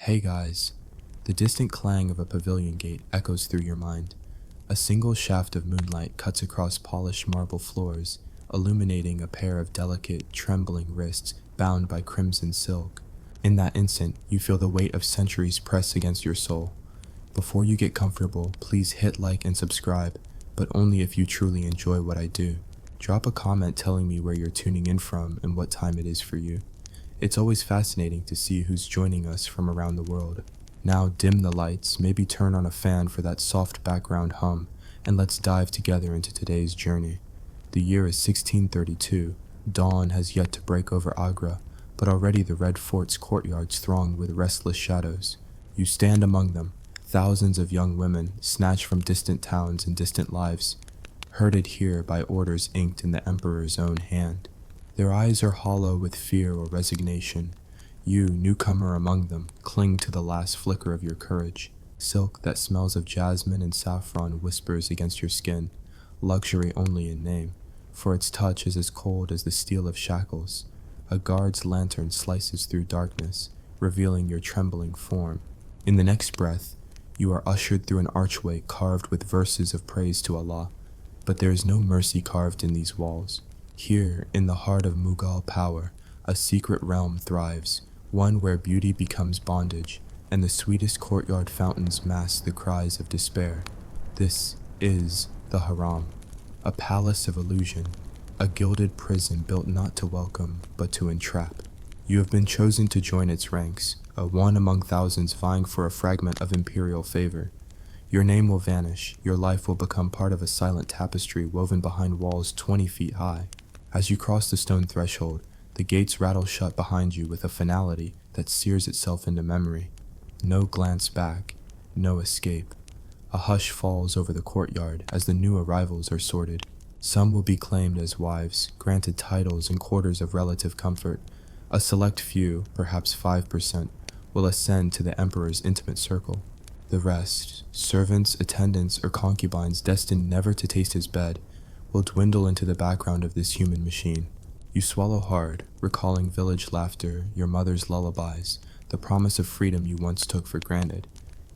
Hey guys. The distant clang of a pavilion gate echoes through your mind. A single shaft of moonlight cuts across polished marble floors, illuminating a pair of delicate, trembling wrists bound by crimson silk. In that instant, you feel the weight of centuries press against your soul. Before you get comfortable, please hit like and subscribe, but only if you truly enjoy what I do. Drop a comment telling me where you're tuning in from and what time it is for you. It's always fascinating to see who's joining us from around the world. Now dim the lights, maybe turn on a fan for that soft background hum, and let's dive together into today's journey. The year is 1632. Dawn has yet to break over Agra, but already the Red Fort's courtyards throng with restless shadows. You stand among them, thousands of young women snatched from distant towns and distant lives, herded here by orders inked in the emperor's own hand. Their eyes are hollow with fear or resignation. You, newcomer among them, cling to the last flicker of your courage. Silk that smells of jasmine and saffron whispers against your skin, luxury only in name, for its touch is as cold as the steel of shackles. A guard's lantern slices through darkness, revealing your trembling form. In the next breath, you are ushered through an archway carved with verses of praise to Allah, but there is no mercy carved in these walls. Here, in the heart of Mughal power, a secret realm thrives, one where beauty becomes bondage, and the sweetest courtyard fountains mask the cries of despair. This is the Harem, a palace of illusion, a gilded prison built not to welcome, but to entrap. You have been chosen to join its ranks, a one among thousands vying for a fragment of imperial favor. Your name will vanish, your life will become part of a silent tapestry woven behind walls 20 feet high. As you cross the stone threshold, the gates rattle shut behind you with a finality that sears itself into memory. No glance back, no escape. A hush falls over the courtyard as the new arrivals are sorted. Some will be claimed as wives, granted titles and quarters of relative comfort. A select few, perhaps 5%, will ascend to the emperor's intimate circle. The rest, servants, attendants, or concubines destined never to taste his bed, will dwindle into the background of this human machine. You swallow hard, recalling village laughter, your mother's lullabies, the promise of freedom you once took for granted.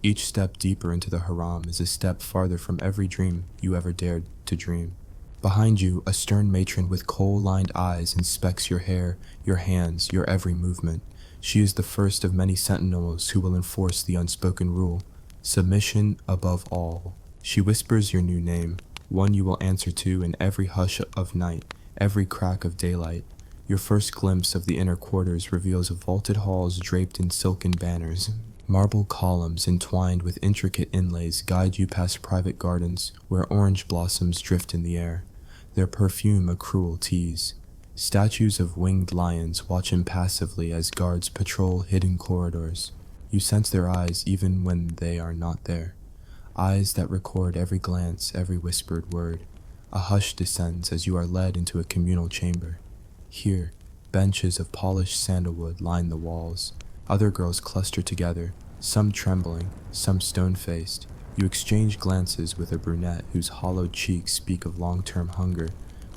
Each step deeper into the harem is a step farther from every dream you ever dared to dream. Behind you, a stern matron with coal-lined eyes inspects your hair, your hands, your every movement. She is the first of many sentinels who will enforce the unspoken rule: submission above all. She whispers your new name, one you will answer to in every hush of night, every crack of daylight. Your first glimpse of the inner quarters reveals vaulted halls draped in silken banners. Marble columns entwined with intricate inlays guide you past private gardens where orange blossoms drift in the air, their perfume a cruel tease. Statues of winged lions watch impassively as guards patrol hidden corridors. You sense their eyes even when they are not there. Eyes that record every glance, every whispered word. A hush descends as you are led into a communal chamber. Here, benches of polished sandalwood line the walls. Other girls cluster together, some trembling, some stone-faced. You exchange glances with a brunette whose hollowed cheeks speak of long-term hunger,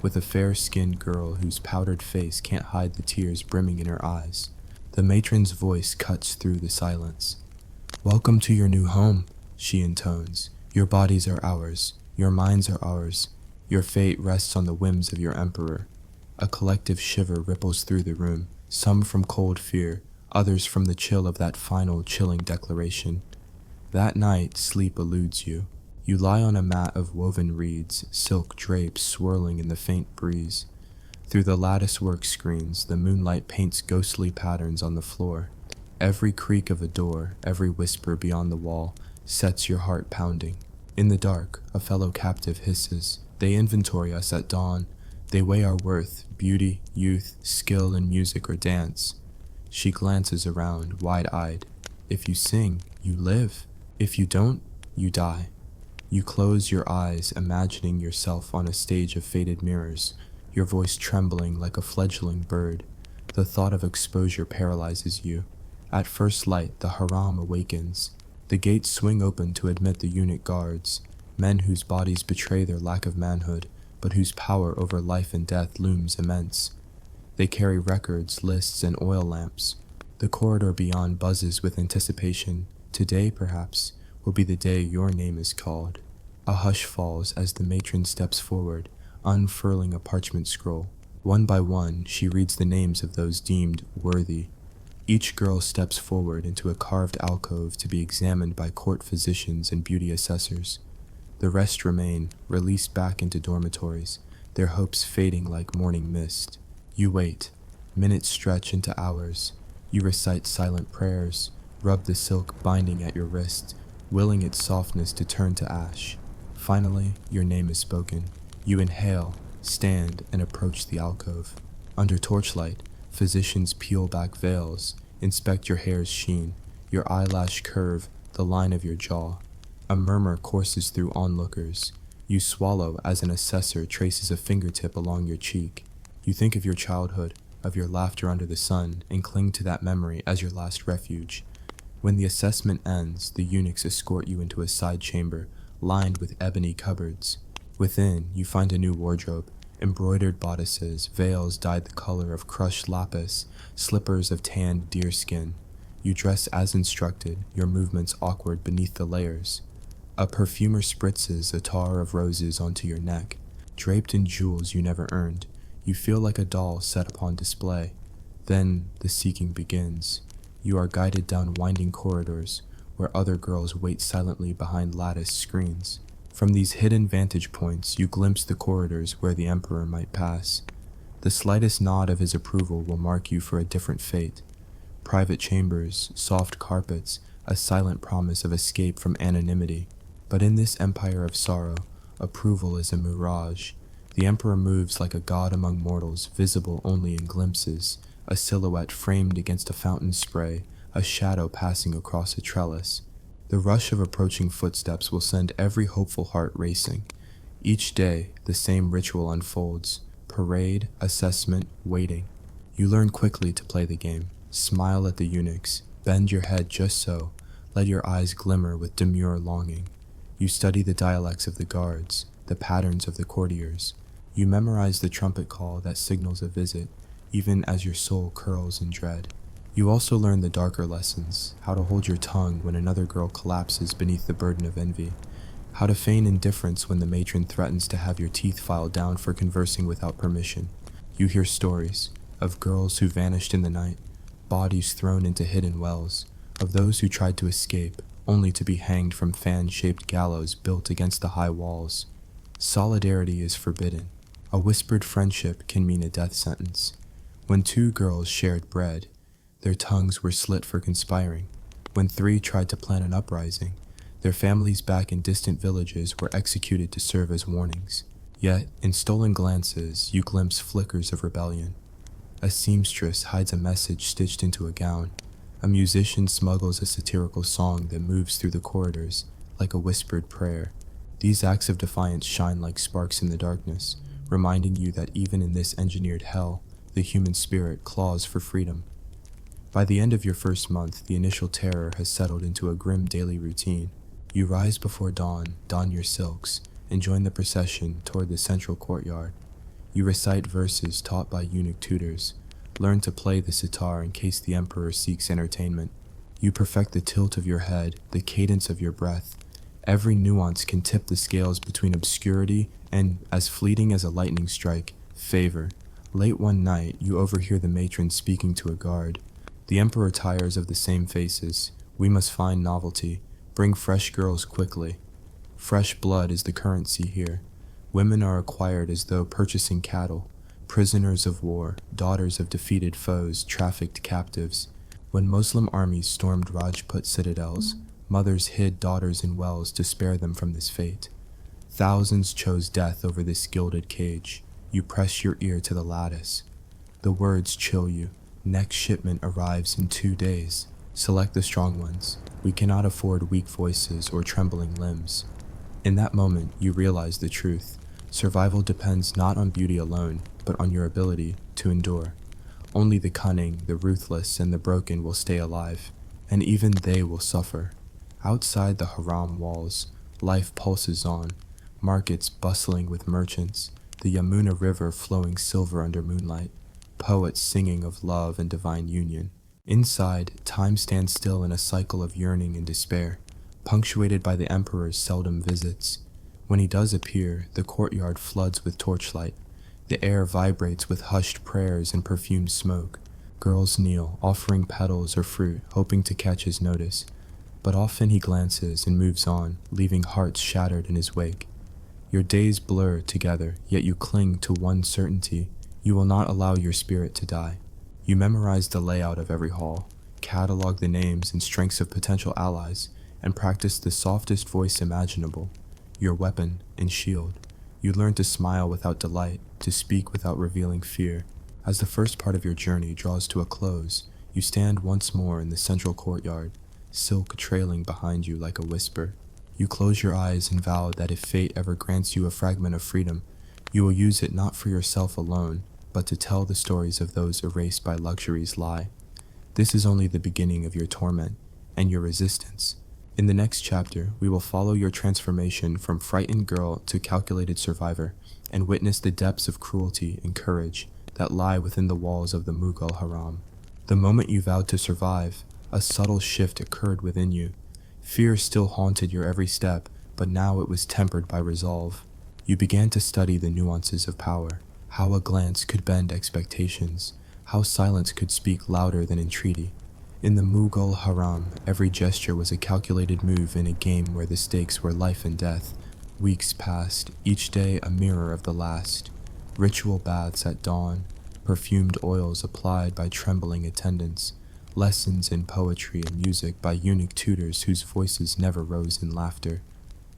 with a fair-skinned girl whose powdered face can't hide the tears brimming in her eyes. The matron's voice cuts through the silence. "Welcome to your new home," she intones. "Your bodies are ours. Your minds are ours. Your fate rests on the whims of your emperor." A collective shiver ripples through the room, some from cold fear, others from the chill of that final chilling declaration. That night, sleep eludes you. You lie on a mat of woven reeds, silk drapes swirling in the faint breeze. Through the lattice-work screens, the moonlight paints ghostly patterns on the floor. Every creak of a door, every whisper beyond the wall, sets your heart pounding. In the dark, a fellow captive hisses. They inventory us at dawn. They weigh our worth, beauty, youth, skill in music or dance. She glances around, wide-eyed. If you sing, you live. If you don't, you die. You close your eyes, imagining yourself on a stage of faded mirrors, your voice trembling like a fledgling bird. The thought of exposure paralyzes you. At first light, the harem awakens. The gates swing open to admit the eunuch guards, men whose bodies betray their lack of manhood, but whose power over life and death looms immense. They carry records, lists, and oil lamps. The corridor beyond buzzes with anticipation. Today, perhaps, will be the day your name is called. A hush falls as the matron steps forward, unfurling a parchment scroll. One by one, she reads the names of those deemed worthy. Each girl steps forward into a carved alcove to be examined by court physicians and beauty assessors. The rest remain, released back into dormitories, their hopes fading like morning mist. You wait. Minutes stretch into hours. You recite silent prayers, rub the silk binding at your wrist, willing its softness to turn to ash. Finally, your name is spoken. You inhale, stand, and approach the alcove. Under torchlight, physicians peel back veils, inspect your hair's sheen, your eyelash curve, the line of your jaw. A murmur courses through onlookers. You swallow as an assessor traces a fingertip along your cheek. You think of your childhood, of your laughter under the sun, and cling to that memory as your last refuge. When the assessment ends, the eunuchs escort you into a side chamber, lined with ebony cupboards. Within, you find a new wardrobe, embroidered bodices, veils dyed the color of crushed lapis, slippers of tanned deerskin. You dress as instructed, your movements awkward beneath the layers. A perfumer spritzes a tar of roses onto your neck, draped in jewels you never earned. You feel like a doll set upon display. Then the seeking begins. You are guided down winding corridors, where other girls wait silently behind lattice screens. From these hidden vantage points, you glimpse the corridors where the emperor might pass. The slightest nod of his approval will mark you for a different fate. Private chambers, soft carpets, a silent promise of escape from anonymity. But in this empire of sorrow, approval is a mirage. The emperor moves like a god among mortals, visible only in glimpses, a silhouette framed against a fountain spray, a shadow passing across a trellis. The rush of approaching footsteps will send every hopeful heart racing. Each day, the same ritual unfolds. Parade, assessment, waiting. You learn quickly to play the game. Smile at the eunuchs. Bend your head just so. Let your eyes glimmer with demure longing. You study the dialects of the guards, the patterns of the courtiers. You memorize the trumpet call that signals a visit, even as your soul curls in dread. You also learn the darker lessons, how to hold your tongue when another girl collapses beneath the burden of envy, how to feign indifference when the matron threatens to have your teeth filed down for conversing without permission. You hear stories of girls who vanished in the night, bodies thrown into hidden wells, of those who tried to escape, only to be hanged from fan-shaped gallows built against the high walls. Solidarity is forbidden. A whispered friendship can mean a death sentence. When two girls shared bread, their tongues were slit for conspiring. When three tried to plan an uprising, their families back in distant villages were executed to serve as warnings. Yet, in stolen glances, you glimpse flickers of rebellion. A seamstress hides a message stitched into a gown. A musician smuggles a satirical song that moves through the corridors, like a whispered prayer. These acts of defiance shine like sparks in the darkness, reminding you that even in this engineered hell, the human spirit claws for freedom. By the end of your first month, the initial terror has settled into a grim daily routine. You rise before dawn, don your silks, and join the procession toward the central courtyard. You recite verses taught by eunuch tutors, learn to play the sitar in case the emperor seeks entertainment. You perfect the tilt of your head, the cadence of your breath. Every nuance can tip the scales between obscurity and, as fleeting as a lightning strike, favor. Late one night, you overhear the matron speaking to a guard. The emperor tires of the same faces. We must find novelty. Bring fresh girls quickly. Fresh blood is the currency here. Women are acquired as though purchasing cattle. Prisoners of war, daughters of defeated foes, trafficked captives. When Muslim armies stormed Rajput citadels, mothers hid daughters in wells to spare them from this fate. Thousands chose death over this gilded cage. You press your ear to the lattice. The words chill you. Next shipment arrives in 2 days. Select the strong ones. We cannot afford weak voices or trembling limbs. In that moment, you realize the truth. Survival depends not on beauty alone, but on your ability to endure. Only the cunning, the ruthless, and the broken will stay alive, and even they will suffer. Outside the Haram walls, life pulses on, markets bustling with merchants, the Yamuna River flowing silver under moonlight, poets singing of love and divine union. Inside, time stands still in a cycle of yearning and despair, punctuated by the emperor's seldom visits. When he does appear, the courtyard floods with torchlight. The air vibrates with hushed prayers and perfumed smoke. Girls kneel, offering petals or fruit, hoping to catch his notice. But often he glances and moves on, leaving hearts shattered in his wake. Your days blur together, yet you cling to one certainty: you will not allow your spirit to die. You memorize the layout of every hall, catalog the names and strengths of potential allies, and practice the softest voice imaginable, your weapon and shield. You learn to smile without delight, to speak without revealing fear. As the first part of your journey draws to a close, you stand once more in the central courtyard, silk trailing behind you like a whisper. You close your eyes and vow that if fate ever grants you a fragment of freedom, you will use it not for yourself alone, but to tell the stories of those erased by luxury's lie. This is only the beginning of your torment and your resistance. In the next chapter, we will follow your transformation from frightened girl to calculated survivor, and witness the depths of cruelty and courage that lie within the walls of the Mughal Harem. The moment you vowed to survive, a subtle shift occurred within you. Fear still haunted your every step, but now it was tempered by resolve. You began to study the nuances of power, how a glance could bend expectations, how silence could speak louder than entreaty. In the Mughal Harem, every gesture was a calculated move in a game where the stakes were life and death. Weeks passed, each day a mirror of the last. Ritual baths at dawn, perfumed oils applied by trembling attendants, lessons in poetry and music by eunuch tutors whose voices never rose in laughter.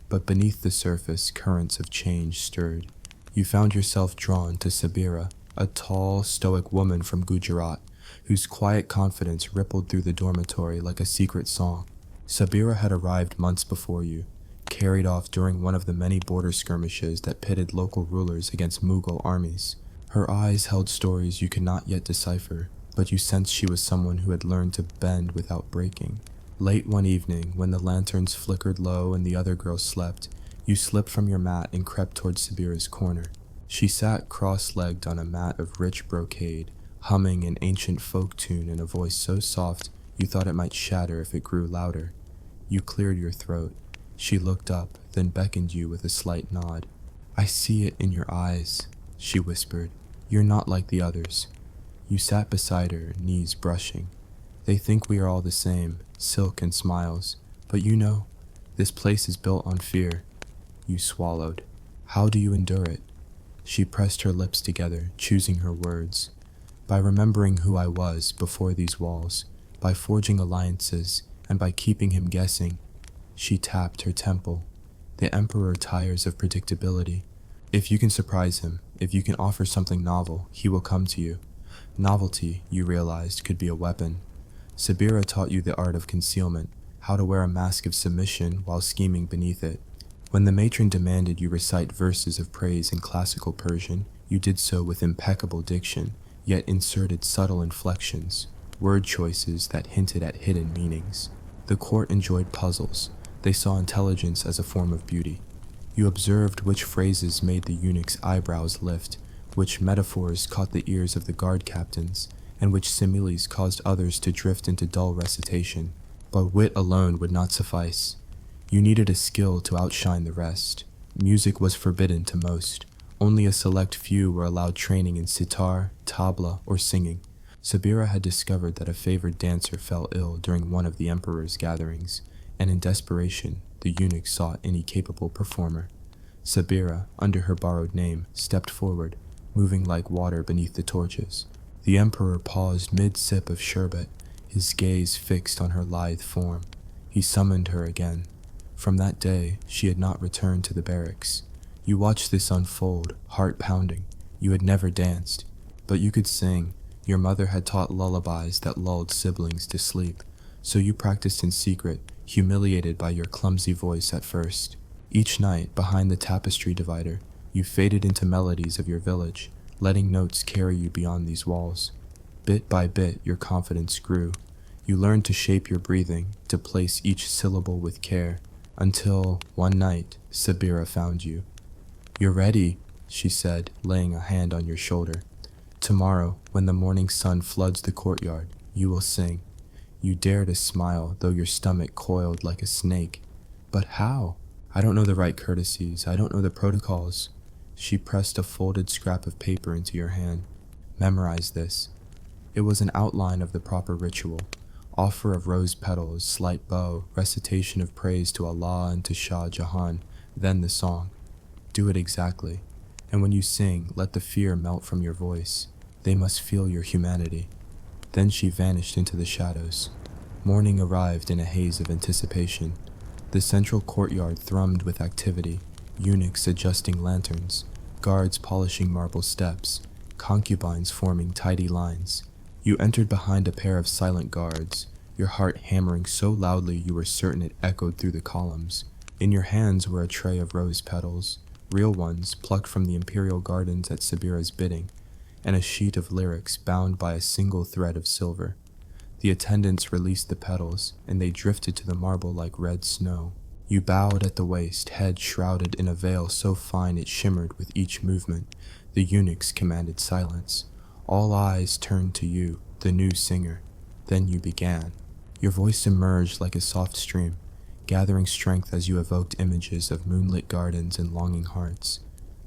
But beneath the surface, currents of change stirred. You found yourself drawn to Sabira, a tall, stoic woman from Gujarat, whose quiet confidence rippled through the dormitory like a secret song. Sabira had arrived months before you, carried off during one of the many border skirmishes that pitted local rulers against Mughal armies. Her eyes held stories you could not yet decipher, but you sensed she was someone who had learned to bend without breaking. Late one evening, when the lanterns flickered low and the other girls slept, you slipped from your mat and crept towards Sabira's corner. She sat cross-legged on a mat of rich brocade, humming an ancient folk tune in a voice so soft you thought it might shatter if it grew louder. You cleared your throat. She looked up, then beckoned you with a slight nod. "I see it in your eyes," she whispered. "You're not like the others." You sat beside her, knees brushing. "They think we are all the same, silk and smiles, but you know, this place is built on fear." You swallowed. "How do you endure it?" She pressed her lips together, choosing her words. "By remembering who I was before these walls, by forging alliances, and by keeping him guessing." She tapped her temple. "The Emperor tires of predictability. If you can surprise him, if you can offer something novel, he will come to you." Novelty, you realized, could be a weapon. Sabira taught you the art of concealment, how to wear a mask of submission while scheming beneath it. When the matron demanded you recite verses of praise in classical Persian, you did so with impeccable diction, yet inserted subtle inflections, word choices that hinted at hidden meanings. The court enjoyed puzzles. They saw intelligence as a form of beauty. You observed which phrases made the eunuch's eyebrows lift, which metaphors caught the ears of the guard captains, and which similes caused others to drift into dull recitation. But wit alone would not suffice. You needed a skill to outshine the rest. Music was forbidden to most. Only a select few were allowed training in sitar, tabla, or singing. Sabira had discovered that a favored dancer fell ill during one of the emperor's gatherings, and in desperation, the eunuch sought any capable performer. Sabira, under her borrowed name, stepped forward, moving like water beneath the torches. The emperor paused mid-sip of sherbet, his gaze fixed on her lithe form. He summoned her again. From that day, she had not returned to the barracks. You watched this unfold, heart pounding. You had never danced, but you could sing. Your mother had taught lullabies that lulled siblings to sleep, so you practiced in secret, humiliated by your clumsy voice at first. Each night, behind the tapestry divider, you faded into melodies of your village, letting notes carry you beyond these walls. Bit by bit, your confidence grew. You learned to shape your breathing, to place each syllable with care, until, one night, Sabira found you. "You're ready," she said, laying a hand on your shoulder. "Tomorrow, when the morning sun floods the courtyard, You will sing. You dare to smile, though your stomach coiled like a snake. But how? I don't know the right courtesies. I don't know the protocols. She pressed a folded scrap of paper into your hand. Memorize this. It was an outline of the proper ritual. Offer of rose petals, slight bow, recitation of praise to Allah and to Shah Jahan, then the song. Do it exactly. And when you sing, let the fear melt from your voice. They must feel your humanity. Then she vanished into the shadows. Morning arrived in a haze of anticipation. The central courtyard thrummed with activity, eunuchs adjusting lanterns, guards polishing marble steps, concubines forming tidy lines. You entered behind a pair of silent guards, your heart hammering so loudly you were certain it echoed through the columns. In your hands were a tray of rose petals, real ones plucked from the imperial gardens at Sabira's bidding, and a sheet of lyrics bound by a single thread of silver. The attendants released the petals, and they drifted to the marble like red snow. You bowed at the waist, head shrouded in a veil so fine it shimmered with each movement. The eunuchs commanded silence. All eyes turned to you, the new singer. Then you began. Your voice emerged like a soft stream, gathering strength as you evoked images of moonlit gardens and longing hearts.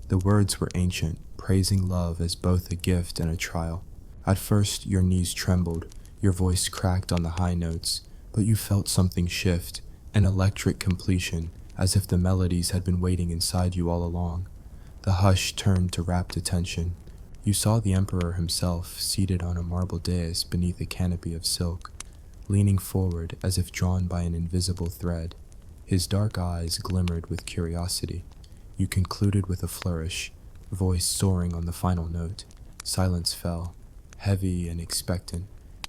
The words were ancient, praising love as both a gift and a trial. At first, your knees trembled, your voice cracked on the high notes, but you felt something shift, an electric completion, as if the melodies had been waiting inside you all along. The hush turned to rapt attention. You saw the emperor himself, seated on a marble dais beneath a canopy of silk, leaning forward as if drawn by an invisible thread. His dark eyes glimmered with curiosity. You concluded with a flourish, voice soaring on the final note. Silence fell, heavy and expectant.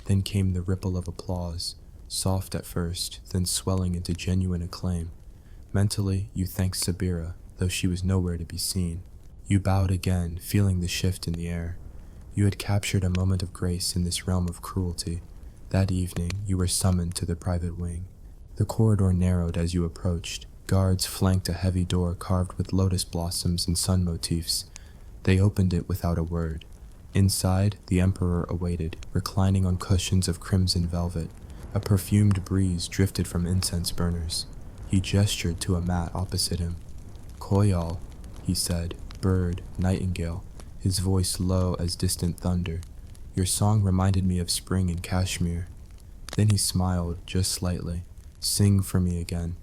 Then came the ripple of applause, soft at first, then swelling into genuine acclaim. Mentally, you thanked Sabira, though she was nowhere to be seen. You bowed again, feeling the shift in the air. You had captured a moment of grace in this realm of cruelty. That evening, you were summoned to the private wing. The corridor narrowed as you approached. Guards flanked a heavy door carved with lotus blossoms and sun motifs. They opened it without a word. Inside, the emperor awaited, reclining on cushions of crimson velvet. A perfumed breeze drifted from incense burners. He gestured to a mat opposite him. "Koyal," he said, bird, nightingale, his voice low as distant thunder. "Your song reminded me of spring in Kashmir." Then he smiled, just slightly. "Sing for me again."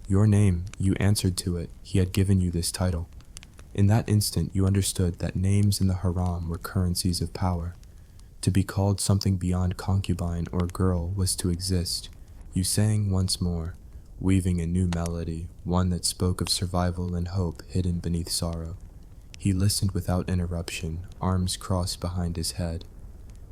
Your name, you answered to it. He had given you this title. In that instant, you understood that names in the Haram were currencies of power. To be called something beyond concubine or girl was to exist. You sang once more, weaving a new melody, one that spoke of survival and hope hidden beneath sorrow. He listened without interruption, arms crossed behind his head.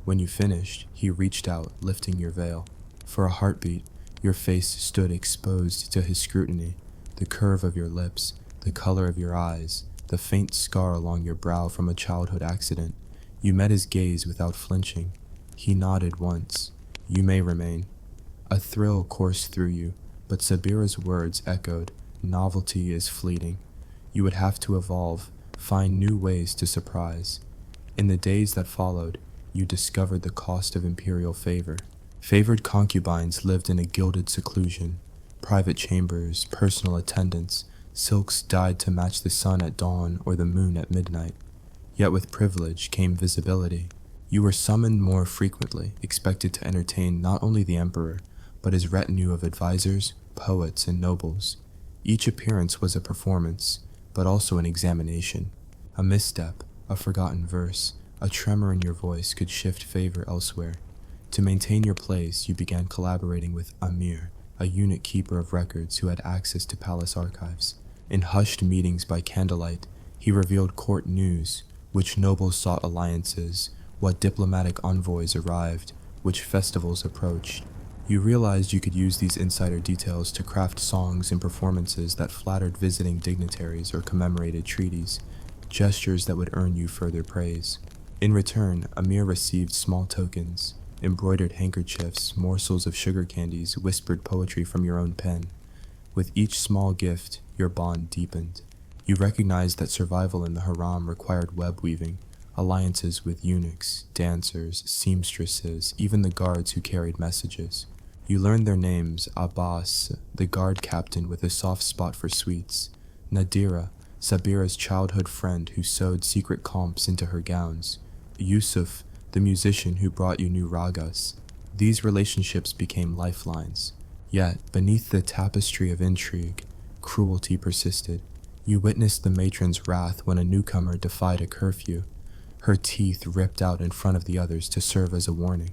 When you finished, he reached out, lifting your veil. For a heartbeat, your face stood exposed to his scrutiny, the curve of your lips, the color of your eyes, the faint scar along your brow from a childhood accident. You met his gaze without flinching. He nodded once. "You may remain." A thrill coursed through you, but Sabira's words echoed, "Novelty is fleeting." You would have to evolve, find new ways to surprise. In the days that followed, you discovered the cost of imperial favor. Favored concubines lived in a gilded seclusion, private chambers, personal attendants, silks dyed to match the sun at dawn or the moon at midnight. Yet with privilege came visibility. You were summoned more frequently, expected to entertain not only the emperor, but his retinue of advisors, poets, and nobles. Each appearance was a performance, but also an examination. A misstep, a forgotten verse, a tremor in your voice could shift favor elsewhere. To maintain your place, you began collaborating with Amir, a eunuch keeper of records who had access to palace archives. In hushed meetings by candlelight, he revealed court news, which nobles sought alliances, what diplomatic envoys arrived, which festivals approached. You realized you could use these insider details to craft songs and performances that flattered visiting dignitaries or commemorated treaties, gestures that would earn you further praise. In return, Amir received small tokens, embroidered handkerchiefs, morsels of sugar candies, whispered poetry from your own pen. With each small gift, your bond deepened. You recognized that survival in the Haram required web weaving, alliances with eunuchs, dancers, seamstresses, even the guards who carried messages. You learned their names: Abbas, the guard captain with a soft spot for sweets; Nadira, Sabira's childhood friend who sewed secret comps into her gowns; Yusuf, the musician who brought you new ragas. These relationships became lifelines. Yet, beneath the tapestry of intrigue, cruelty persisted. You witnessed the matron's wrath when a newcomer defied a curfew, her teeth ripped out in front of the others to serve as a warning.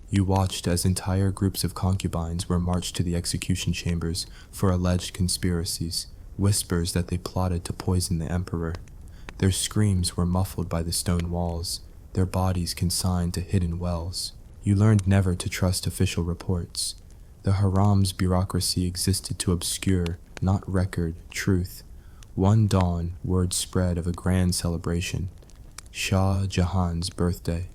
You watched as entire groups of concubines were marched to the execution chambers for alleged conspiracies, whispers that they plotted to poison the emperor. Their screams were muffled by the stone walls, their bodies consigned to hidden wells. You learned never to trust official reports. The haram's bureaucracy existed to obscure, not record, truth. One dawn, word spread of a grand celebration: Shah Jahan's birthday.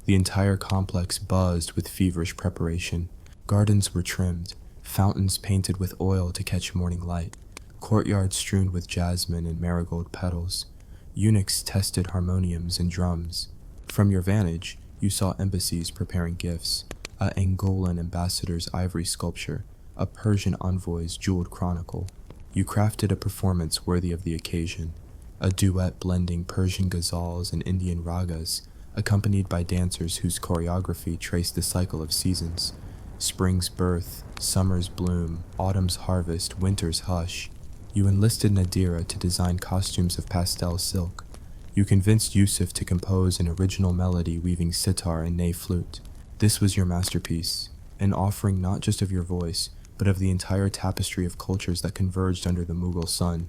The entire complex buzzed with feverish preparation. Gardens were trimmed, fountains painted with oil to catch morning light, courtyards strewn with jasmine and marigold petals. Eunuchs tested harmoniums and drums. From your vantage, you saw embassies preparing gifts, a Angolan ambassador's ivory sculpture, a Persian envoy's jeweled chronicle. You crafted a performance worthy of the occasion, a duet blending Persian ghazals and Indian ragas, accompanied by dancers whose choreography traced the cycle of seasons: spring's birth, summer's bloom, autumn's harvest, winter's hush. You enlisted Nadira to design costumes of pastel silk. You convinced Yusuf to compose an original melody weaving sitar and ney flute. This was your masterpiece, an offering not just of your voice, but of the entire tapestry of cultures that converged under the Mughal sun.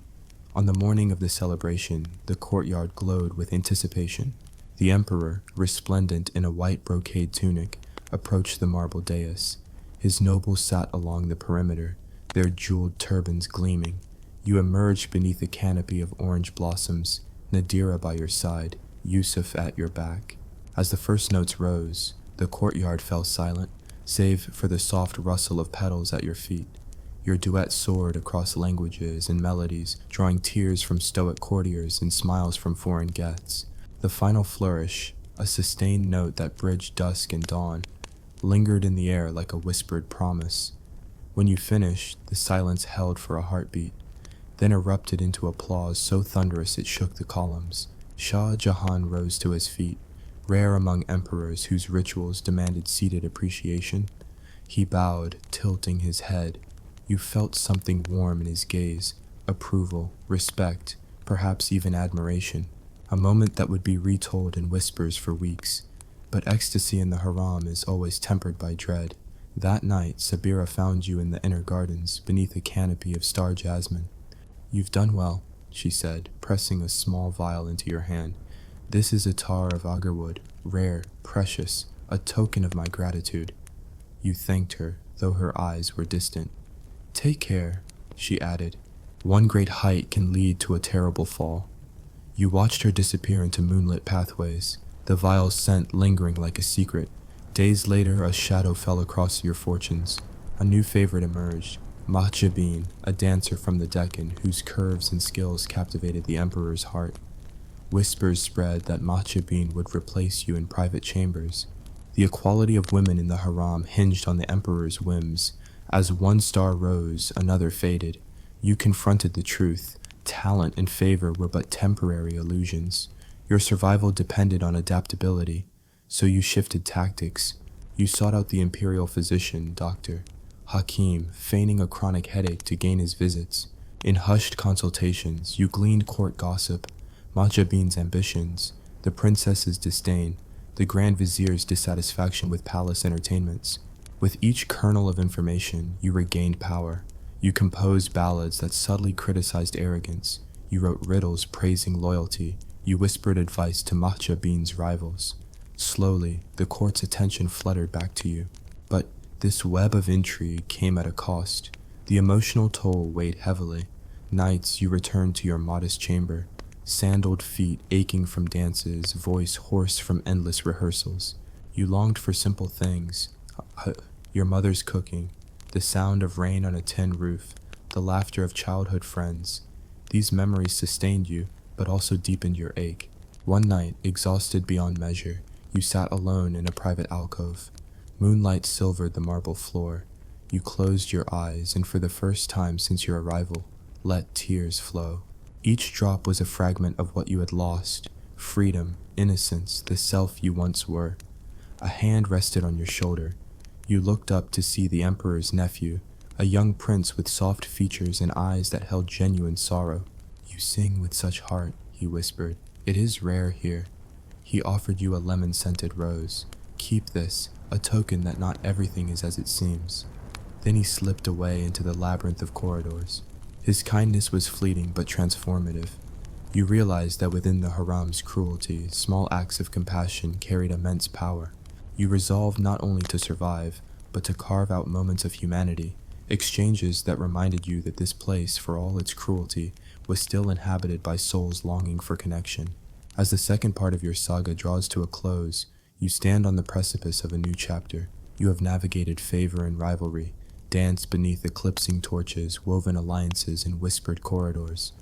On the morning of the celebration, the courtyard glowed with anticipation. The emperor, resplendent in a white brocade tunic, approached the marble dais. His nobles sat along the perimeter, their jeweled turbans gleaming. You emerged beneath a canopy of orange blossoms, Nadira by your side, Yusuf at your back. As the first notes rose, the courtyard fell silent, save for the soft rustle of petals at your feet. Your duet soared across languages and melodies, drawing tears from stoic courtiers and smiles from foreign guests. The final flourish, a sustained note that bridged dusk and dawn, lingered in the air like a whispered promise. When you finished, the silence held for a heartbeat, then erupted into applause so thunderous it shook the columns. Shah Jahan rose to his feet, rare among emperors whose rituals demanded seated appreciation. He bowed, tilting his head. You felt something warm in his gaze, approval, respect, perhaps even admiration. A moment that would be retold in whispers for weeks. But ecstasy in the haram is always tempered by dread. That night, Sabira found you in the inner gardens, beneath a canopy of star jasmine. "You've done well," she said, pressing a small vial into your hand. "This is attar of agarwood, rare, precious, a token of my gratitude." You thanked her, though her eyes were distant. "Take care," she added. "One great height can lead to a terrible fall." You watched her disappear into moonlit pathways, the vial's scent lingering like a secret. Days later, a shadow fell across your fortunes. A new favorite emerged, Mahjabeen, a dancer from the Deccan whose curves and skills captivated the emperor's heart. Whispers spread that Mahjabeen would replace you in private chambers. The equality of women in the haram hinged on the emperor's whims. As one star rose, another faded. You confronted the truth. Talent and favor were but temporary illusions. Your survival depended on adaptability, so you shifted tactics. You sought out the imperial physician, Dr. Hakim, feigning a chronic headache to gain his visits. In hushed consultations, you gleaned court gossip, Mahjabeen's ambitions, the princess's disdain, the grand vizier's dissatisfaction with palace entertainments. With each kernel of information, you regained power. You composed ballads that subtly criticized arrogance. You wrote riddles praising loyalty. You whispered advice to Mahjabeen's rivals. Slowly, the court's attention fluttered back to you. But this web of intrigue came at a cost. The emotional toll weighed heavily. Nights you returned to your modest chamber, sandaled feet aching from dances, voice hoarse from endless rehearsals. You longed for simple things, your mother's cooking, the sound of rain on a tin roof, the laughter of childhood friends. These memories sustained you, but also deepened your ache. One night, exhausted beyond measure, you sat alone in a private alcove. Moonlight silvered the marble floor. You closed your eyes and for the first time since your arrival, let tears flow. Each drop was a fragment of what you had lost: freedom, innocence, the self you once were. A hand rested on your shoulder. You looked up to see the emperor's nephew, a young prince with soft features and eyes that held genuine sorrow. "You sing with such heart," he whispered. "It is rare here." He offered you a lemon-scented rose. "Keep this, a token that not everything is as it seems." Then he slipped away into the labyrinth of corridors. His kindness was fleeting but transformative. You realized that within the haram's cruelty, small acts of compassion carried immense power. You resolved not only to survive, but to carve out moments of humanity, exchanges that reminded you that this place, for all its cruelty, was still inhabited by souls longing for connection. As the second part of your saga draws to a close, you stand on the precipice of a new chapter. You have navigated favor and rivalry, danced beneath eclipsing torches, woven alliances, and whispered corridors.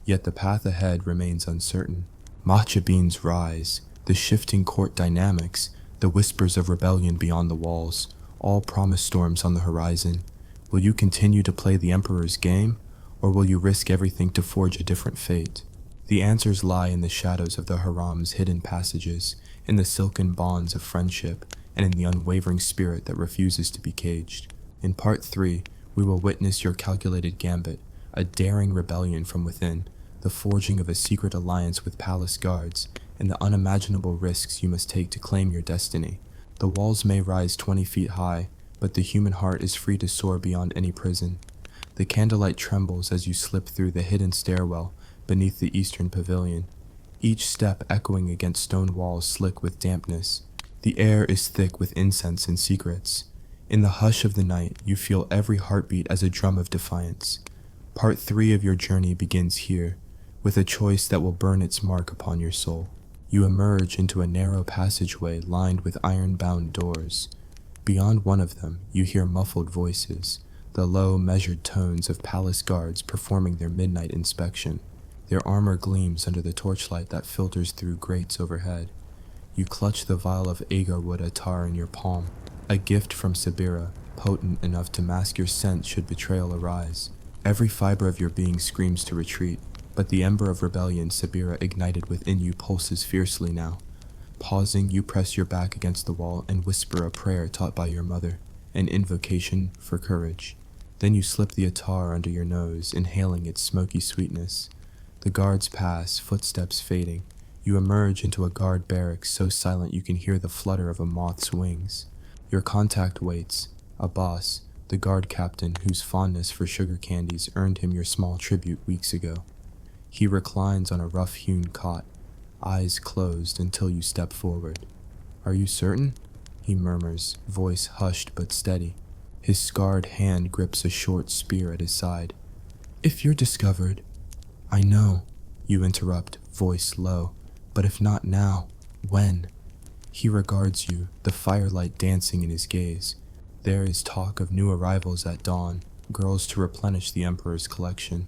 Yet the path ahead remains uncertain. Matcha beans rise, the shifting court dynamics, the whispers of rebellion beyond the walls, all promise storms on the horizon. Will you continue to play the Emperor's game, or will you risk everything to forge a different fate? The answers lie in the shadows of the haram's hidden passages, in the silken bonds of friendship, and in the unwavering spirit that refuses to be caged. In Part 3, we will witness your calculated gambit, a daring rebellion from within, the forging of a secret alliance with palace guards, and the unimaginable risks you must take to claim your destiny. The walls may rise 20 feet high, but the human heart is free to soar beyond any prison. The candlelight trembles as you slip through the hidden stairwell beneath the eastern pavilion, each step echoing against stone walls slick with dampness. The air is thick with incense and secrets. In the hush of the night, you feel every heartbeat as a drum of defiance. Part 3 of your journey begins here, with a choice that will burn its mark upon your soul. You emerge into a narrow passageway lined with iron-bound doors. Beyond one of them, you hear muffled voices, the low, measured tones of palace guards performing their midnight inspection. Their armor gleams under the torchlight that filters through grates overhead. You clutch the vial of agar-wood attar in your palm, a gift from Sabira, potent enough to mask your scent should betrayal arise. Every fiber of your being screams to retreat, but the ember of rebellion Sabira ignited within you pulses fiercely now. Pausing, you press your back against the wall and whisper a prayer taught by your mother, an invocation for courage. Then you slip the attar under your nose, inhaling its smoky sweetness. The guards pass, footsteps fading. You emerge into a guard barracks so silent you can hear the flutter of a moth's wings. Your contact waits, a boss, the guard captain whose fondness for sugar candies earned him your small tribute weeks ago. He reclines on a rough-hewn cot, eyes closed until you step forward. "Are you certain?" he murmurs, voice hushed but steady. His scarred hand grips a short spear at his side. "If you're discovered—" "I know," you interrupt, voice low. "But if not now, when?" He regards you, the firelight dancing in his gaze. There is talk of new arrivals at dawn, girls to replenish the Emperor's collection.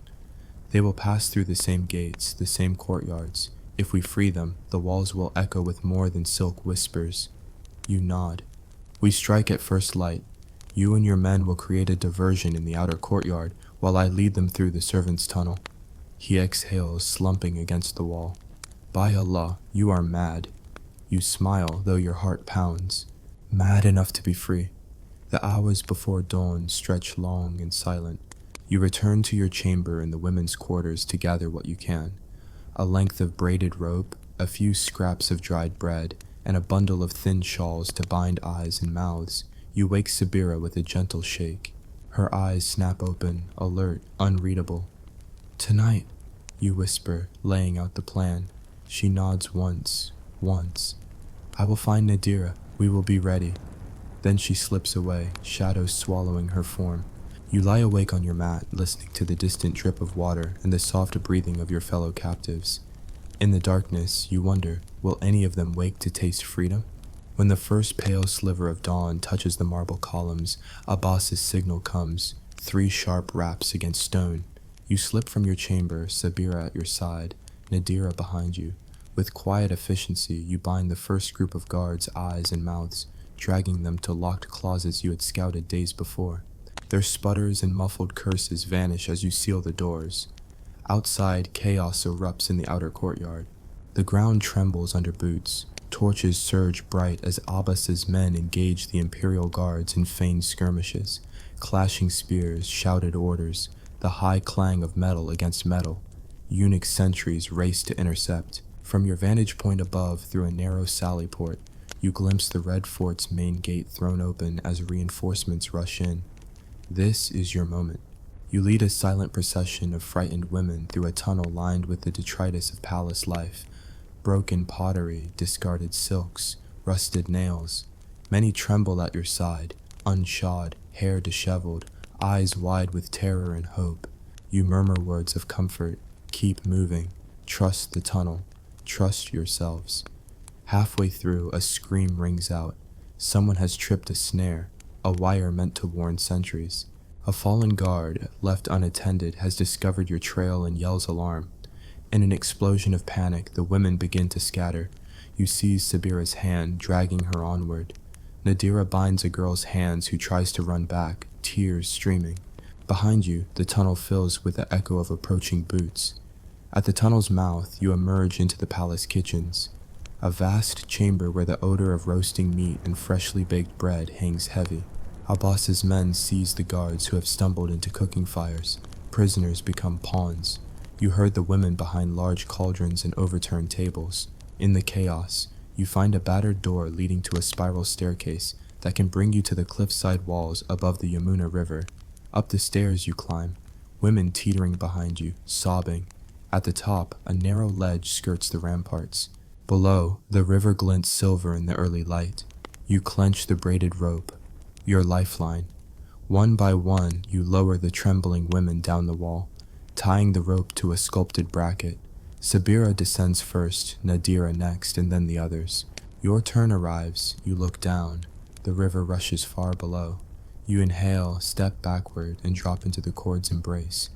They will pass through the same gates, the same courtyards. If we free them, the walls will echo with more than silk whispers. You nod. "We strike at first light. You and your men will create a diversion in the outer courtyard, while I lead them through the servants' tunnel." He exhales, slumping against the wall. "By Allah, you are mad." You smile, though your heart pounds. Mad enough to be free. The hours before dawn stretch long and silent. You return to your chamber in the women's quarters to gather what you can. A length of braided rope, a few scraps of dried bread, and a bundle of thin shawls to bind eyes and mouths. You wake Sabira with a gentle shake. Her eyes snap open, alert, unreadable. "Tonight," you whisper, laying out the plan. She nods once. "I will find Nadira. We will be ready." Then she slips away, shadows swallowing her form. You lie awake on your mat, listening to the distant drip of water and the soft breathing of your fellow captives. In the darkness, you wonder, will any of them wake to taste freedom? When the first pale sliver of dawn touches the marble columns, Abbas's signal comes, 3 sharp raps against stone. You slip from your chamber, Sabira at your side, Nadira behind you. With quiet efficiency, you bind the first group of guards' eyes and mouths, dragging them to locked closets you had scouted days before. Their sputters and muffled curses vanish as you seal the doors. Outside, chaos erupts in the outer courtyard. The ground trembles under boots. Torches surge bright as Abbas's men engage the imperial guards in feigned skirmishes. Clashing spears, shouted orders, the high clang of metal against metal. Eunuch sentries race to intercept. From your vantage point above, through a narrow sally port, you glimpse the red fort's main gate thrown open as reinforcements rush in. This is your moment. You lead a silent procession of frightened women through a tunnel lined with the detritus of palace life. Broken pottery, discarded silks, rusted nails. Many tremble at your side, unshod, hair disheveled, eyes wide with terror and hope. You murmur words of comfort. Keep moving. Trust the tunnel. Trust yourselves. Halfway through, a scream rings out. Someone has tripped a snare, a wire meant to warn sentries. A fallen guard, left unattended, has discovered your trail and yells alarm. In an explosion of panic, the women begin to scatter. You seize Sabira's hand, dragging her onward. Nadira binds a girl's hands who tries to run back, tears streaming. Behind you, the tunnel fills with the echo of approaching boots. At the tunnel's mouth, you emerge into the palace kitchens. A vast chamber where the odor of roasting meat and freshly baked bread hangs heavy. Abbas's men seize the guards who have stumbled into cooking fires. Prisoners become pawns. You herd the women behind large cauldrons and overturned tables. In the chaos, you find a battered door leading to a spiral staircase that can bring you to the cliffside walls above the Yamuna River. Up the stairs you climb, women teetering behind you, sobbing. At the top, a narrow ledge skirts the ramparts. Below, the river glints silver in the early light. You clench the braided rope, your lifeline. One by one, you lower the trembling women down the wall, tying the rope to a sculpted bracket. Sabira descends first, Nadira next, and then the others. Your turn arrives, you look down. The river rushes far below. You inhale, step backward, and drop into the cord's embrace.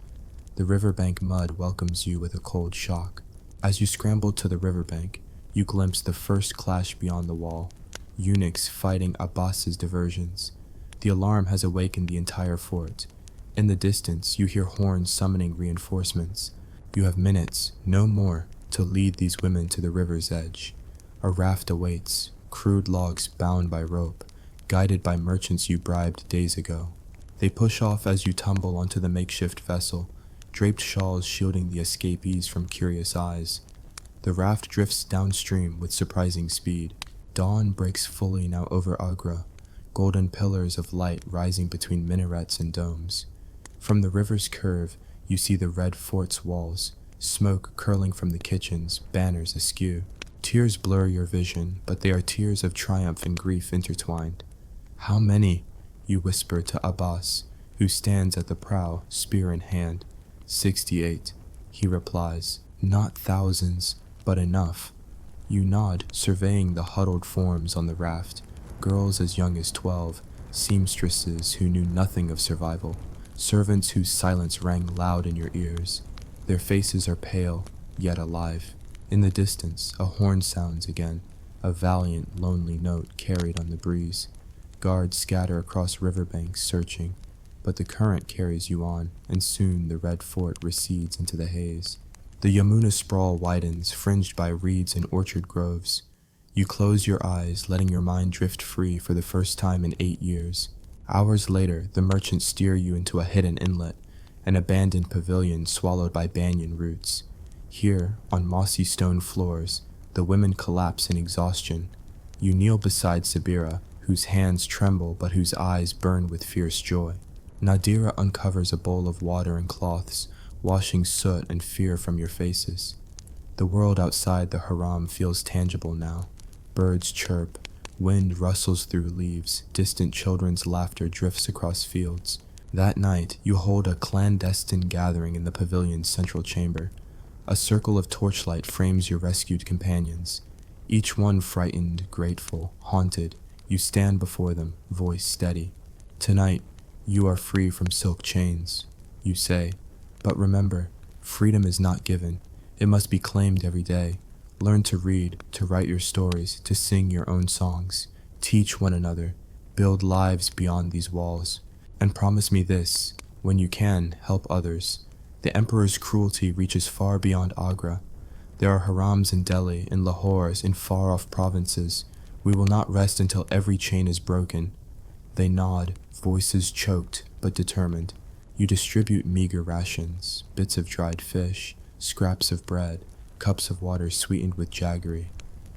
The riverbank mud welcomes you with a cold shock. As you scramble to the riverbank, you glimpse the first clash beyond the wall. Eunuchs fighting Abbas's diversions. The alarm has awakened the entire fort. In the distance, you hear horns summoning reinforcements. You have minutes, no more, to lead these women to the river's edge. A raft awaits, crude logs bound by rope, guided by merchants you bribed days ago. They push off as you tumble onto the makeshift vessel, draped shawls shielding the escapees from curious eyes. The raft drifts downstream with surprising speed. Dawn breaks fully now over Agra, golden pillars of light rising between minarets and domes. From the river's curve, you see the red fort's walls, smoke curling from the kitchens, banners askew. Tears blur your vision, but they are tears of triumph and grief intertwined. How many? You whisper to Abbas, who stands at the prow, spear in hand. 68, he replies. Not thousands, but enough. You nod, surveying the huddled forms on the raft. Girls as young as 12, seamstresses who knew nothing of survival, servants whose silence rang loud in your ears. Their faces are pale, yet alive. In the distance, a horn sounds again, a valiant, lonely note carried on the breeze. Guards scatter across riverbanks searching, but the current carries you on, and soon the red fort recedes into the haze. The Yamuna sprawl widens, fringed by reeds and orchard groves. You close your eyes, letting your mind drift free for the first time in 8 years. Hours later, the merchants steer you into a hidden inlet, an abandoned pavilion swallowed by banyan roots. Here, on mossy stone floors, the women collapse in exhaustion. You kneel beside Sabira, whose hands tremble but whose eyes burn with fierce joy. Nadira uncovers a bowl of water and cloths, washing soot and fear from your faces. The world outside the harem feels tangible now. Birds chirp, wind rustles through leaves, distant children's laughter drifts across fields. That night, you hold a clandestine gathering in the pavilion's central chamber. A circle of torchlight frames your rescued companions. Each one frightened, grateful, haunted. You stand before them, voice steady. Tonight, you are free from silk chains, you say. But remember, freedom is not given. It must be claimed every day. Learn to read, to write your stories, to sing your own songs. Teach one another. Build lives beyond these walls. And promise me this, when you can, help others. The emperor's cruelty reaches far beyond Agra. There are harems in Delhi, in Lahore, in far-off provinces. We will not rest until every chain is broken. They nod, voices choked, but determined. You distribute meager rations, bits of dried fish, scraps of bread, cups of water sweetened with jaggery.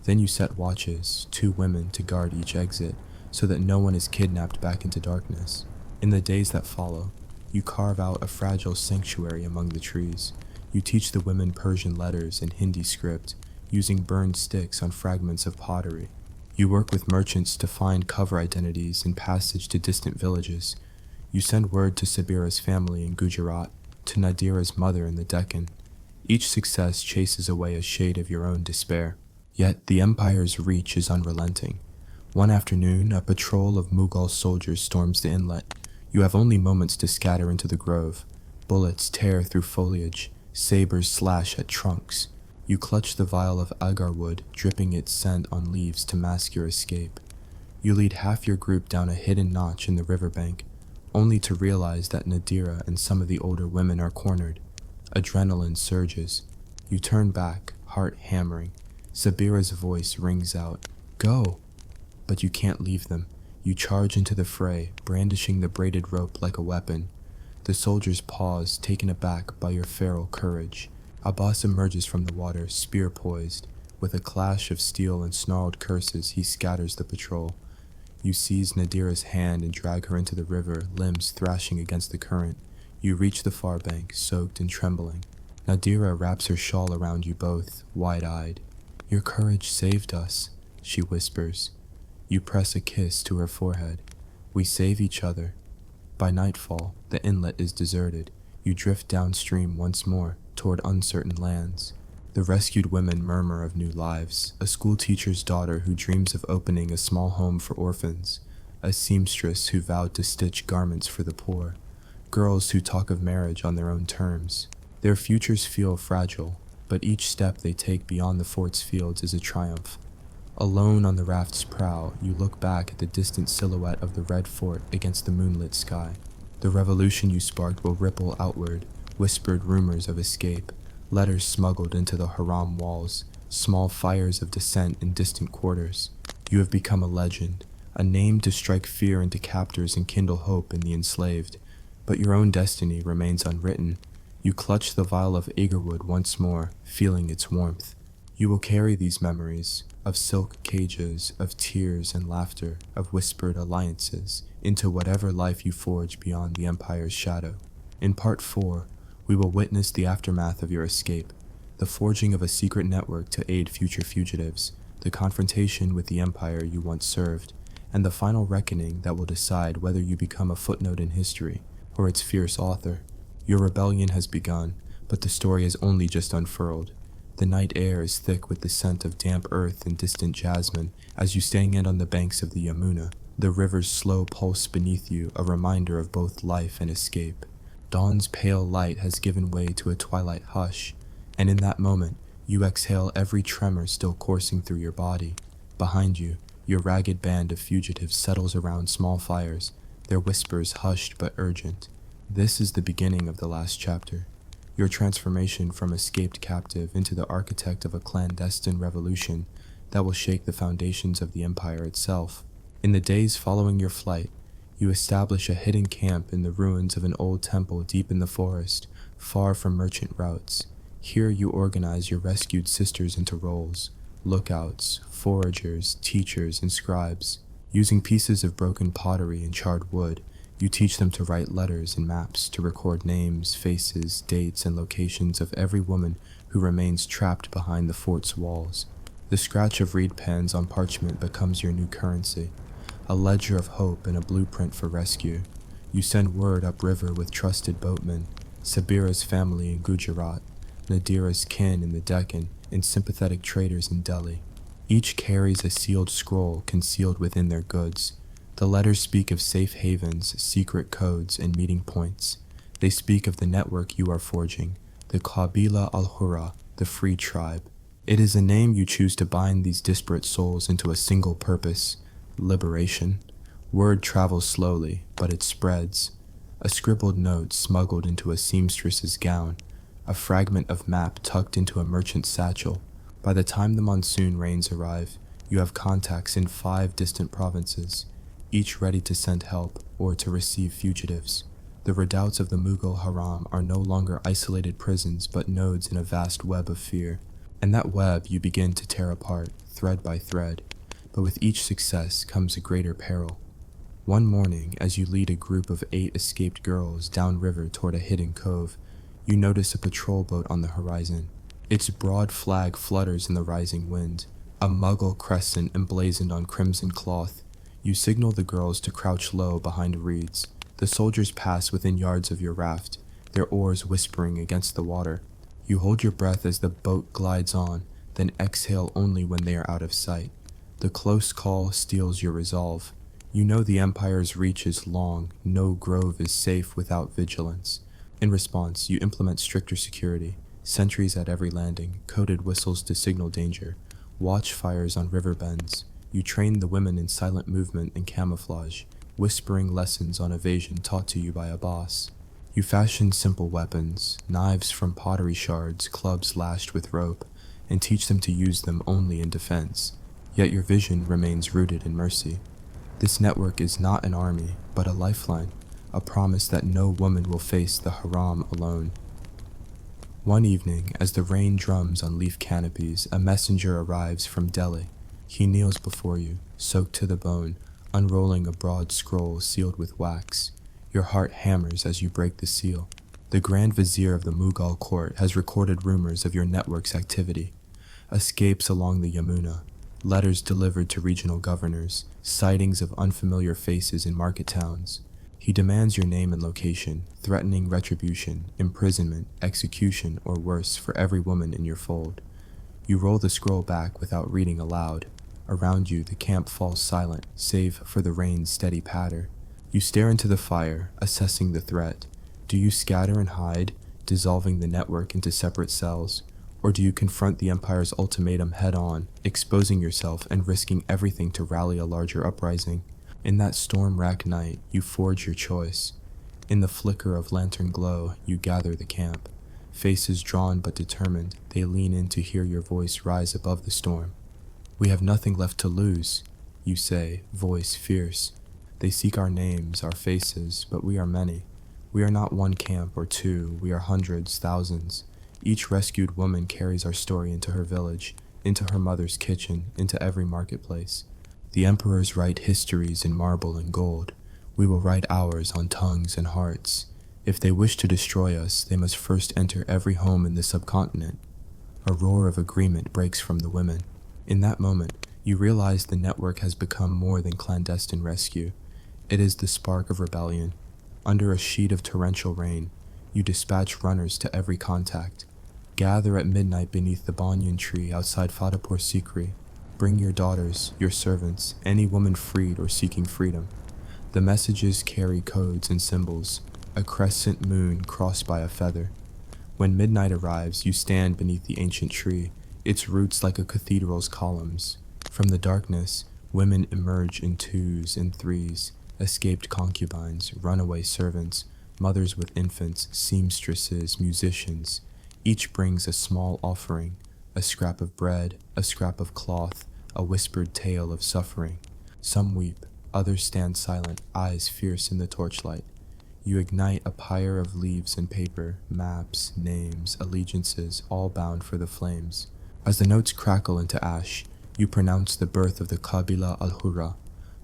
Then you set watches, 2 women to guard each exit, so that no one is kidnapped back into darkness. In the days that follow, you carve out a fragile sanctuary among the trees. You teach the women Persian letters and Hindi script, using burned sticks on fragments of pottery. You work with merchants to find cover identities and passage to distant villages. You send word to Sabira's family in Gujarat, to Nadira's mother in the Deccan. Each success chases away a shade of your own despair. Yet the Empire's reach is unrelenting. One afternoon, a patrol of Mughal soldiers storms the inlet. You have only moments to scatter into the grove. Bullets tear through foliage. Sabers slash at trunks. You clutch the vial of agar wood, dripping its scent on leaves to mask your escape. You lead half your group down a hidden notch in the riverbank, only to realize that Nadira and some of the older women are cornered. Adrenaline surges. You turn back, heart hammering. Sabira's voice rings out, "Go!" But you can't leave them. You charge into the fray, brandishing the braided rope like a weapon. The soldiers pause, taken aback by your feral courage. Abbas emerges from the water, spear poised. With a clash of steel and snarled curses, he scatters the patrol. You seize Nadira's hand and drag her into the river, limbs thrashing against the current. You reach the far bank, soaked and trembling. Nadira wraps her shawl around you both, wide-eyed. "Your courage saved us," she whispers. You press a kiss to her forehead. "We save each other." By nightfall, the inlet is deserted. You drift downstream once more, toward uncertain lands. The rescued women murmur of new lives, a schoolteacher's daughter who dreams of opening a small home for orphans, a seamstress who vowed to stitch garments for the poor, girls who talk of marriage on their own terms. Their futures feel fragile, but each step they take beyond the fort's fields is a triumph. Alone on the raft's prow, you look back at the distant silhouette of the red fort against the moonlit sky. The revolution you sparked will ripple outward, whispered rumors of escape, letters smuggled into the harem walls, small fires of dissent in distant quarters. You have become a legend, a name to strike fear into captors and kindle hope in the enslaved. But your own destiny remains unwritten. You clutch the vial of agarwood once more, feeling its warmth. You will carry these memories, of silk cages, of tears and laughter, of whispered alliances, into whatever life you forge beyond the Empire's shadow. In Part 4, we will witness the aftermath of your escape, the forging of a secret network to aid future fugitives, the confrontation with the Empire you once served, and the final reckoning that will decide whether you become a footnote in history or its fierce author. Your rebellion has begun, but the story has only just unfurled. The night air is thick with the scent of damp earth and distant jasmine as you stand on the banks of the Yamuna, the river's slow pulse beneath you, a reminder of both life and escape. Dawn's pale light has given way to a twilight hush, and in that moment, you exhale every tremor still coursing through your body. Behind you, your ragged band of fugitives settles around small fires, their whispers hushed but urgent. This is the beginning of the last chapter. Your transformation from escaped captive into the architect of a clandestine revolution that will shake the foundations of the Empire itself. In the days following your flight, you establish a hidden camp in the ruins of an old temple deep in the forest, far from merchant routes. Here you organize your rescued sisters into roles: lookouts, foragers, teachers, and scribes. Using pieces of broken pottery and charred wood, you teach them to write letters and maps to record names, faces, dates, and locations of every woman who remains trapped behind the fort's walls. The scratch of reed pens on parchment becomes your new currency, a ledger of hope and a blueprint for rescue. You send word upriver with trusted boatmen, Sabira's family in Gujarat, Nadira's kin in the Deccan, and sympathetic traders in Delhi. Each carries a sealed scroll concealed within their goods. The letters speak of safe havens, secret codes, and meeting points. They speak of the network you are forging, the Qabila al-Hura, the free tribe. It is a name you choose to bind these disparate souls into a single purpose: liberation. Word travels slowly, but it spreads. A scribbled note smuggled into a seamstress's gown, a fragment of map tucked into a merchant's satchel. By the time the monsoon rains arrive, you have contacts in 5 distant provinces, each ready to send help or to receive fugitives. The redoubts of the Mughal Harem are no longer isolated prisons but nodes in a vast web of fear, and that web you begin to tear apart, thread by thread. But with each success comes a greater peril. One morning, as you lead a group of 8 escaped girls downriver toward a hidden cove, you notice a patrol boat on the horizon. Its broad flag flutters in the rising wind, a Mughal crescent emblazoned on crimson cloth. You signal the girls to crouch low behind reeds. The soldiers pass within yards of your raft, their oars whispering against the water. You hold your breath as the boat glides on, then exhale only when they are out of sight. The close call steals your resolve. You know the Empire's reach is long, no grove is safe without vigilance. In response, you implement stricter security, sentries at every landing, coded whistles to signal danger, watch fires on river bends. You train the women in silent movement and camouflage, whispering lessons on evasion taught to you by a boss. You fashion simple weapons, knives from pottery shards, clubs lashed with rope, and teach them to use them only in defense. Yet your vision remains rooted in mercy. This network is not an army, but a lifeline, a promise that no woman will face the harem alone. One evening, as the rain drums on leaf canopies, a messenger arrives from Delhi. He kneels before you, soaked to the bone, unrolling a broad scroll sealed with wax. Your heart hammers as you break the seal. The Grand Vizier of the Mughal court has recorded rumors of your network's activity. Escapes along the Yamuna, letters delivered to regional governors, sightings of unfamiliar faces in market towns. He demands your name and location, threatening retribution, imprisonment, execution, or worse for every woman in your fold. You roll the scroll back without reading aloud. Around you, the camp falls silent, save for the rain's steady patter. You stare into the fire, assessing the threat. Do you scatter and hide, dissolving the network into separate cells? Or do you confront the Empire's ultimatum head-on, exposing yourself and risking everything to rally a larger uprising? In that storm-racked night, you forge your choice. In the flicker of lantern glow, you gather the camp. Faces drawn but determined, they lean in to hear your voice rise above the storm. "We have nothing left to lose," you say, voice fierce. They seek our names, our faces, but we are many. We are not one camp or two, we are hundreds, thousands. Each rescued woman carries our story into her village, into her mother's kitchen, into every marketplace. The emperors write histories in marble and gold. We will write ours on tongues and hearts. If they wish to destroy us, they must first enter every home in the subcontinent. A roar of agreement breaks from the women. In that moment, you realize the network has become more than clandestine rescue. It is the spark of rebellion. Under a sheet of torrential rain, you dispatch runners to every contact. Gather at midnight beneath the banyan tree outside Fatehpur Sikri. Bring your daughters, your servants, any woman freed or seeking freedom. The messages carry codes and symbols, a crescent moon crossed by a feather. When midnight arrives, you stand beneath the ancient tree, its roots like a cathedral's columns. From the darkness, women emerge in 2s and 3s, escaped concubines, runaway servants, mothers with infants, seamstresses, musicians. Each brings a small offering, a scrap of bread, a scrap of cloth, a whispered tale of suffering. Some weep, others stand silent, eyes fierce in the torchlight. You ignite a pyre of leaves and paper, maps, names, allegiances, all bound for the flames. As the notes crackle into ash, you pronounce the birth of the Qabila al-Hurra.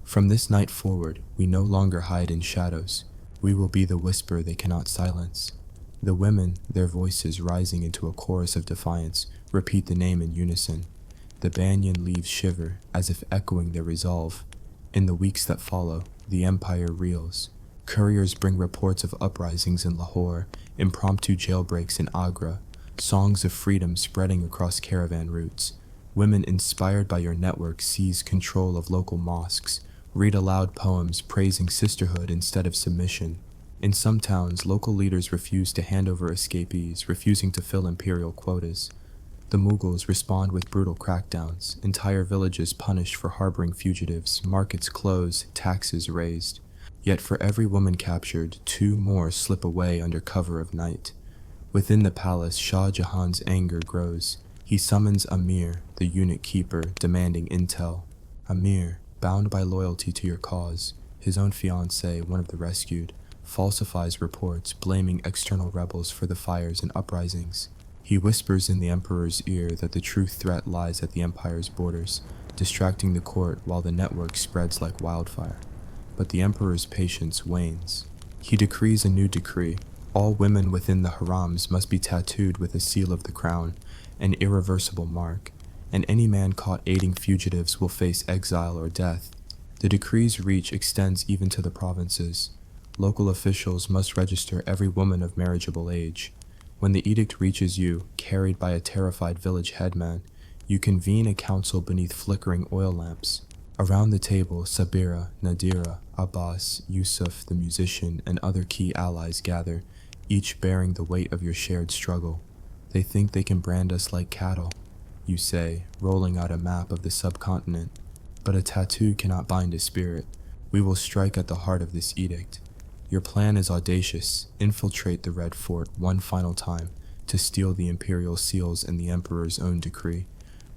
From this night forward, we no longer hide in shadows. We will be the whisper they cannot silence. The women, their voices rising into a chorus of defiance, repeat the name in unison. The banyan leaves shiver, as if echoing their resolve. In the weeks that follow, the empire reels. Couriers bring reports of uprisings in Lahore, impromptu jailbreaks in Agra, songs of freedom spreading across caravan routes. Women inspired by your network seize control of local mosques, read aloud poems praising sisterhood instead of submission. In some towns, local leaders refuse to hand over escapees, refusing to fill imperial quotas. The Mughals respond with brutal crackdowns, entire villages punished for harboring fugitives, markets closed, taxes raised. Yet for every woman captured, 2 more slip away under cover of night. Within the palace, Shah Jahan's anger grows. He summons Amir, the eunuch keeper, demanding intel. Amir, bound by loyalty to your cause, his own fiancée, one of the rescued, falsifies reports blaming external rebels for the fires and uprisings. He whispers in the emperor's ear that the true threat lies at the empire's borders, distracting the court while the network spreads like wildfire. But the emperor's patience wanes. He decrees a new decree. All women within the harems must be tattooed with a seal of the crown, an irreversible mark, and any man caught aiding fugitives will face exile or death. The decree's reach extends even to the provinces. Local officials must register every woman of marriageable age. When the edict reaches you, carried by a terrified village headman, you convene a council beneath flickering oil lamps. Around the table, Sabira, Nadira, Abbas, Yusuf the musician, and other key allies gather, each bearing the weight of your shared struggle. They think they can brand us like cattle, you say, rolling out a map of the subcontinent. But a tattoo cannot bind a spirit. We will strike at the heart of this edict. Your plan is audacious. Infiltrate the Red Fort one final time to steal the imperial seals and the emperor's own decree,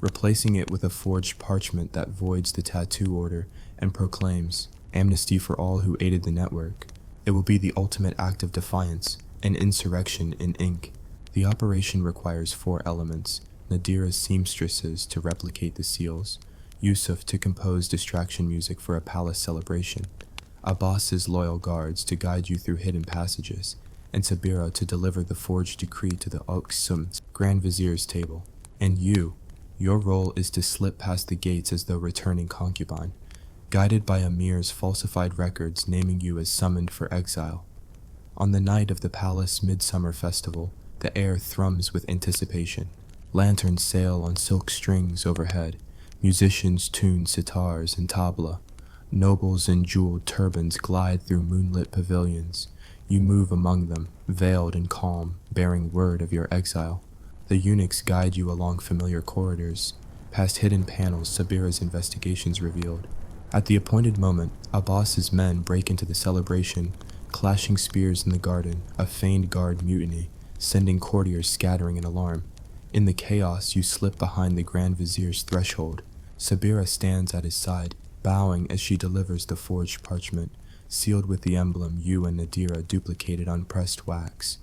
replacing it with a forged parchment that voids the tattoo order and proclaims amnesty for all who aided the network. It will be the ultimate act of defiance, an insurrection in ink. The operation requires 4 elements: Nadira's seamstresses to replicate the seals, Yusuf to compose distraction music for a palace celebration, Abbas's loyal guards to guide you through hidden passages, and Sabira to deliver the forged decree to the Oksum's Grand Vizier's table. And you, your role is to slip past the gates as though returning concubine, guided by Amir's falsified records naming you as summoned for exile. On the night of the palace midsummer festival, the air thrums with anticipation. Lanterns sail on silk strings overhead. Musicians tune sitars and tabla. Nobles in jeweled turbans glide through moonlit pavilions. You move among them, veiled and calm, bearing word of your exile. The eunuchs guide you along familiar corridors. Past hidden panels, Sabira's investigations revealed. At the appointed moment, Abbas's men break into the celebration, clashing spears in the garden, a feigned guard mutiny, sending courtiers scattering in alarm. In the chaos, you slip behind the Grand Vizier's threshold. Sabira stands at his side, bowing as she delivers the forged parchment, sealed with the emblem you and Nadira duplicated on pressed wax.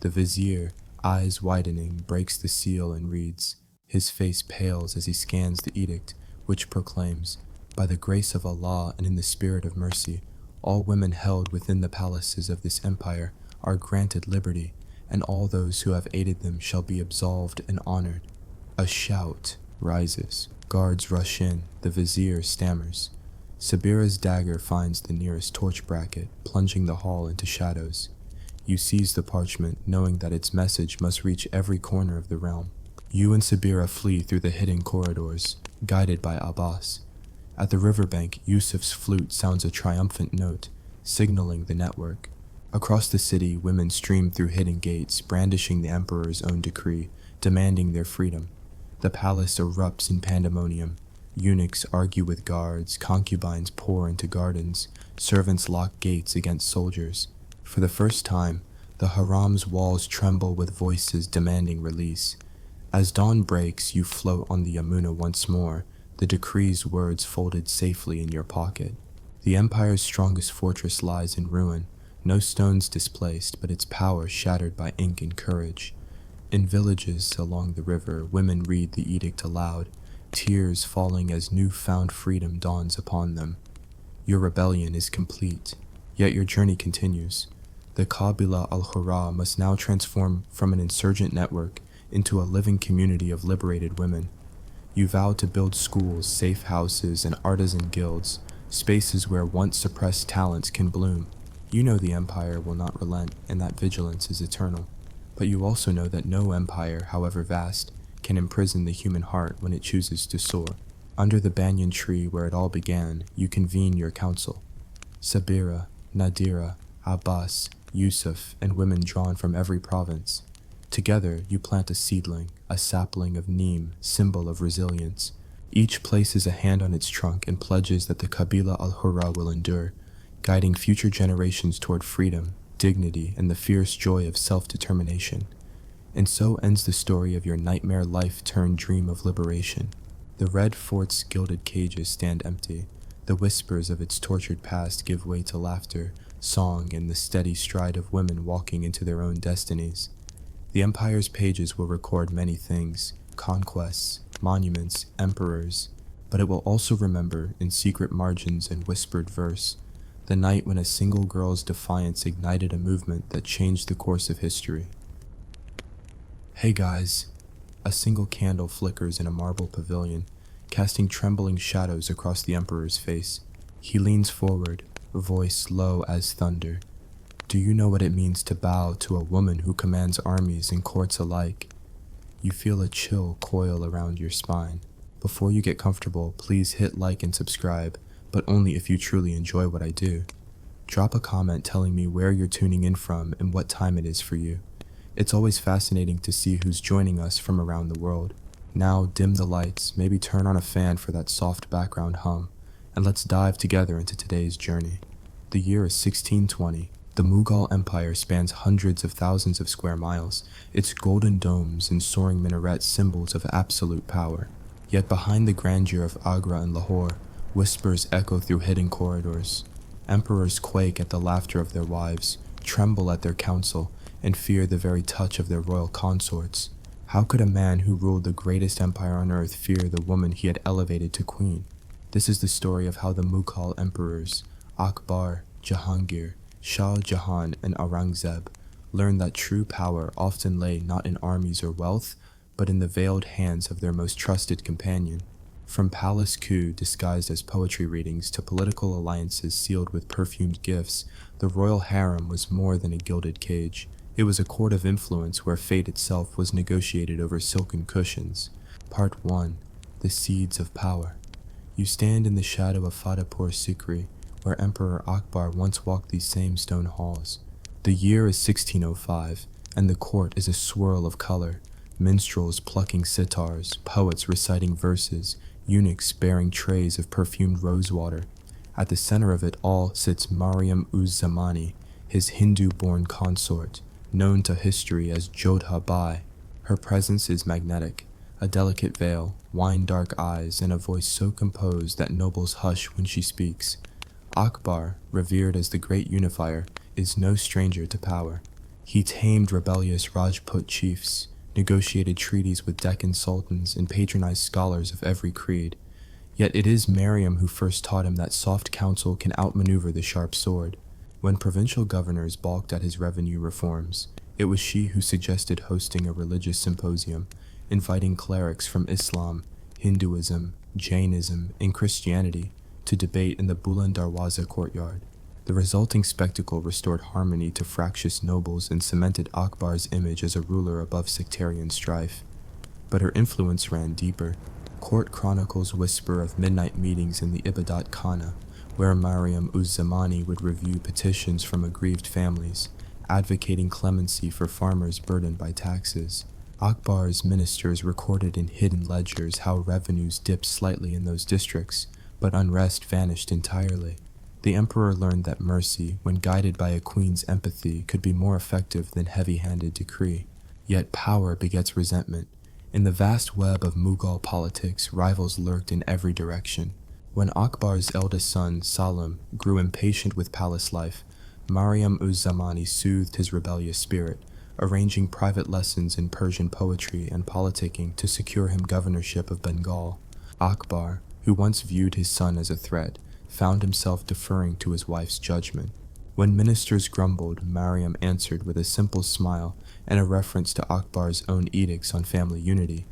The Vizier, eyes widening, breaks the seal and reads. His face pales as he scans the edict, which proclaims, "By the grace of Allah and in the spirit of mercy, all women held within the palaces of this empire are granted liberty, and all those who have aided them shall be absolved and honored." A shout rises. Guards rush in. The Vizier stammers. Sabira's dagger finds the nearest torch bracket, plunging the hall into shadows. You seize the parchment, knowing that its message must reach every corner of the realm. You and Sabira flee through the hidden corridors, guided by Abbas. At the riverbank, Yusuf's flute sounds a triumphant note, signaling the network. Across the city, women stream through hidden gates, brandishing the emperor's own decree, demanding their freedom. The palace erupts in pandemonium. Eunuchs argue with guards, concubines pour into gardens, servants lock gates against soldiers. For the first time, the harem's walls tremble with voices demanding release. As dawn breaks, you float on the Yamuna once more, the decree's words folded safely in your pocket. The empire's strongest fortress lies in ruin, no stones displaced, but its power shattered by ink and courage. In villages along the river, women read the edict aloud, tears falling as newfound freedom dawns upon them. Your rebellion is complete, yet your journey continues. The Qabila al-Hurra must now transform from an insurgent network into a living community of liberated women. You vow to build schools, safe houses, and artisan guilds, spaces where once suppressed talents can bloom. You know the empire will not relent, and that vigilance is eternal. But you also know that no empire, however vast, can imprison the human heart when it chooses to soar. Under the banyan tree where it all began, you convene your council. Sabira, Nadira, Abbas, Yusuf, and women drawn from every province. Together, you plant a seedling, a sapling of neem, symbol of resilience. Each places a hand on its trunk and pledges that the Kabila al-Hurra will endure, guiding future generations toward freedom, dignity, and the fierce joy of self-determination. And so ends the story of your nightmare life turned dream of liberation. The red fort's gilded cages stand empty. The whispers of its tortured past give way to laughter, song, and the steady stride of women walking into their own destinies. The empire's pages will record many things, conquests, monuments, emperors, but it will also remember, in secret margins and whispered verse, the night when a single girl's defiance ignited a movement that changed the course of history. Hey guys. A single candle flickers in a marble pavilion, casting trembling shadows across the emperor's face. He leans forward, voice low as thunder. Do you know what it means to bow to a woman who commands armies and courts alike? You feel a chill coil around your spine. Before you get comfortable, please hit like and subscribe, but only if you truly enjoy what I do. Drop a comment telling me where you're tuning in from and what time it is for you. It's always fascinating to see who's joining us from around the world. Now dim the lights, maybe turn on a fan for that soft background hum, and let's dive together into today's journey. The year is 1620. The Mughal Empire spans hundreds of thousands of square miles, its golden domes and soaring minarets symbols of absolute power. Yet behind the grandeur of Agra and Lahore, whispers echo through hidden corridors. Emperors quake at the laughter of their wives, tremble at their counsel, and fear the very touch of their royal consorts. How could a man who ruled the greatest empire on earth fear the woman he had elevated to queen? This is the story of how the Mughal emperors, Akbar, Jahangir, Shah Jahan, and Aurangzeb, learned that true power often lay not in armies or wealth, but in the veiled hands of their most trusted companion. From palace coups disguised as poetry readings to political alliances sealed with perfumed gifts, the royal harem was more than a gilded cage. It was a court of influence where fate itself was negotiated over silken cushions. Part 1. The Seeds of Power. You stand in the shadow of Fatehpur Sikri, where Emperor Akbar once walked these same stone halls. The year is 1605, and the court is a swirl of color. Minstrels plucking sitars, poets reciting verses, eunuchs bearing trays of perfumed rosewater. At the center of it all sits Mariam-uz-Zamani, his Hindu-born consort, known to history as Jodha Bai. Her presence is magnetic, a delicate veil, wine-dark eyes, and a voice so composed that nobles hush when she speaks. Akbar, revered as the great unifier, is no stranger to power. He tamed rebellious Rajput chiefs, negotiated treaties with Deccan sultans, and patronized scholars of every creed. Yet it is Mariam who first taught him that soft counsel can outmaneuver the sharp sword. When provincial governors balked at his revenue reforms, it was she who suggested hosting a religious symposium, inviting clerics from Islam, Hinduism, Jainism, and Christianity to debate in the Buland Darwaza courtyard. The resulting spectacle restored harmony to fractious nobles and cemented Akbar's image as a ruler above sectarian strife. But her influence ran deeper. Court chronicles whisper of midnight meetings in the Ibadat Khana, where Mariam-uz-Zamani would review petitions from aggrieved families, advocating clemency for farmers burdened by taxes. Akbar's ministers recorded in hidden ledgers how revenues dipped slightly in those districts, but unrest vanished entirely. The emperor learned that mercy, when guided by a queen's empathy, could be more effective than heavy-handed decree. Yet power begets resentment. In the vast web of Mughal politics, rivals lurked in every direction. When Akbar's eldest son, Salim, grew impatient with palace life, Mariam-uz-Zamani soothed his rebellious spirit, arranging private lessons in Persian poetry and politicking to secure him governorship of Bengal. Akbar, who once viewed his son as a threat, found himself deferring to his wife's judgment. When ministers grumbled, Mariam answered with a simple smile and a reference to Akbar's own edicts on family unity,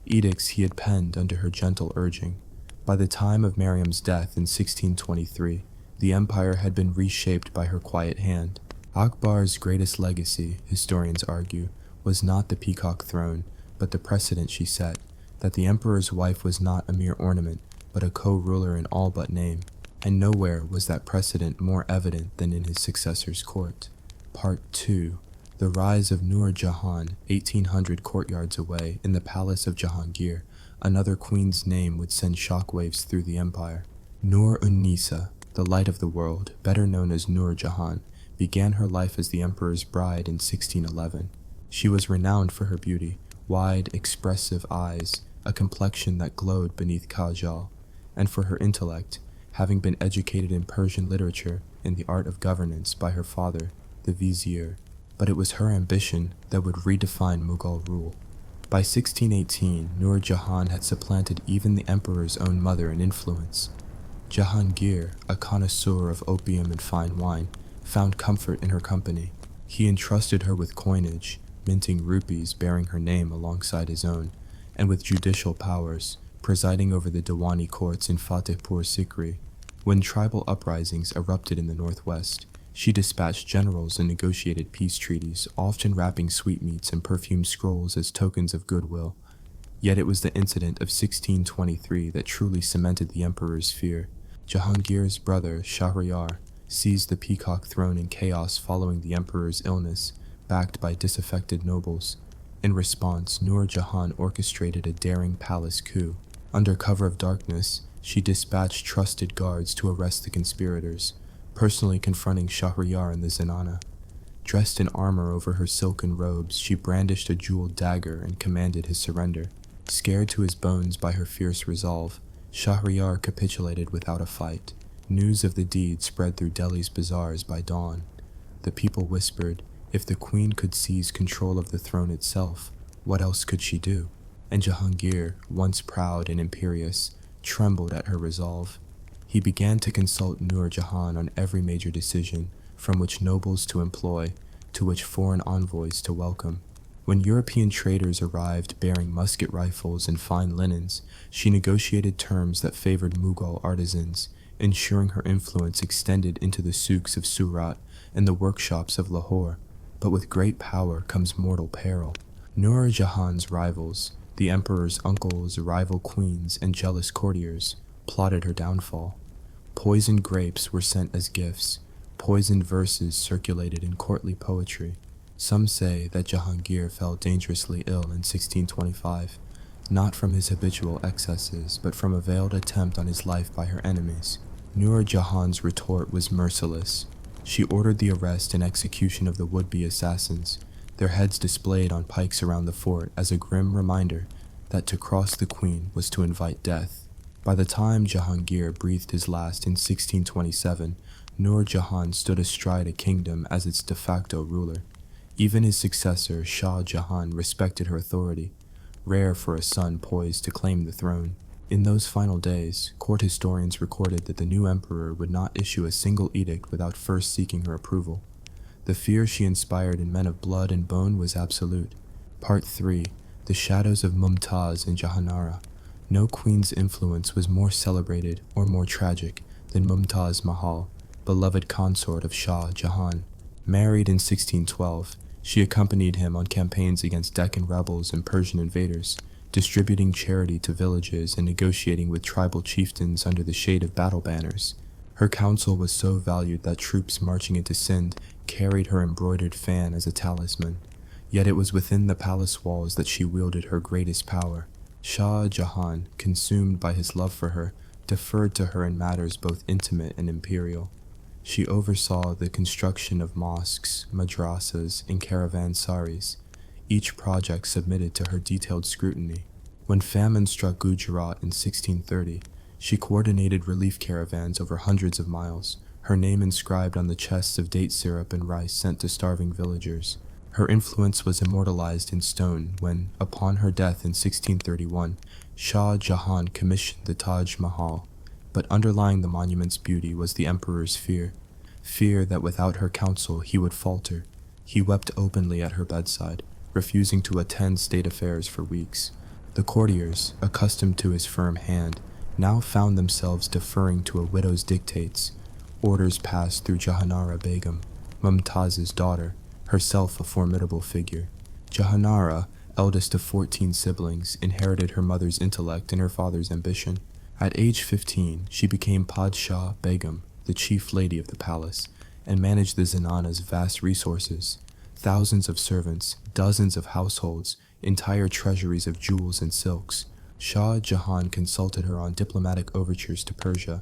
edicts he had penned under her gentle urging. By the time of Mariam's death in 1623, the empire had been reshaped by her quiet hand. Akbar's greatest legacy, historians argue, was not the peacock throne, but the precedent she set, that the emperor's wife was not a mere ornament, but a co-ruler in all but name. And nowhere was that precedent more evident than in his successor's court. Part 2. The rise of Nur Jahan, 1800 courtyards away, in the palace of Jahangir, another queen's name would send shockwaves through the empire. Nur-un-Nisa, the light of the world, better known as Nur Jahan, began her life as the emperor's bride in 1611. She was renowned for her beauty, wide, expressive eyes, a complexion that glowed beneath kajal, and for her intellect, having been educated in Persian literature and the art of governance by her father, the vizier. But it was her ambition that would redefine Mughal rule. By 1618, Nur Jahan had supplanted even the emperor's own mother in influence. Jahangir, a connoisseur of opium and fine wine, found comfort in her company. He entrusted her with coinage, minting rupees bearing her name alongside his own, and with judicial powers, presiding over the Diwani courts in Fatehpur Sikri. When tribal uprisings erupted in the northwest, she dispatched generals and negotiated peace treaties, often wrapping sweetmeats and perfumed scrolls as tokens of goodwill. Yet it was the incident of 1623 that truly cemented the emperor's fear. Jahangir's brother, Shahryar, seized the peacock throne in chaos following the emperor's illness, backed by disaffected nobles. In response, Nur Jahan orchestrated a daring palace coup. Under cover of darkness, she dispatched trusted guards to arrest the conspirators, personally confronting Shahryar in the zenana. Dressed in armor over her silken robes, she brandished a jeweled dagger and commanded his surrender. Scared to his bones by her fierce resolve, Shahryar capitulated without a fight. News of the deed spread through Delhi's bazaars by dawn. The people whispered, if the queen could seize control of the throne itself, what else could she do? And Jahangir, once proud and imperious, trembled at her resolve. He began to consult Nur Jahan on every major decision, from which nobles to employ, to which foreign envoys to welcome. When European traders arrived bearing musket rifles and fine linens, she negotiated terms that favored Mughal artisans, ensuring her influence extended into the souks of Surat and the workshops of Lahore. But with great power comes mortal peril. Nur Jahan's rivals, the emperor's uncles, rival queens, and jealous courtiers, plotted her downfall. Poisoned grapes were sent as gifts. Poisoned verses circulated in courtly poetry. Some say that Jahangir fell dangerously ill in 1625, not from his habitual excesses, but from a veiled attempt on his life by her enemies. Nur Jahan's retort was merciless. She ordered the arrest and execution of the would-be assassins, their heads displayed on pikes around the fort as a grim reminder that to cross the queen was to invite death. By the time Jahangir breathed his last in 1627, Nur Jahan stood astride a kingdom as its de facto ruler. Even his successor, Shah Jahan, respected her authority, rare for a son poised to claim the throne. In those final days, court historians recorded that the new emperor would not issue a single edict without first seeking her approval. The fear she inspired in men of blood and bone was absolute. Part 3. The Shadows of Mumtaz and Jahanara. No queen's influence was more celebrated or more tragic than Mumtaz Mahal, beloved consort of Shah Jahan. Married in 1612, she accompanied him on campaigns against Deccan rebels and Persian invaders, distributing charity to villages and negotiating with tribal chieftains under the shade of battle banners. Her counsel was so valued that troops marching into Sindh carried her embroidered fan as a talisman. Yet it was within the palace walls that she wielded her greatest power. Shah Jahan, consumed by his love for her, deferred to her in matters both intimate and imperial. She oversaw the construction of mosques, madrasas, and caravansaries, each project submitted to her detailed scrutiny. When famine struck Gujarat in 1630, she coordinated relief caravans over hundreds of miles, her name inscribed on the chests of date syrup and rice sent to starving villagers. Her influence was immortalized in stone when, upon her death in 1631, Shah Jahan commissioned the Taj Mahal. But underlying the monument's beauty was the emperor's fear that without her counsel he would falter. He wept openly at her bedside, refusing to attend state affairs for weeks. The courtiers, accustomed to his firm hand, now found themselves deferring to a widow's dictates. Orders passed through Jahanara Begum, Mumtaz's daughter, herself a formidable figure. Jahanara, eldest of 14 siblings, inherited her mother's intellect and her father's ambition. At age 15, she became Padshah Begum, the chief lady of the palace, and managed the Zenana's vast resources. Thousands of servants, dozens of households, entire treasuries of jewels and silks. Shah Jahan consulted her on diplomatic overtures to Persia,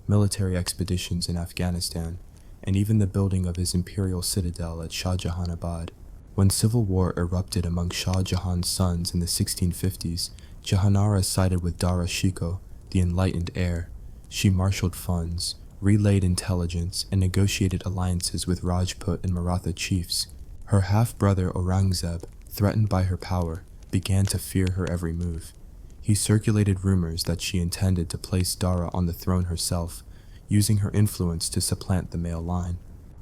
military expeditions in Afghanistan, and even the building of his imperial citadel at Shah Jahanabad. When civil war erupted among Shah Jahan's sons in the 1650s, Jahanara sided with Dara Shikoh, the enlightened heir. She marshaled funds, relayed intelligence, and negotiated alliances with Rajput and Maratha chiefs. Her half-brother Aurangzeb, threatened by her power, began to fear her every move. He circulated rumors that she intended to place Dara on the throne herself, using her influence to supplant the male line.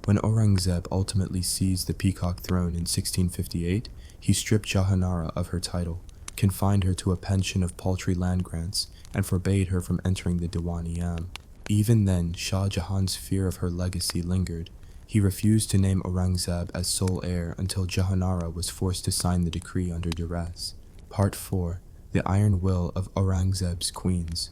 When Aurangzeb ultimately seized the Peacock throne in 1658, he stripped Jahanara of her title, confined her to a pension of paltry land grants, and forbade her from entering the Diwan-i-Am. Even then, Shah Jahan's fear of her legacy lingered. He refused to name Aurangzeb as sole heir until Jahanara was forced to sign the decree under duress. Part 4. The Iron Will of Aurangzeb's Queens.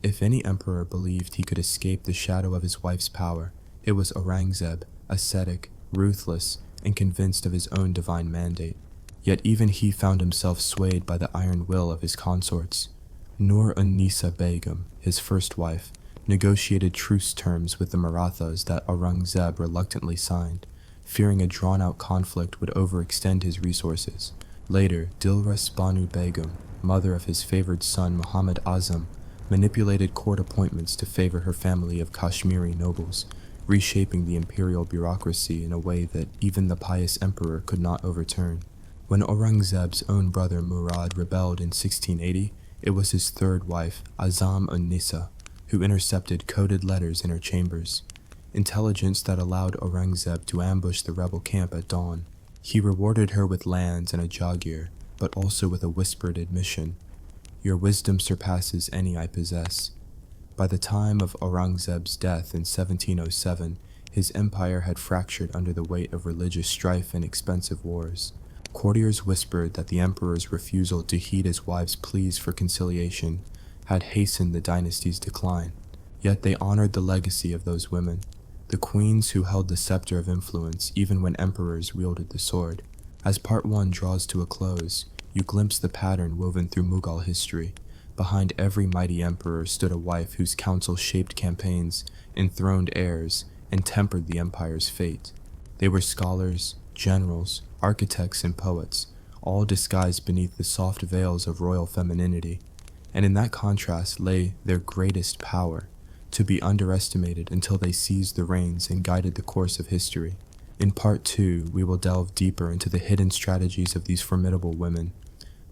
If any emperor believed he could escape the shadow of his wife's power, it was Aurangzeb, ascetic, ruthless, and convinced of his own divine mandate. Yet even he found himself swayed by the iron will of his consorts. Nur-un-Nisa Begum, his first wife, negotiated truce terms with the Marathas that Aurangzeb reluctantly signed, fearing a drawn-out conflict would overextend his resources. Later, Dilras Banu Begum, mother of his favored son Muhammad Azam, manipulated court appointments to favor her family of Kashmiri nobles, reshaping the imperial bureaucracy in a way that even the pious emperor could not overturn. When Aurangzeb's own brother Murad rebelled in 1680, it was his third wife, Azam-un-Nisa, who intercepted coded letters in her chambers, intelligence that allowed Aurangzeb to ambush the rebel camp at dawn. He rewarded her with lands and a jagir, but also with a whispered admission, "Your wisdom surpasses any I possess." By the time of Aurangzeb's death in 1707, his empire had fractured under the weight of religious strife and expensive wars. Courtiers whispered that the emperor's refusal to heed his wife's pleas for conciliation had hastened the dynasty's decline. Yet they honored the legacy of those women, the queens who held the scepter of influence even when emperors wielded the sword. As Part 1 draws to a close, you glimpse the pattern woven through Mughal history. Behind every mighty emperor stood a wife whose counsel shaped campaigns, enthroned heirs, and tempered the empire's fate. They were scholars, generals, architects, and poets, all disguised beneath the soft veils of royal femininity. And in that contrast lay their greatest power, to be underestimated until they seized the reins and guided the course of history. In Part 2, we will delve deeper into the hidden strategies of these formidable women,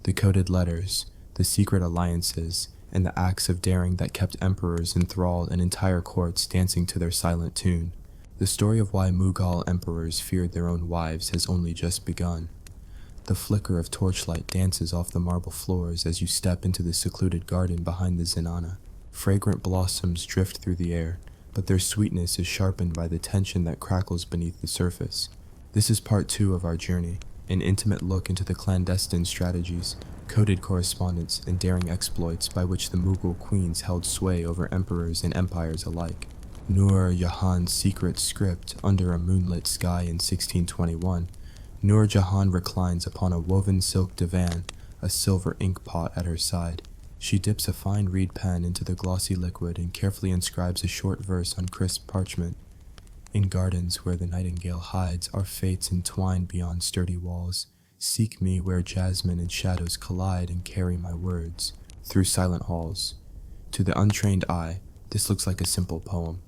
the coded letters, the secret alliances, and the acts of daring that kept emperors enthralled and entire courts dancing to their silent tune. The story of why Mughal emperors feared their own wives has only just begun. The flicker of torchlight dances off the marble floors as you step into the secluded garden behind the zenana. Fragrant blossoms drift through the air, but their sweetness is sharpened by the tension that crackles beneath the surface. This is Part 2 of our journey, an intimate look into the clandestine strategies, coded correspondence, and daring exploits by which the Mughal queens held sway over emperors and empires alike. Nur Jahan's secret script under a moonlit sky in 1621, Nur Jahan reclines upon a woven silk divan, a silver ink pot at her side. She dips a fine reed pen into the glossy liquid and carefully inscribes a short verse on crisp parchment. In gardens where the nightingale hides, our fates entwined beyond sturdy walls. Seek me where jasmine and shadows collide and carry my words through silent halls. To the untrained eye, this looks like a simple poem,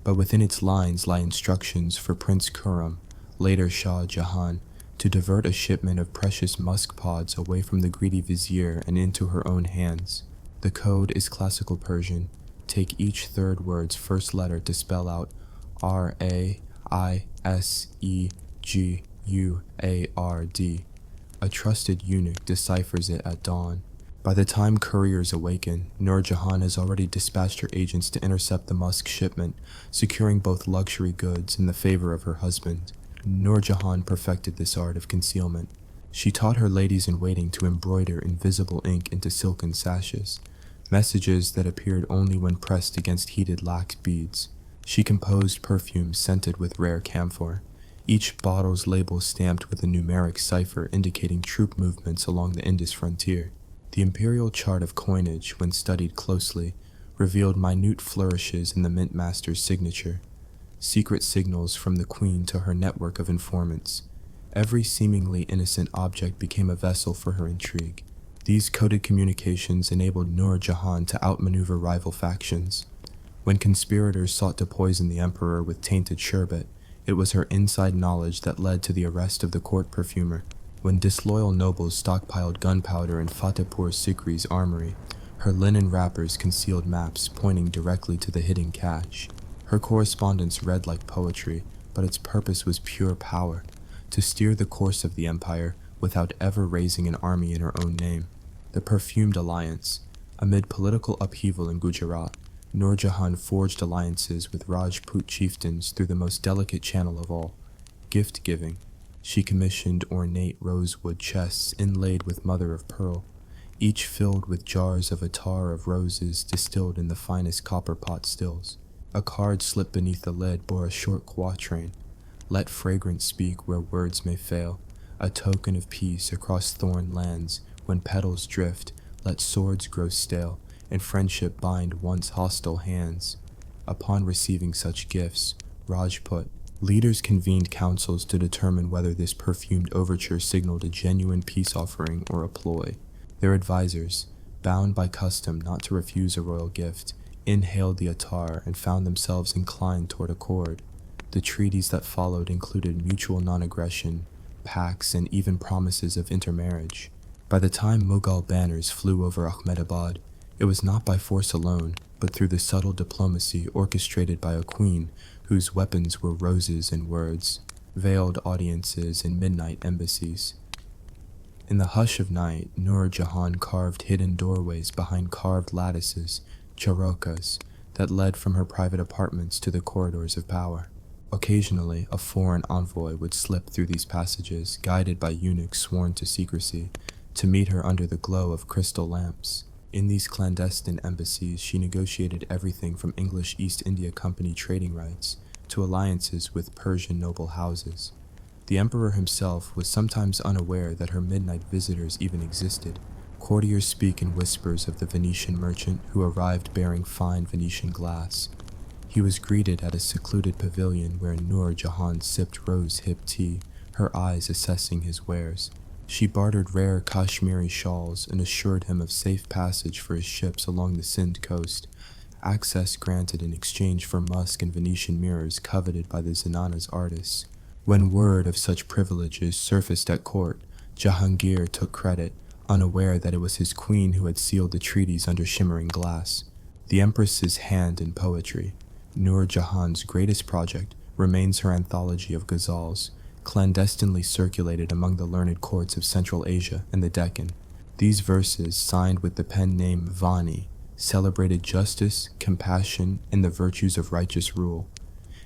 but within its lines lie instructions for Prince Khurram, later Shah Jahan, to divert a shipment of precious musk pods away from the greedy vizier and into her own hands. The code is classical Persian. Take each third word's first letter to spell out Raisegurd. A trusted eunuch deciphers it at dawn. By the time couriers awaken, Nur Jahan has already dispatched her agents to intercept the musk shipment, securing both luxury goods and the favor of her husband. Nur Jahan perfected this art of concealment. She taught her ladies-in-waiting to embroider invisible ink into silken sashes, messages that appeared only when pressed against heated lax beads. She composed perfumes scented with rare camphor, each bottle's label stamped with a numeric cipher indicating troop movements along the Indus frontier. The imperial chart of coinage, when studied closely, revealed minute flourishes in the mintmaster's signature, secret signals from the queen to her network of informants. Every seemingly innocent object became a vessel for her intrigue. These coded communications enabled Nur Jahan to outmaneuver rival factions. When conspirators sought to poison the emperor with tainted sherbet, it was her inside knowledge that led to the arrest of the court perfumer. When disloyal nobles stockpiled gunpowder in Fatehpur Sikri's armory, her linen wrappers concealed maps pointing directly to the hidden cache. Her correspondence read like poetry, but its purpose was pure power, to steer the course of the empire without ever raising an army in her own name. The perfumed alliance. Amid political upheaval in Gujarat, Nur Jahan forged alliances with Rajput chieftains through the most delicate channel of all, gift-giving. She commissioned ornate rosewood chests inlaid with mother-of-pearl, each filled with jars of attar of roses distilled in the finest copper pot stills. A card slipped beneath the lid bore a short quatrain. Let fragrance speak where words may fail, a token of peace across thorn lands. When petals drift, let swords grow stale, and friendship bind once hostile hands. Upon receiving such gifts, Rajput leaders convened councils to determine whether this perfumed overture signaled a genuine peace offering or a ploy. Their advisors, bound by custom not to refuse a royal gift, inhaled the attar and found themselves inclined toward accord. The treaties that followed included mutual non-aggression, pacts, and even promises of intermarriage. By the time Mughal banners flew over Ahmedabad, it was not by force alone, but through the subtle diplomacy orchestrated by a queen whose weapons were roses and words, veiled audiences and midnight embassies. In the hush of night, Nur Jahan carved hidden doorways behind carved lattices, charokas, that led from her private apartments to the corridors of power. Occasionally, a foreign envoy would slip through these passages, guided by eunuchs sworn to secrecy, to meet her under the glow of crystal lamps. In these clandestine embassies, she negotiated everything from English East India Company trading rights to alliances with Persian noble houses. The emperor himself was sometimes unaware that her midnight visitors even existed. Courtiers speak in whispers of the Venetian merchant who arrived bearing fine Venetian glass. He was greeted at a secluded pavilion where Nur Jahan sipped rose-hip tea, her eyes assessing his wares. She bartered rare Kashmiri shawls and assured him of safe passage for his ships along the Sindh coast, access granted in exchange for musk and Venetian mirrors coveted by the Zenana's artists. When word of such privileges surfaced at court, Jahangir took credit, unaware that it was his queen who had sealed the treaties under shimmering glass. The Empress's hand in poetry. Nur Jahan's greatest project remains her anthology of ghazals, clandestinely circulated among the learned courts of Central Asia and the Deccan. These verses, signed with the pen name Vani, celebrated justice, compassion, and the virtues of righteous rule.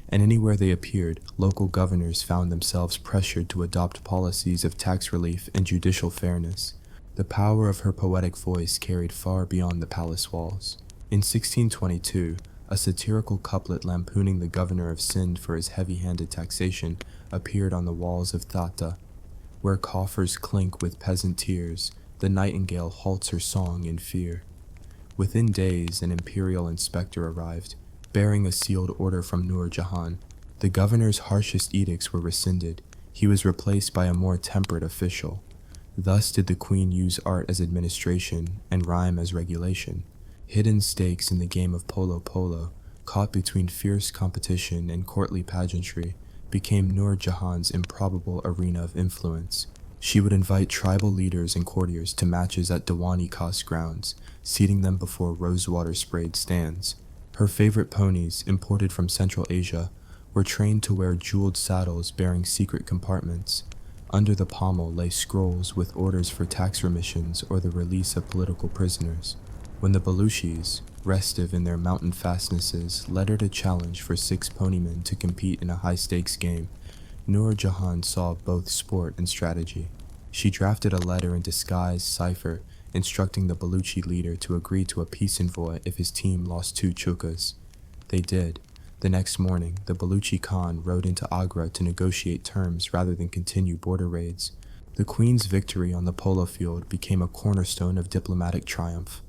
And anywhere they appeared, local governors found themselves pressured to adopt policies of tax relief and judicial fairness. The power of her poetic voice carried far beyond the palace walls. In 1622, a satirical couplet lampooning the governor of Sindh for his heavy-handed taxation appeared on the walls of Thata. Where coffers clink with peasant tears, the nightingale halts her song in fear. Within days, an imperial inspector arrived, bearing a sealed order from Nur Jahan. The governor's harshest edicts were rescinded. He was replaced by a more temperate official. Thus did the queen use art as administration and rhyme as regulation. Hidden stakes in the game of polo, caught between fierce competition and courtly pageantry, became Nur Jahan's improbable arena of influence. She would invite tribal leaders and courtiers to matches at Diwani Khas grounds, seating them before rosewater-sprayed stands. Her favorite ponies, imported from Central Asia, were trained to wear jeweled saddles bearing secret compartments. Under the pommel lay scrolls with orders for tax remissions or the release of political prisoners. When the Baluchis, restive in their mountain fastnesses, lettered a challenge for 6 ponymen to compete in a high-stakes game, Nur Jahan saw both sport and strategy. She drafted a letter in disguised cipher instructing the Baluchi leader to agree to a peace envoy if his team lost 2 chukas. They did, The next morning, the Baluchi Khan rode into Agra to negotiate terms rather than continue border raids. The Queen's victory on the polo field became a cornerstone of diplomatic triumph.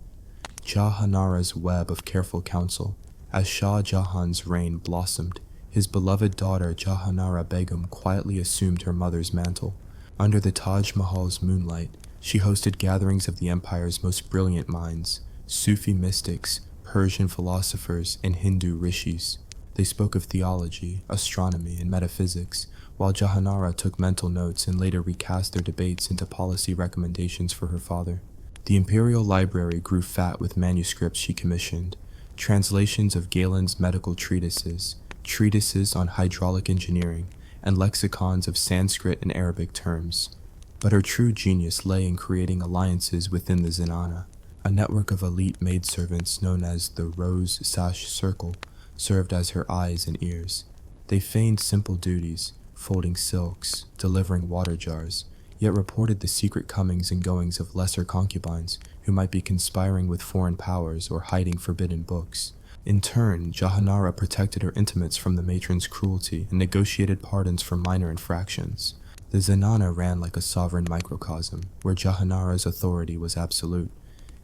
Jahanara's web of careful counsel. As Shah Jahan's reign blossomed, his beloved daughter Jahanara Begum quietly assumed her mother's mantle. Under the Taj Mahal's moonlight, she hosted gatherings of the empire's most brilliant minds, Sufi mystics, Persian philosophers, and Hindu rishis. They spoke of theology, astronomy, and metaphysics, while Jahanara took mental notes and later recast their debates into policy recommendations for her father. The imperial library grew fat with manuscripts she commissioned, translations of Galen's medical treatises, treatises on hydraulic engineering, and lexicons of Sanskrit and Arabic terms. But her true genius lay in creating alliances within the Zenana. A network of elite maidservants known as the Rose Sash Circle served as her eyes and ears. They feigned simple duties, folding silks, delivering water jars, yet reported the secret comings and goings of lesser concubines who might be conspiring with foreign powers or hiding forbidden books. In turn, Jahanara protected her intimates from the matron's cruelty and negotiated pardons for minor infractions. The Zenana ran like a sovereign microcosm, where Jahanara's authority was absolute,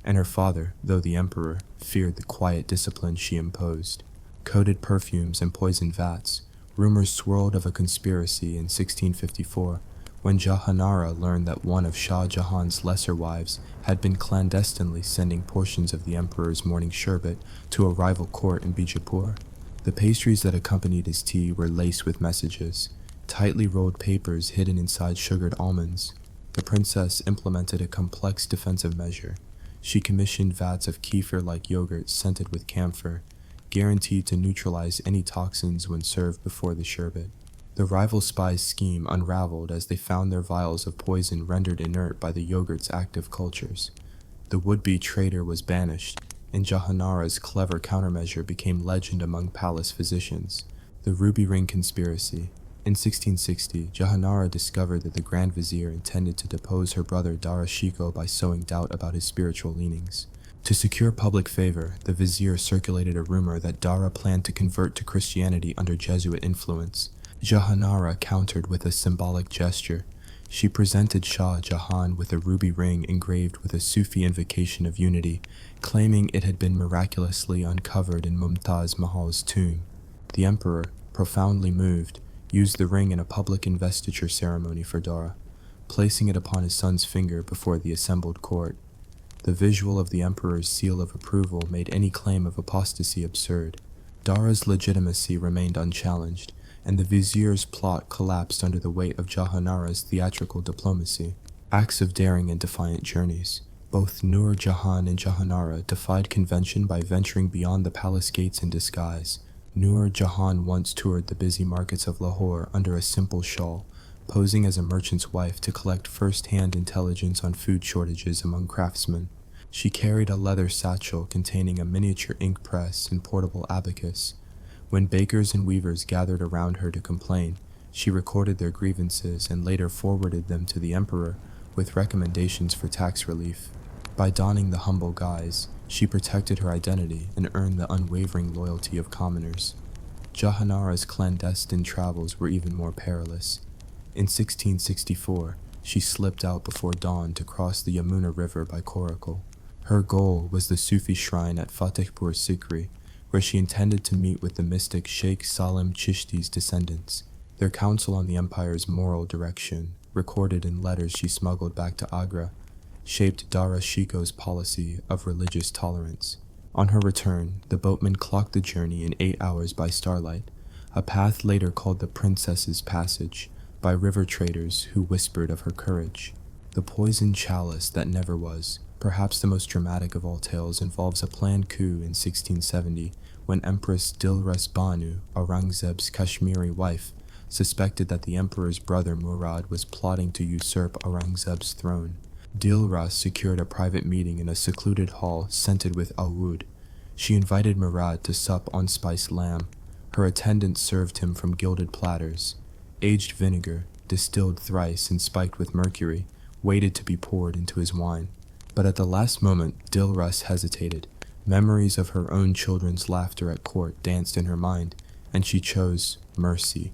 and her father, though the emperor, feared the quiet discipline she imposed. Coated perfumes and poisoned vats, rumors swirled of a conspiracy in 1654, when Jahanara learned that one of Shah Jahan's lesser wives had been clandestinely sending portions of the emperor's morning sherbet to a rival court in Bijapur. The pastries that accompanied his tea were laced with messages, tightly rolled papers hidden inside sugared almonds. The princess implemented a complex defensive measure. She commissioned vats of kefir-like yogurt scented with camphor, guaranteed to neutralize any toxins when served before the sherbet. The rival spies' scheme unraveled as they found their vials of poison rendered inert by the yogurt's active cultures. The would-be traitor was banished, and Jahanara's clever countermeasure became legend among palace physicians. The Ruby Ring Conspiracy. In 1660, Jahanara discovered that the Grand Vizier intended to depose her brother Dara Shikoh by sowing doubt about his spiritual leanings. To secure public favor, the vizier circulated a rumor that Dara planned to convert to Christianity under Jesuit influence. Jahanara countered with a symbolic gesture. She presented Shah Jahan with a ruby ring engraved with a Sufi invocation of unity, claiming it had been miraculously uncovered in Mumtaz Mahal's tomb. The emperor, profoundly moved, used the ring in a public investiture ceremony for Dara, placing it upon his son's finger before the assembled court. The visual of the emperor's seal of approval made any claim of apostasy absurd. Dara's legitimacy remained unchallenged, and the vizier's plot collapsed under the weight of Jahanara's theatrical diplomacy. Acts of daring and defiant journeys. Both Nur Jahan and Jahanara defied convention by venturing beyond the palace gates in disguise. Nur Jahan once toured the busy markets of Lahore under a simple shawl, posing as a merchant's wife to collect first-hand intelligence on food shortages among craftsmen. She carried a leather satchel containing a miniature ink press and portable abacus. When bakers and weavers gathered around her to complain, she recorded their grievances and later forwarded them to the emperor with recommendations for tax relief. By donning the humble guise, she protected her identity and earned the unwavering loyalty of commoners. Jahanara's clandestine travels were even more perilous. In 1664, she slipped out before dawn to cross the Yamuna River by coracle. Her goal was the Sufi shrine at Fatehpur Sikri, where she intended to meet with the mystic Sheikh Salim Chishti's descendants. Their counsel on the empire's moral direction, recorded in letters she smuggled back to Agra, shaped Dara Shikoh's policy of religious tolerance. On her return, the boatman clocked the journey in 8 hours by starlight, a path later called the Princess's Passage, by river traders who whispered of her courage. The poisoned chalice that never was, perhaps the most dramatic of all tales, involves a planned coup in 1670 when Empress Dilras Banu, Aurangzeb's Kashmiri wife, suspected that the emperor's brother Murad was plotting to usurp Aurangzeb's throne. Dilras secured a private meeting in a secluded hall scented with oud. She invited Murad to sup on spiced lamb. Her attendants served him from gilded platters. Aged vinegar, distilled thrice and spiked with mercury, waited to be poured into his wine. But at the last moment, Dilras hesitated. Memories of her own children's laughter at court danced in her mind, and she chose mercy.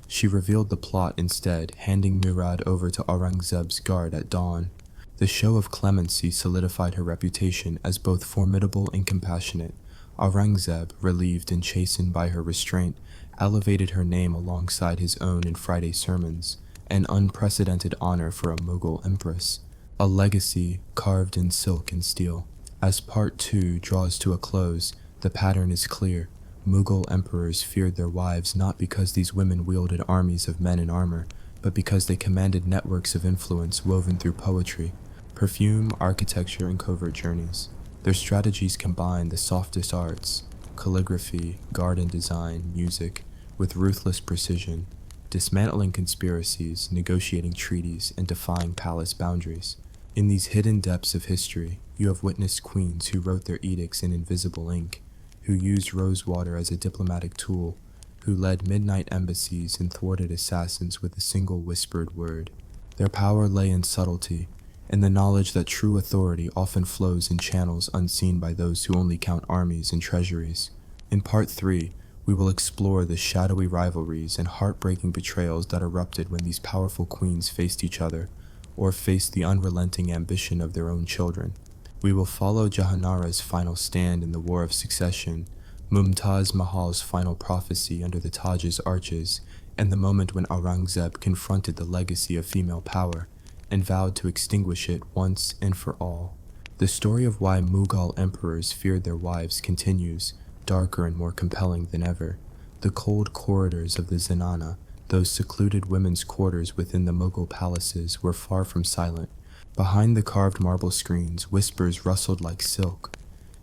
She revealed the plot instead, handing Murad over to Aurangzeb's guard at dawn. The show of clemency solidified her reputation as both formidable and compassionate. Aurangzeb, relieved and chastened by her restraint, elevated her name alongside his own in Friday sermons, an unprecedented honor for a Mughal empress, a legacy carved in silk and steel. As Part 2 draws to a close, the pattern is clear. Mughal emperors feared their wives not because these women wielded armies of men in armor, but because they commanded networks of influence woven through poetry, perfume, architecture, and covert journeys. Their strategies combined the softest arts, calligraphy, garden design, music, with ruthless precision, dismantling conspiracies, negotiating treaties, and defying palace boundaries. In these hidden depths of history, you have witnessed queens who wrote their edicts in invisible ink, who used rosewater as a diplomatic tool, who led midnight embassies and thwarted assassins with a single whispered word. Their power lay in subtlety, in the knowledge that true authority often flows in channels unseen by those who only count armies and treasuries. In Part 3, we will explore the shadowy rivalries and heartbreaking betrayals that erupted when these powerful queens faced each other, or faced the unrelenting ambition of their own children. We will follow Jahanara's final stand in the War of Succession, Mumtaz Mahal's final prophecy under the Taj's arches, and the moment when Aurangzeb confronted the legacy of female power and vowed to extinguish it once and for all. The story of why Mughal emperors feared their wives continues, darker and more compelling than ever. The cold corridors of the Zenana, those secluded women's quarters within the Mughal palaces, were far from silent. Behind the carved marble screens, whispers rustled like silk,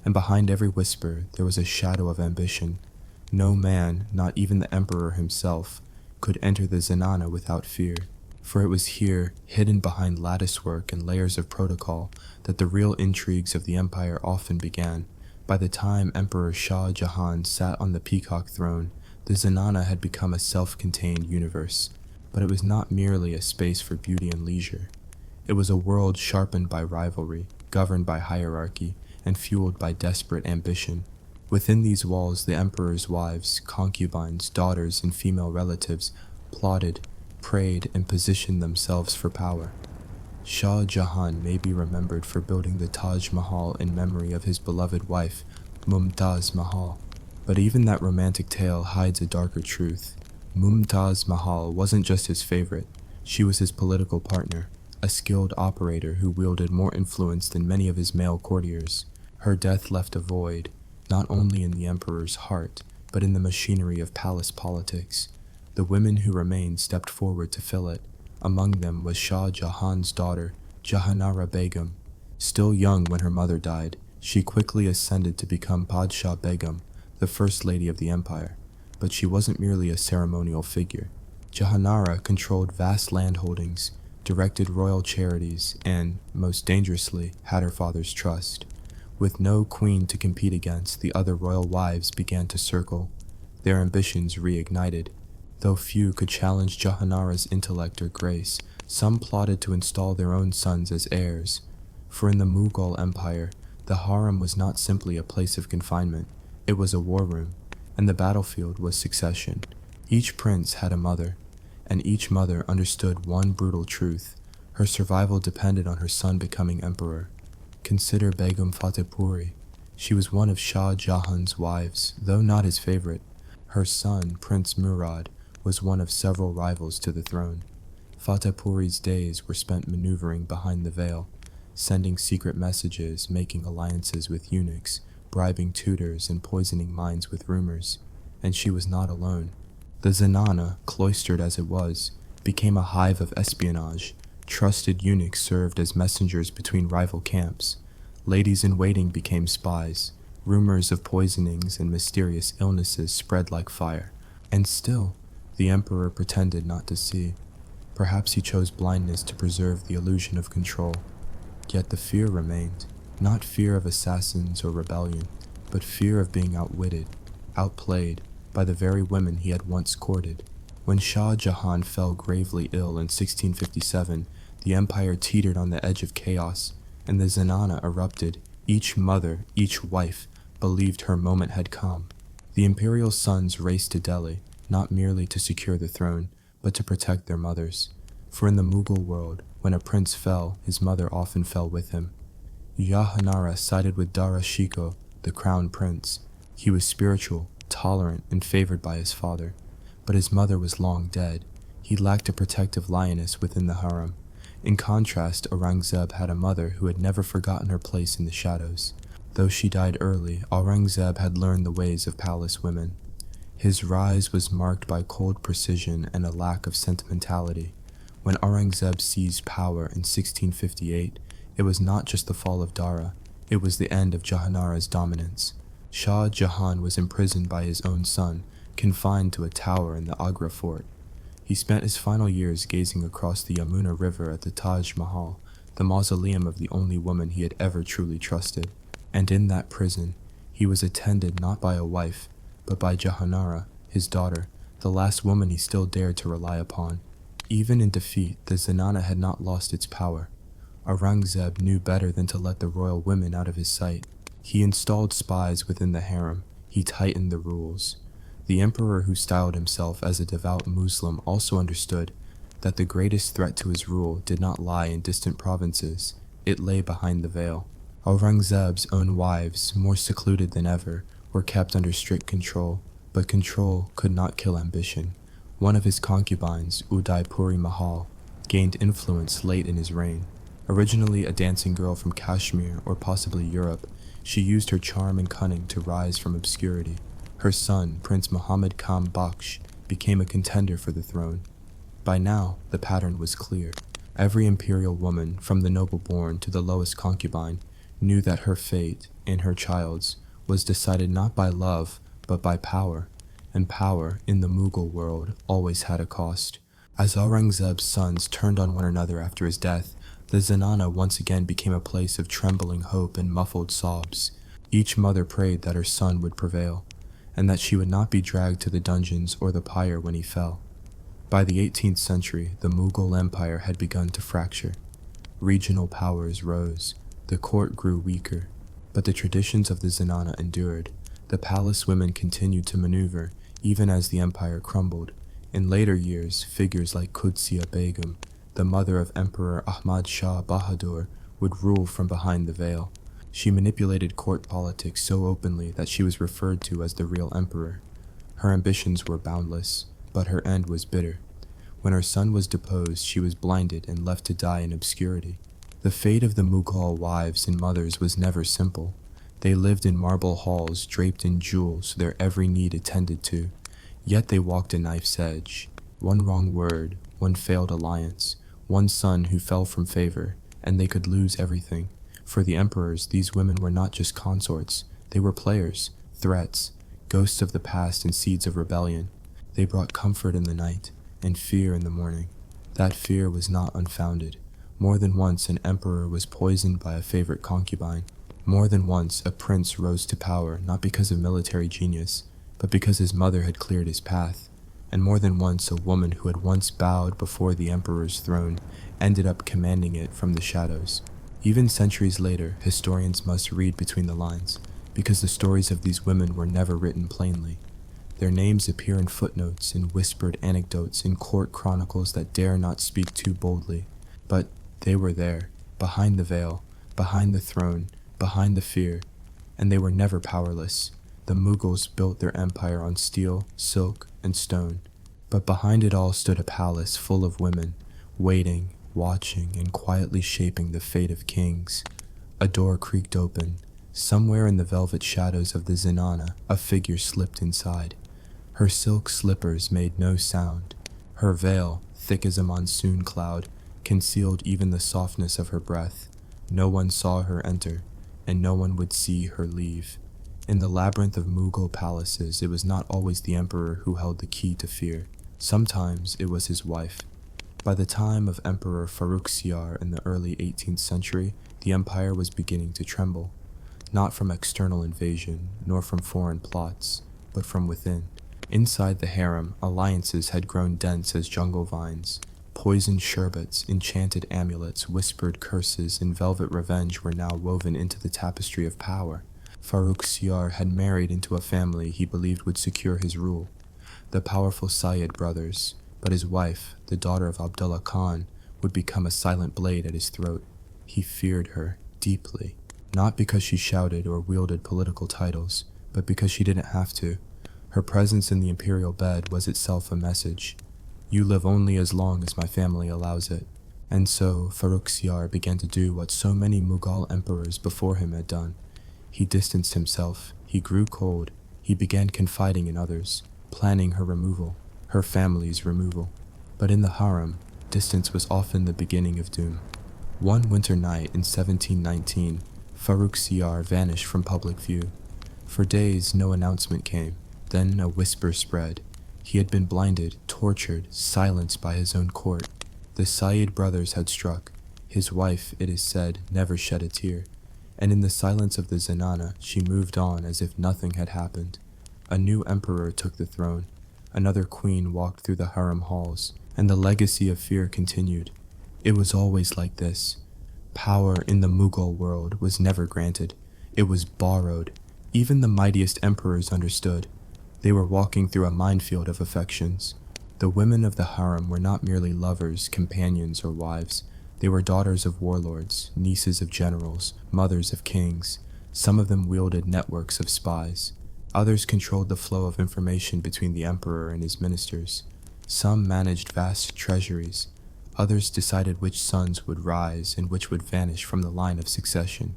and behind every whisper there was a shadow of ambition. No man, not even the emperor himself, could enter the Zenana without fear, for it was here, hidden behind latticework and layers of protocol, that the real intrigues of the empire often began. By the time Emperor Shah Jahan sat on the peacock throne, the Zenana had become a self-contained universe, but it was not merely a space for beauty and leisure. It was a world sharpened by rivalry, governed by hierarchy, and fueled by desperate ambition. Within these walls, the emperor's wives, concubines, daughters, and female relatives plotted, prayed, and positioned themselves for power. Shah Jahan may be remembered for building the Taj Mahal in memory of his beloved wife, Mumtaz Mahal. But even that romantic tale hides a darker truth. Mumtaz Mahal wasn't just his favorite, she was his political partner, a skilled operator who wielded more influence than many of his male courtiers. Her death left a void, not only in the emperor's heart, but in the machinery of palace politics. The women who remained stepped forward to fill it. Among them was Shah Jahan's daughter, Jahanara Begum. Still young when her mother died, she quickly ascended to become Padshah Begum, the first lady of the empire. But she wasn't merely a ceremonial figure. Jahanara controlled vast landholdings, directed royal charities, and, most dangerously, had her father's trust. With no queen to compete against, the other royal wives began to circle. Their ambitions reignited. Though few could challenge Jahanara's intellect or grace, some plotted to install their own sons as heirs. For in the Mughal Empire, the harem was not simply a place of confinement, it was a war room, and the battlefield was succession. Each prince had a mother, and each mother understood one brutal truth: her survival depended on her son becoming emperor. Consider Begum Fatehpuri. She was one of Shah Jahan's wives, though not his favorite. Her son, Prince Murad, was one of several rivals to the throne. Fatehpuri's days were spent maneuvering behind the veil, sending secret messages, making alliances with eunuchs, bribing tutors, and poisoning minds with rumors. And she was not alone. The Zenana, cloistered as it was, became a hive of espionage. Trusted eunuchs served as messengers between rival camps. Ladies-in-waiting became spies. Rumors of poisonings and mysterious illnesses spread like fire. And still, the emperor pretended not to see. Perhaps he chose blindness to preserve the illusion of control. Yet the fear remained. Not fear of assassins or rebellion, but fear of being outwitted, outplayed, by the very women he had once courted. When Shah Jahan fell gravely ill in 1657, the empire teetered on the edge of chaos, and the Zenana erupted. Each mother, each wife, believed her moment had come. The imperial sons raced to Delhi, not merely to secure the throne, but to protect their mothers. For in the Mughal world, when a prince fell, his mother often fell with him. Jahanara sided with Dara Shikoh, the crown prince. He was spiritual, tolerant, and favored by his father. But his mother was long dead. He lacked a protective lioness within the harem. In contrast, Aurangzeb had a mother who had never forgotten her place in the shadows. Though she died early, Aurangzeb had learned the ways of palace women. His rise was marked by cold precision and a lack of sentimentality. When Aurangzeb seized power in 1658, it was not just the fall of Dara, it was the end of Jahanara's dominance. Shah Jahan was imprisoned by his own son, confined to a tower in the Agra fort. He spent his final years gazing across the Yamuna River at the Taj Mahal, the mausoleum of the only woman he had ever truly trusted. And in that prison, he was attended not by a wife, but by Jahanara, his daughter, the last woman he still dared to rely upon. Even in defeat, the Zenana had not lost its power. Aurangzeb knew better than to let the royal women out of his sight. He installed spies within the harem. He tightened the rules. The emperor, who styled himself as a devout Muslim, also understood that the greatest threat to his rule did not lie in distant provinces. It lay behind the veil. Aurangzeb's own wives, more secluded than ever, were kept under strict control, but control could not kill ambition. One of his concubines, Udaipuri Mahal, gained influence late in his reign. Originally a dancing girl from Kashmir or possibly Europe, she used her charm and cunning to rise from obscurity. Her son, Prince Muhammad Khan Bakhsh, became a contender for the throne. By now, the pattern was clear. Every imperial woman, from the noble-born to the lowest concubine, knew that her fate, and her child's, was decided not by love, but by power. And power, in the Mughal world, always had a cost. As Aurangzeb's sons turned on one another after his death, the Zenana once again became a place of trembling hope and muffled sobs. Each mother prayed that her son would prevail, and that she would not be dragged to the dungeons or the pyre when he fell. By the 18th century, the Mughal Empire had begun to fracture. Regional powers rose. The court grew weaker, but the traditions of the Zenana endured. The palace women continued to maneuver, even as the empire crumbled. In later years, figures like Qudsiya Begum, the mother of Emperor Ahmad Shah Bahadur, would rule from behind the veil. She manipulated court politics so openly that she was referred to as the real emperor. Her ambitions were boundless, but her end was bitter. When her son was deposed, she was blinded and left to die in obscurity. The fate of the Mughal wives and mothers was never simple. They lived in marble halls draped in jewels, their every need attended to. Yet they walked a knife's edge. One wrong word, one failed alliance, one son who fell from favor, and they could lose everything. For the emperors, these women were not just consorts. They were players, threats, ghosts of the past and seeds of rebellion. They brought comfort in the night and fear in the morning. That fear was not unfounded. More than once an emperor was poisoned by a favorite concubine. More than once a prince rose to power not because of military genius, but because his mother had cleared his path. And more than once a woman who had once bowed before the emperor's throne ended up commanding it from the shadows. Even centuries later, historians must read between the lines, because the stories of these women were never written plainly. Their names appear in footnotes, in whispered anecdotes, in court chronicles that dare not speak too boldly. But they were there, behind the veil, behind the throne, behind the fear, and they were never powerless. The Mughals built their empire on steel, silk, and stone. But behind it all stood a palace full of women, waiting, watching, and quietly shaping the fate of kings. A door creaked open. Somewhere in the velvet shadows of the Zenana, a figure slipped inside. Her silk slippers made no sound. Her veil, thick as a monsoon cloud, concealed even the softness of her breath. No one saw her enter, and no one would see her leave. In the labyrinth of Mughal palaces, it was not always the emperor who held the key to fear. Sometimes it was his wife. By the time of Emperor Farrukhsiyar in the early 18th century, the empire was beginning to tremble. Not from external invasion, nor from foreign plots, but from within. Inside the harem, alliances had grown dense as jungle vines. Poisoned sherbets, enchanted amulets, whispered curses, and velvet revenge were now woven into the tapestry of power. Farrukhsiyar had married into a family he believed would secure his rule, the powerful Sayyid brothers, but his wife, the daughter of Abdullah Khan, would become a silent blade at his throat. He feared her deeply, not because she shouted or wielded political titles, but because she didn't have to. Her presence in the imperial bed was itself a message. You live only as long as my family allows it. And so Farrukhsiyar began to do what so many Mughal emperors before him had done. He distanced himself, he grew cold, he began confiding in others, planning her removal, her family's removal. But in the harem, distance was often the beginning of doom. One winter night in 1719, Farrukhsiyar vanished from public view. For days no announcement came, then a whisper spread. He had been blinded, tortured, silenced by his own court. The Sayyid brothers had struck. His wife, it is said, never shed a tear, and in the silence of the zenana she moved on as if nothing had happened. A new emperor took the throne. Another queen walked through the harem halls, and the legacy of fear continued. It was always like this. Power in the Mughal world was never granted. It was borrowed. Even the mightiest emperors understood. They were walking through a minefield of affections. The women of the harem were not merely lovers, companions, or wives. They were daughters of warlords, nieces of generals, mothers of kings. Some of them wielded networks of spies. Others controlled the flow of information between the emperor and his ministers. Some managed vast treasuries. Others decided which sons would rise and which would vanish from the line of succession.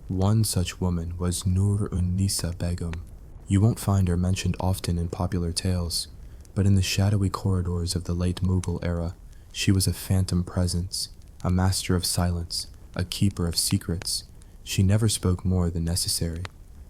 One such woman was Nur-un-Nisa Begum. You won't find her mentioned often in popular tales, but in the shadowy corridors of the late Mughal era, she was a phantom presence, a master of silence, a keeper of secrets. She never spoke more than necessary,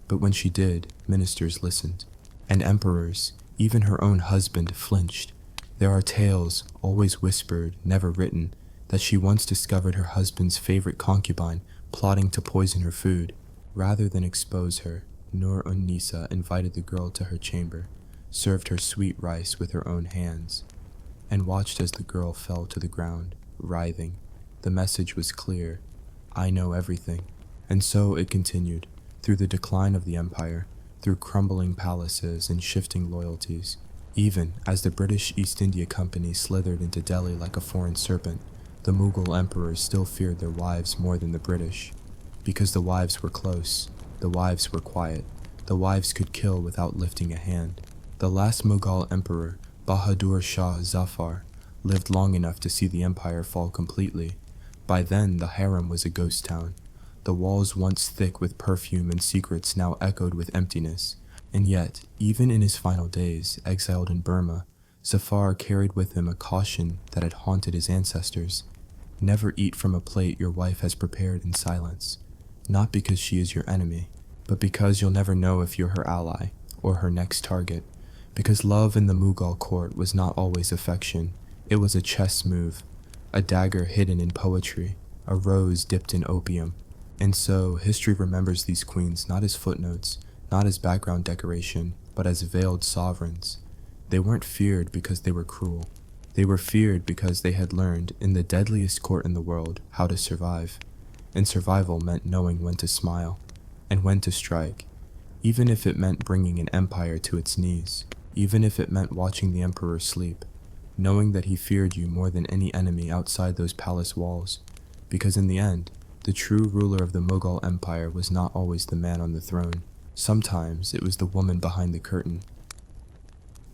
but when she did, ministers listened, and emperors, even her own husband, flinched. There are tales, always whispered, never written, that she once discovered her husband's favorite concubine plotting to poison her food. Rather than expose her, Nur-un-Nisa invited the girl to her chamber, served her sweet rice with her own hands, and watched as the girl fell to the ground, writhing. The message was clear: I know everything. And so it continued, through the decline of the empire, through crumbling palaces and shifting loyalties. Even as the British East India Company slithered into Delhi like a foreign serpent, the Mughal emperors still feared their wives more than the British. Because the wives were close, the wives were quiet, the wives could kill without lifting a hand. The last Mughal emperor, Bahadur Shah Zafar, lived long enough to see the empire fall completely. By then, the harem was a ghost town. The walls once thick with perfume and secrets now echoed with emptiness. And yet, even in his final days, exiled in Burma, Zafar carried with him a caution that had haunted his ancestors. Never eat from a plate your wife has prepared in silence. Not because she is your enemy, but because you'll never know if you're her ally, or her next target. Because love in the Mughal court was not always affection. It was a chess move, a dagger hidden in poetry, a rose dipped in opium. And so, history remembers these queens not as footnotes, not as background decoration, but as veiled sovereigns. They weren't feared because they were cruel. They were feared because they had learned, in the deadliest court in the world, how to survive. And survival meant knowing when to smile, and when to strike, even if it meant bringing an empire to its knees, even if it meant watching the emperor sleep, knowing that he feared you more than any enemy outside those palace walls, because in the end, the true ruler of the Mughal Empire was not always the man on the throne. Sometimes it was the woman behind the curtain.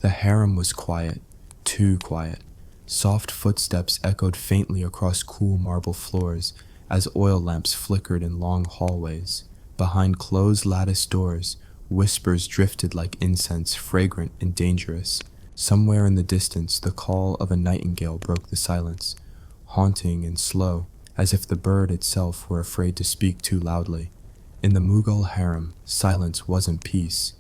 The harem was quiet, too quiet. Soft footsteps echoed faintly across cool marble floors as oil lamps flickered in long hallways. Behind closed lattice doors, whispers drifted like incense, fragrant and dangerous. Somewhere in the distance, the call of a nightingale broke the silence, haunting and slow, as if the bird itself were afraid to speak too loudly. In the Mughal harem, silence wasn't peace,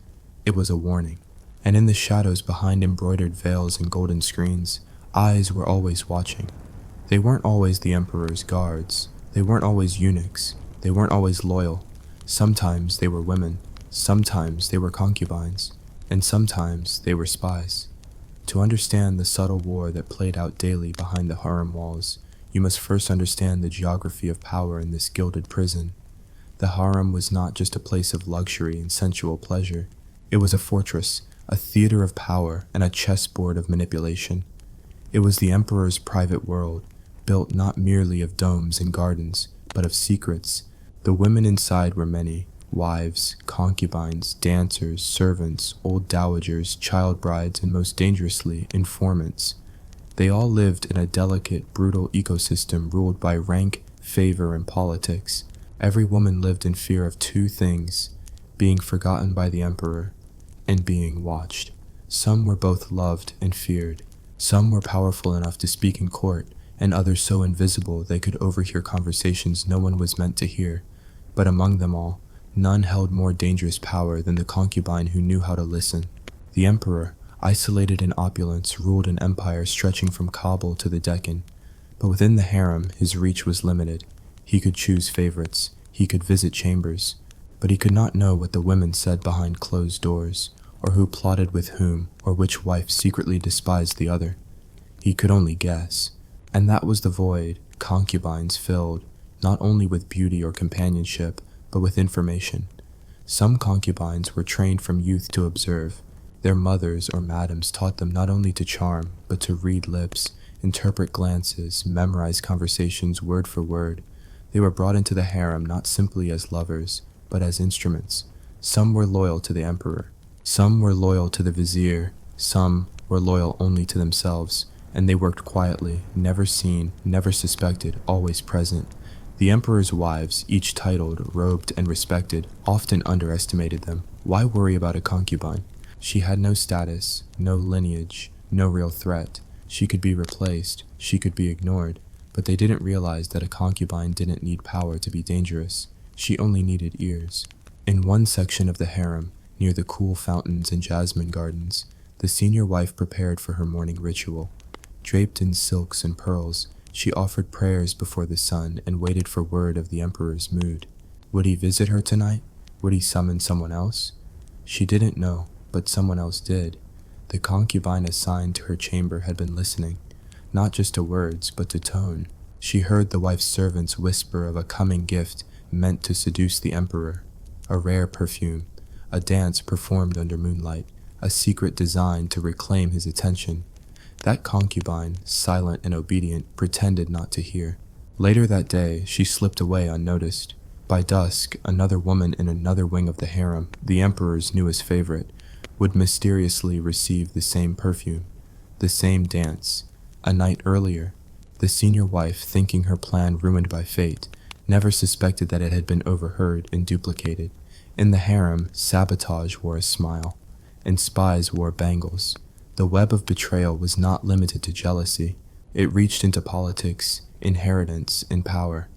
it was a warning. And in the shadows behind embroidered veils and golden screens, eyes were always watching. They weren't always the emperor's guards. They weren't always eunuchs. They weren't always loyal. Sometimes they were women. Sometimes they were concubines. And sometimes they were spies. To understand the subtle war that played out daily behind the harem walls, you must first understand the geography of power in this gilded prison. The harem was not just a place of luxury and sensual pleasure. It was a fortress, a theater of power, and a chessboard of manipulation. It was the emperor's private world, built not merely of domes and gardens, but of secrets. The women inside were many: wives, concubines, dancers, servants, old dowagers, child brides, and most dangerously, informants. They all lived in a delicate, brutal ecosystem ruled by rank, favor, and politics. Every woman lived in fear of two things: being forgotten by the emperor and being watched. Some were both loved and feared. Some were powerful enough to speak in court, and others so invisible they could overhear conversations no one was meant to hear. But among them all, none held more dangerous power than the concubine who knew how to listen. The emperor, isolated in opulence, ruled an empire stretching from Kabul to the Deccan. But within the harem, his reach was limited. He could choose favorites, he could visit chambers, but he could not know what the women said behind closed doors, or who plotted with whom, or which wife secretly despised the other. He could only guess, and that was the void concubines filled, not only with beauty or companionship, but with information. Some concubines were trained from youth to observe. Their mothers or madams taught them not only to charm, but to read lips, interpret glances, memorize conversations word for word. They were brought into the harem not simply as lovers, but as instruments. Some were loyal to the emperor. Some were loyal to the vizier. Some were loyal only to themselves, and they worked quietly, never seen, never suspected, always present. The emperor's wives, each titled, robed, and respected, often underestimated them. Why worry about a concubine? She had no status, no lineage, no real threat. She could be replaced, she could be ignored, but they didn't realize that a concubine didn't need power to be dangerous. She only needed ears. In one section of the harem, near the cool fountains and jasmine gardens, the senior wife prepared for her morning ritual. Draped in silks and pearls, she offered prayers before the sun and waited for word of the emperor's mood. Would he visit her tonight? Would he summon someone else? She didn't know, but someone else did. The concubine assigned to her chamber had been listening, not just to words, but to tone. She heard the wife's servants whisper of a coming gift meant to seduce the emperor, a rare perfume, a dance performed under moonlight, a secret designed to reclaim his attention. That concubine, silent and obedient, pretended not to hear. Later that day, she slipped away unnoticed. By dusk, another woman in another wing of the harem, the emperor's newest favorite, would mysteriously receive the same perfume, the same dance. A night earlier, the senior wife, thinking her plan ruined by fate, never suspected that it had been overheard and duplicated. In the harem, sabotage wore a smile, and spies wore bangles. The web of betrayal was not limited to jealousy. It reached into politics, inheritance, and power.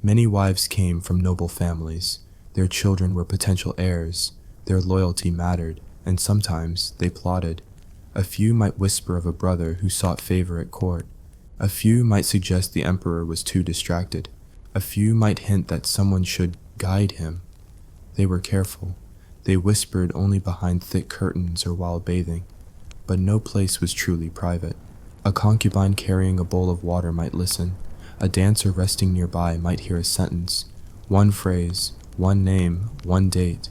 Many wives came from noble families. Their children were potential heirs. Their loyalty mattered, and sometimes they plotted. A few might whisper of a brother who sought favor at court. A few might suggest the emperor was too distracted. A few might hint that someone should guide him. They were careful. They whispered only behind thick curtains or while bathing. But no place was truly private. A concubine carrying a bowl of water might listen. A dancer resting nearby might hear a sentence. One phrase, one name, one date.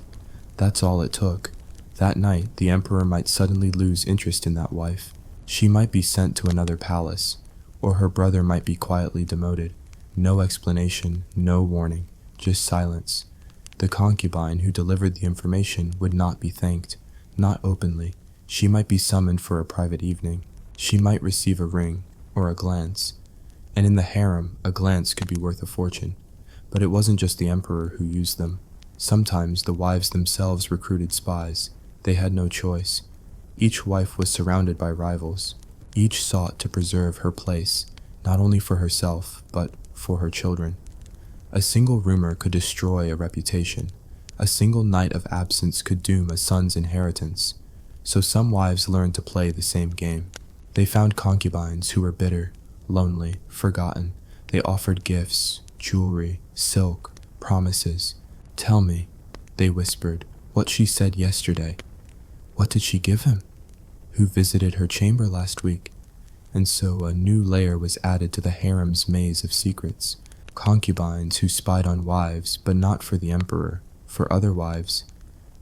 That's all it took. That night, the emperor might suddenly lose interest in that wife. She might be sent to another palace, or her brother might be quietly demoted. No explanation, no warning, just silence. The concubine who delivered the information would not be thanked, not openly. She might be summoned for a private evening. She might receive a ring, or a glance. And in the harem, a glance could be worth a fortune. But it wasn't just the emperor who used them. Sometimes the wives themselves recruited spies. They had no choice. Each wife was surrounded by rivals. Each sought to preserve her place, not only for herself, but for her children. A single rumor could destroy a reputation. A single night of absence could doom a son's inheritance. So some wives learned to play the same game. They found concubines who were bitter, lonely, forgotten. They offered gifts, jewelry, silk, promises. "Tell me," they whispered, "what she said yesterday. What did she give him? Who visited her chamber last week?" And so a new layer was added to the harem's maze of secrets. concubines who spied on wives, but not for the emperor, for other wives.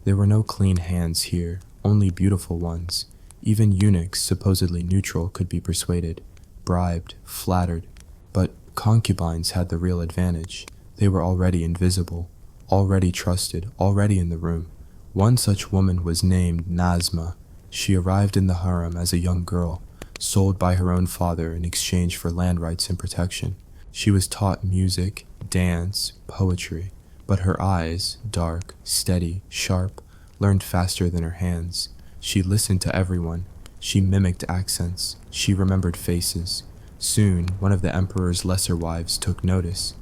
There were no clean hands here, only beautiful ones. Even eunuchs, supposedly neutral, could be persuaded, bribed, flattered. But concubines had the real advantage. They were already invisible, already trusted, already in the room. One such woman was named Nazma. She arrived in the harem as a young girl, sold by her own father in exchange for land rights and protection. She was taught music, dance, poetry, but her eyes, dark, steady, sharp, learned faster than her hands. She listened to everyone. She mimicked accents. She remembered faces. Soon, one of the emperor's lesser wives took notice.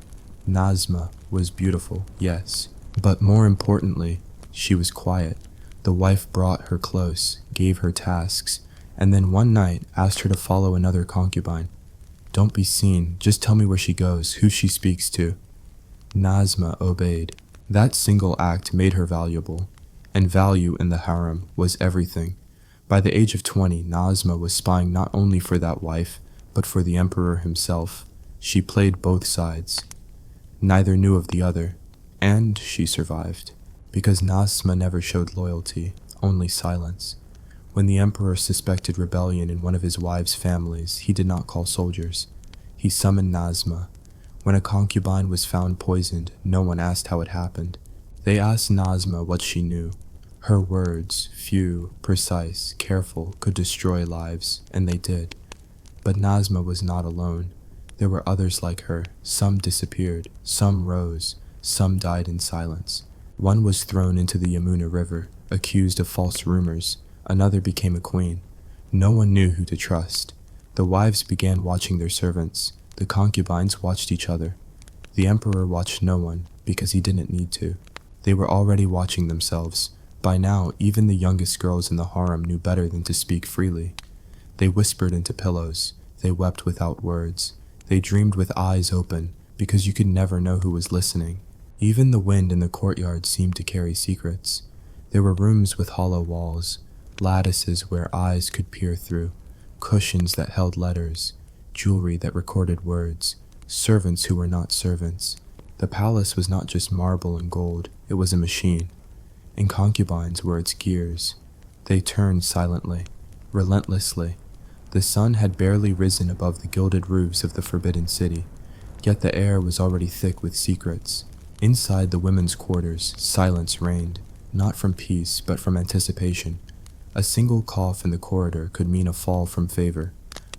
Nazma was beautiful, yes, but more importantly, she was quiet. The wife brought her close, gave her tasks, and then one night asked her to follow another concubine. Don't be seen, just tell me where she goes, who she speaks to. Nazma obeyed. That single act made her valuable, and value in the harem was everything. By the age of 20, Nazma was spying not only for that wife, but for the emperor himself. She played both sides. Neither knew of the other, and she survived, because Nazma never showed loyalty, only silence. When the emperor suspected rebellion in one of his wives' families, he did not call soldiers. He summoned Nazma. When a concubine was found poisoned, no one asked how it happened. They asked Nazma what she knew. Her words, few, precise, careful, could destroy lives, and they did. But Nazma was not alone. There were others like her. Some disappeared, some rose, some died in silence. One was thrown into the Yamuna River, accused of false rumors. Another became a queen. No one knew who to trust. The wives began watching their servants. The concubines watched each other. The emperor watched no one, because he didn't need to. They were already watching themselves. By now, even the youngest girls in the harem knew better than to speak freely. They whispered into pillows. They wept without words. They dreamed with eyes open, because you could never know who was listening. Even the wind in the courtyard seemed to carry secrets. There were rooms with hollow walls, lattices where eyes could peer through, cushions that held letters, jewelry that recorded words, servants who were not servants. The palace was not just marble and gold, it was a machine. And concubines were its gears. They turned silently, relentlessly. The sun had barely risen above the gilded roofs of the forbidden city, yet the air was already thick with secrets. Inside the women's quarters, silence reigned, not from peace, but from anticipation. A single cough in the corridor could mean a fall from favor.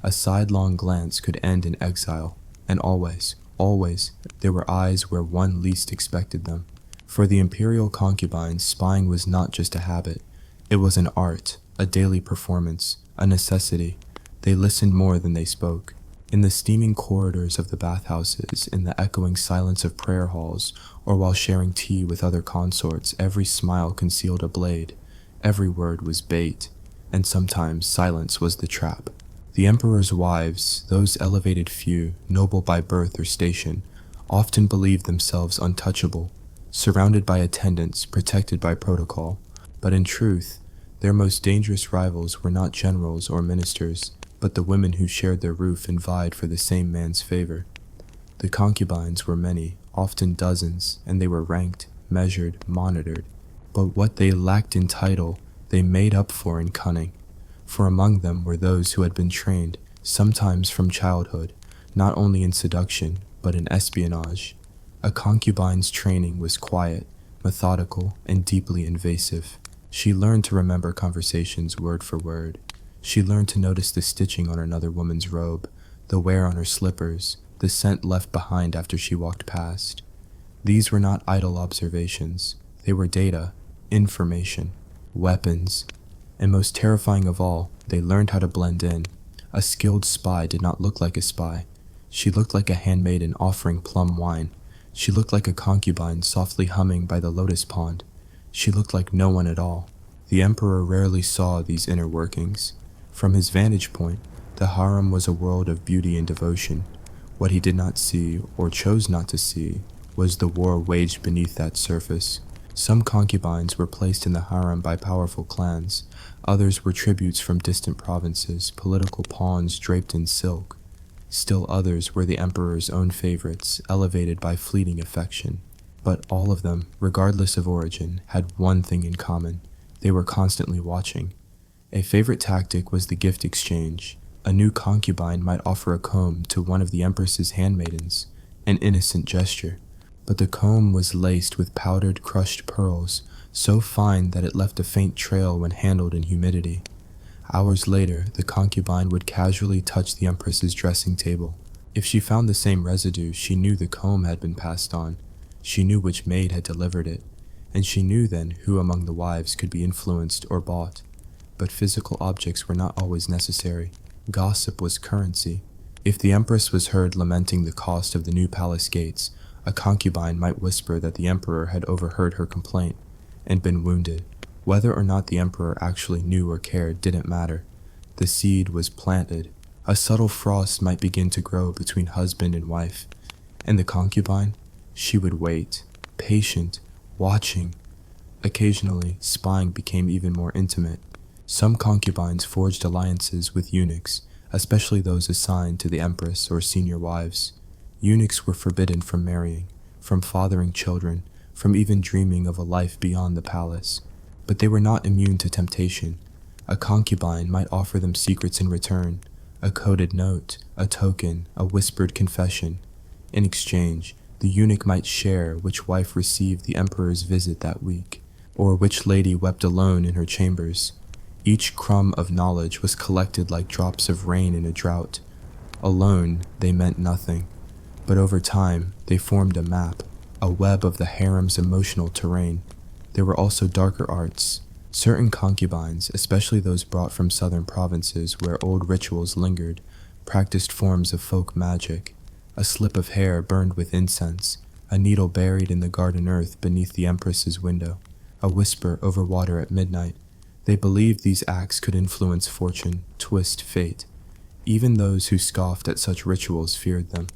A sidelong glance could end in exile. And always, always, there were eyes where one least expected them. For the imperial concubines, spying was not just a habit. It was an art, a daily performance, a necessity. They listened more than they spoke. In the steaming corridors of the bathhouses, in the echoing silence of prayer halls, or while sharing tea with other consorts, every smile concealed a blade. Every word was bait, and sometimes silence was the trap. The emperor's wives, those elevated few, noble by birth or station, often believed themselves untouchable, surrounded by attendants, protected by protocol. But in truth, their most dangerous rivals were not generals or ministers, but the women who shared their roof and vied for the same man's favor. The concubines were many, often dozens, and they were ranked, measured, monitored. But what they lacked in title, they made up for in cunning. For among them were those who had been trained, sometimes from childhood, not only in seduction, but in espionage. A concubine's training was quiet, methodical, and deeply invasive. She learned to remember conversations word for word. She learned to notice the stitching on another woman's robe, the wear on her slippers, the scent left behind after she walked past. These were not idle observations. They were data, information, weapons, and most terrifying of all, they learned how to blend in. A skilled spy did not look like a spy. She looked like a handmaiden offering plum wine. She looked like a concubine softly humming by the lotus pond. She looked like no one at all. The emperor rarely saw these inner workings. From his vantage point, the harem was a world of beauty and devotion. What he did not see, or chose not to see, was the war waged beneath that surface. Some concubines were placed in the harem by powerful clans. Others were tributes from distant provinces, political pawns draped in silk. Still others were the emperor's own favorites, elevated by fleeting affection. But all of them, regardless of origin, had one thing in common. They were constantly watching. A favorite tactic was the gift exchange. A new concubine might offer a comb to one of the empress's handmaidens, an innocent gesture. But the comb was laced with powdered, crushed pearls, so fine that it left a faint trail when handled in humidity. Hours later, the concubine would casually touch the empress's dressing table. If she found the same residue, she knew the comb had been passed on. She knew which maid had delivered it, and she knew then who among the wives could be influenced or bought. But physical objects were not always necessary. Gossip was currency. If the empress was heard lamenting the cost of the new palace gates, a concubine might whisper that the emperor had overheard her complaint and been wounded. Whether or not the emperor actually knew or cared didn't matter. The seed was planted. A subtle frost might begin to grow between husband and wife. And the concubine? She would wait, patient, watching. Occasionally, spying became even more intimate. Some concubines forged alliances with eunuchs, especially those assigned to the empress or senior wives. Eunuchs were forbidden from marrying, from fathering children, from even dreaming of a life beyond the palace. But they were not immune to temptation. A concubine might offer them secrets in return, a coded note, a token, a whispered confession. In exchange, the eunuch might share which wife received the emperor's visit that week, or which lady wept alone in her chambers. Each crumb of knowledge was collected like drops of rain in a drought. Alone, they meant nothing, but over time, they formed a map, a web of the harem's emotional terrain. There were also darker arts. Certain concubines, especially those brought from southern provinces where old rituals lingered, practiced forms of folk magic. A slip of hair burned with incense, a needle buried in the garden earth beneath the empress's window, a whisper over water at midnight. They believed these acts could influence fortune, twist fate. Even those who scoffed at such rituals feared them.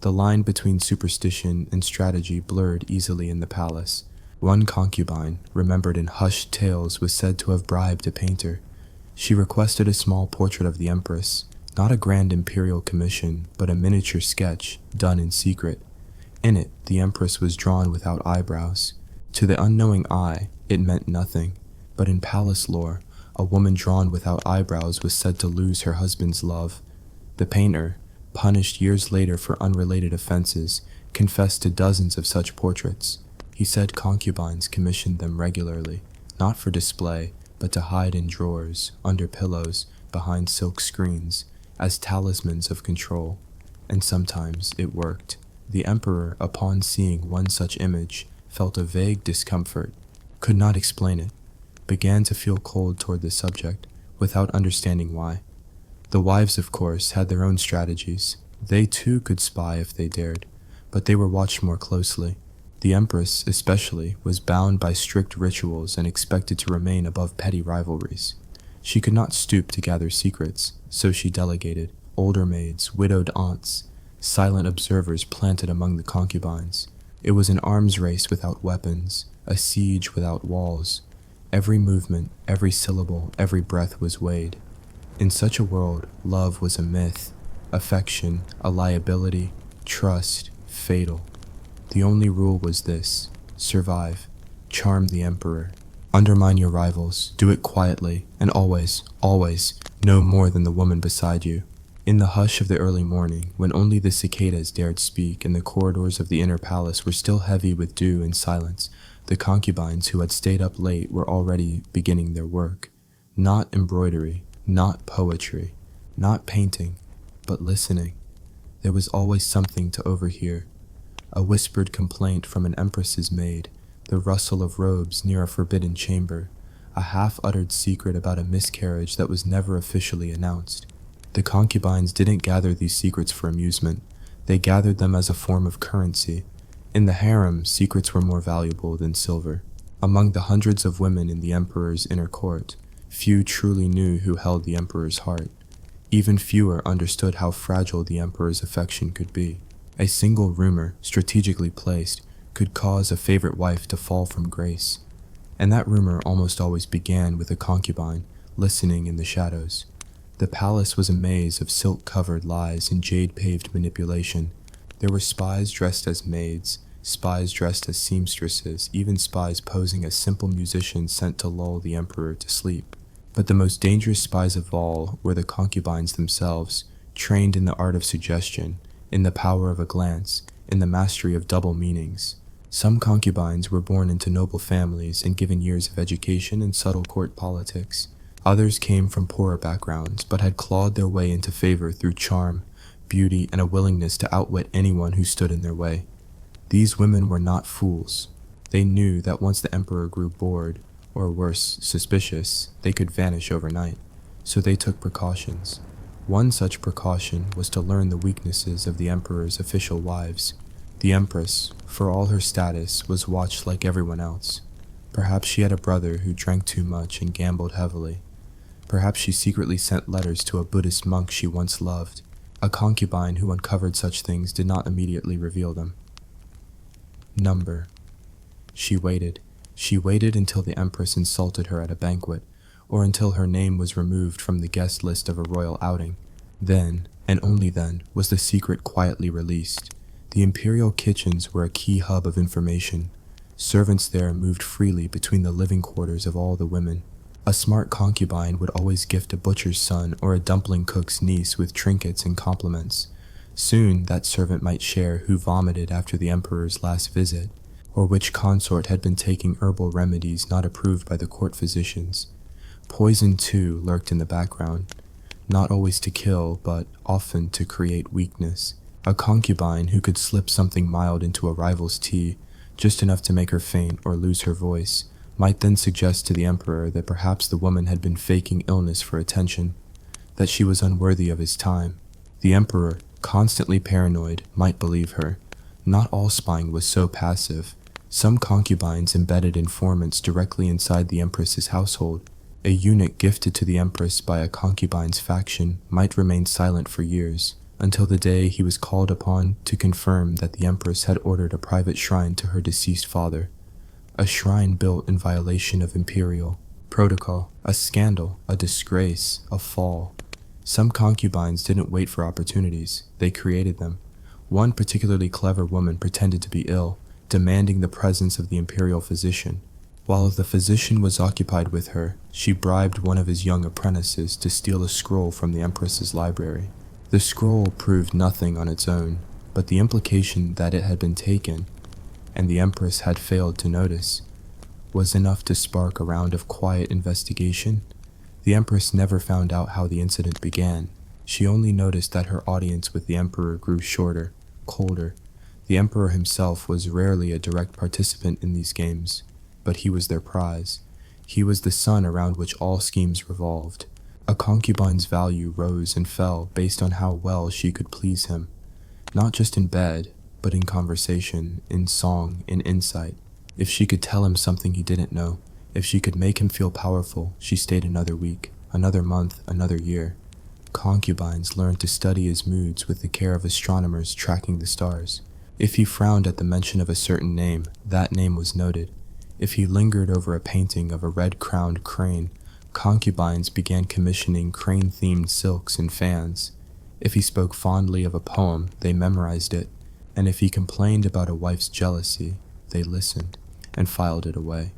The line between superstition and strategy blurred easily in the palace. One concubine, remembered in hushed tales, was said to have bribed a painter. She requested a small portrait of the empress, not a grand imperial commission, but a miniature sketch, done in secret. In it, the empress was drawn without eyebrows. To the unknowing eye, it meant nothing, but in palace lore, a woman drawn without eyebrows was said to lose her husband's love. The painter, punished years later for unrelated offenses, confessed to dozens of such portraits. He said concubines commissioned them regularly, not for display, but to hide in drawers, under pillows, behind silk screens, as talismans of control. And sometimes it worked. The emperor, upon seeing one such image, felt a vague discomfort, could not explain it, began to feel cold toward the subject, without understanding why. The wives, of course, had their own strategies. They too could spy if they dared, but they were watched more closely. The empress, especially, was bound by strict rituals and expected to remain above petty rivalries. She could not stoop to gather secrets, so she delegated older maids, widowed aunts, silent observers planted among the concubines. It was an arms race without weapons, a siege without walls. Every movement, every syllable, every breath was weighed. In such a world, love was a myth, affection, a liability, trust, fatal. The only rule was this: survive, charm the emperor, undermine your rivals, do it quietly, and always, always, know more than the woman beside you. In the hush of the early morning, when only the cicadas dared speak and the corridors of the inner palace were still heavy with dew and silence, the concubines who had stayed up late were already beginning their work. Not embroidery, not poetry, not painting, but listening. There was always something to overhear. A whispered complaint from an empress's maid, the rustle of robes near a forbidden chamber, a half-uttered secret about a miscarriage that was never officially announced. The concubines didn't gather these secrets for amusement. They gathered them as a form of currency. In the harem, secrets were more valuable than silver. Among the hundreds of women in the emperor's inner court, few truly knew who held the emperor's heart. Even fewer understood how fragile the emperor's affection could be. A single rumor, strategically placed, could cause a favorite wife to fall from grace. And that rumor almost always began with a concubine listening in the shadows. The palace was a maze of silk-covered lies and jade-paved manipulation. There were spies dressed as maids, spies dressed as seamstresses, even spies posing as simple musicians sent to lull the emperor to sleep. But the most dangerous spies of all were the concubines themselves, trained in the art of suggestion, in the power of a glance, in the mastery of double meanings. Some concubines were born into noble families and given years of education and subtle court politics. Others came from poorer backgrounds, but had clawed their way into favor through charm, beauty, and a willingness to outwit anyone who stood in their way. These women were not fools. They knew that once the emperor grew bored, or worse, suspicious, they could vanish overnight. So they took precautions. One such precaution was to learn the weaknesses of the emperor's official wives. The empress, for all her status, was watched like everyone else. Perhaps she had a brother who drank too much and gambled heavily. Perhaps she secretly sent letters to a Buddhist monk she once loved. A concubine who uncovered such things did not immediately reveal them. Number. She waited. She waited until the empress insulted her at a banquet, or until her name was removed from the guest list of a royal outing. Then, and only then, was the secret quietly released. The imperial kitchens were a key hub of information. Servants there moved freely between the living quarters of all the women. A smart concubine would always gift a butcher's son or a dumpling cook's niece with trinkets and compliments. Soon that servant might share who vomited after the emperor's last visit, or which consort had been taking herbal remedies not approved by the court physicians. Poison, too, lurked in the background, not always to kill, but often to create weakness. A concubine who could slip something mild into a rival's tea, just enough to make her faint or lose her voice, might then suggest to the emperor that perhaps the woman had been faking illness for attention, that she was unworthy of his time. The emperor, constantly paranoid, might believe her. Not all spying was so passive. Some concubines embedded informants directly inside the empress's household. A eunuch gifted to the empress by a concubine's faction might remain silent for years, until the day he was called upon to confirm that the empress had ordered a private shrine to her deceased father. A shrine built in violation of imperial protocol, a scandal, a disgrace, a fall. Some concubines didn't wait for opportunities, they created them. One particularly clever woman pretended to be ill, demanding the presence of the imperial physician. While the physician was occupied with her, she bribed one of his young apprentices to steal a scroll from the empress's library. The scroll proved nothing on its own, but the implication that it had been taken, and the empress had failed to notice, was enough to spark a round of quiet investigation. The empress never found out how the incident began. She only noticed that her audience with the emperor grew shorter, colder. The emperor himself was rarely a direct participant in these games, but he was their prize. He was the sun around which all schemes revolved. A concubine's value rose and fell based on how well she could please him, not just in bed, but in conversation, in song, in insight. If she could tell him something he didn't know, if she could make him feel powerful, she stayed another week, another month, another year. Concubines learned to study his moods with the care of astronomers tracking the stars. If he frowned at the mention of a certain name, that name was noted. If he lingered over a painting of a red-crowned crane, concubines began commissioning crane-themed silks and fans. If he spoke fondly of a poem, they memorized it, and if he complained about a wife's jealousy, they listened and filed it away.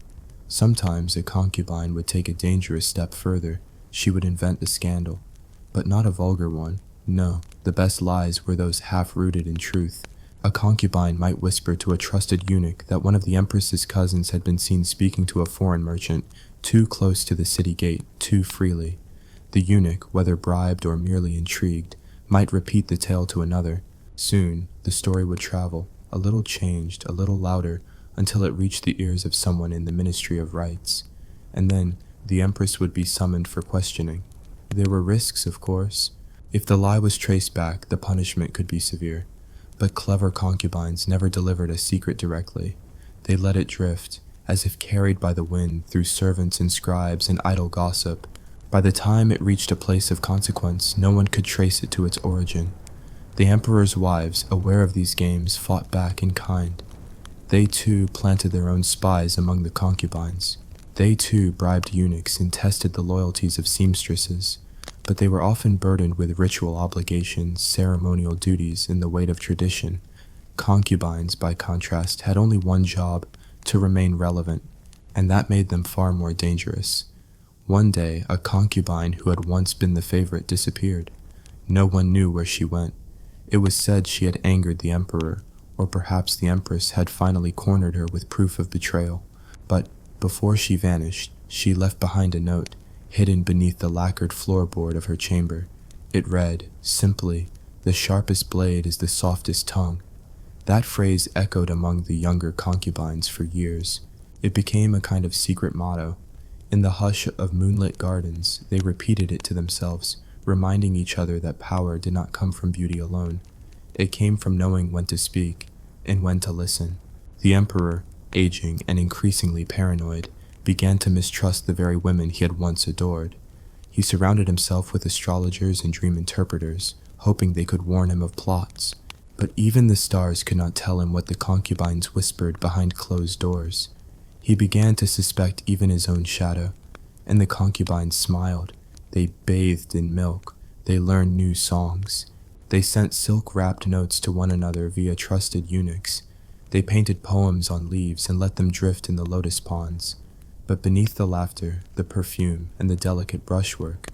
Sometimes a concubine would take a dangerous step further. She would invent a scandal, but not a vulgar one. No, the best lies were those half-rooted in truth. A concubine might whisper to a trusted eunuch that one of the empress's cousins had been seen speaking to a foreign merchant, too close to the city gate, too freely. The eunuch, whether bribed or merely intrigued, might repeat the tale to another. Soon, the story would travel, a little changed, a little louder, until it reached the ears of someone in the Ministry of Rights. And then, the empress would be summoned for questioning. There were risks, of course. If the lie was traced back, the punishment could be severe. But clever concubines never delivered a secret directly. They let it drift, as if carried by the wind through servants and scribes and idle gossip. By the time it reached a place of consequence, no one could trace it to its origin. The emperor's wives, aware of these games, fought back in kind. They too planted their own spies among the concubines. They too bribed eunuchs and tested the loyalties of seamstresses. but they were often burdened with ritual obligations, ceremonial duties, and the weight of tradition. Concubines, by contrast, had only one job: to remain relevant, and that made them far more dangerous. One day, a concubine who had once been the favorite disappeared. No one knew where she went. It was said she had angered the emperor, or perhaps the empress had finally cornered her with proof of betrayal. But before she vanished, she left behind a note, hidden beneath the lacquered floorboard of her chamber. It read, simply, "The sharpest blade is the softest tongue." That phrase echoed among the younger concubines for years. It became a kind of secret motto. In the hush of moonlit gardens, they repeated it to themselves, reminding each other that power did not come from beauty alone. It came from knowing when to speak and when to listen. The emperor, aging and increasingly paranoid, began to mistrust the very women he had once adored. He surrounded himself with astrologers and dream interpreters, hoping they could warn him of plots. But even the stars could not tell him what the concubines whispered behind closed doors. He began to suspect even his own shadow, and the concubines smiled. They bathed in milk. They learned new songs. They sent silk-wrapped notes to one another via trusted eunuchs. They painted poems on leaves and let them drift in the lotus ponds. But beneath the laughter, the perfume, and the delicate brushwork,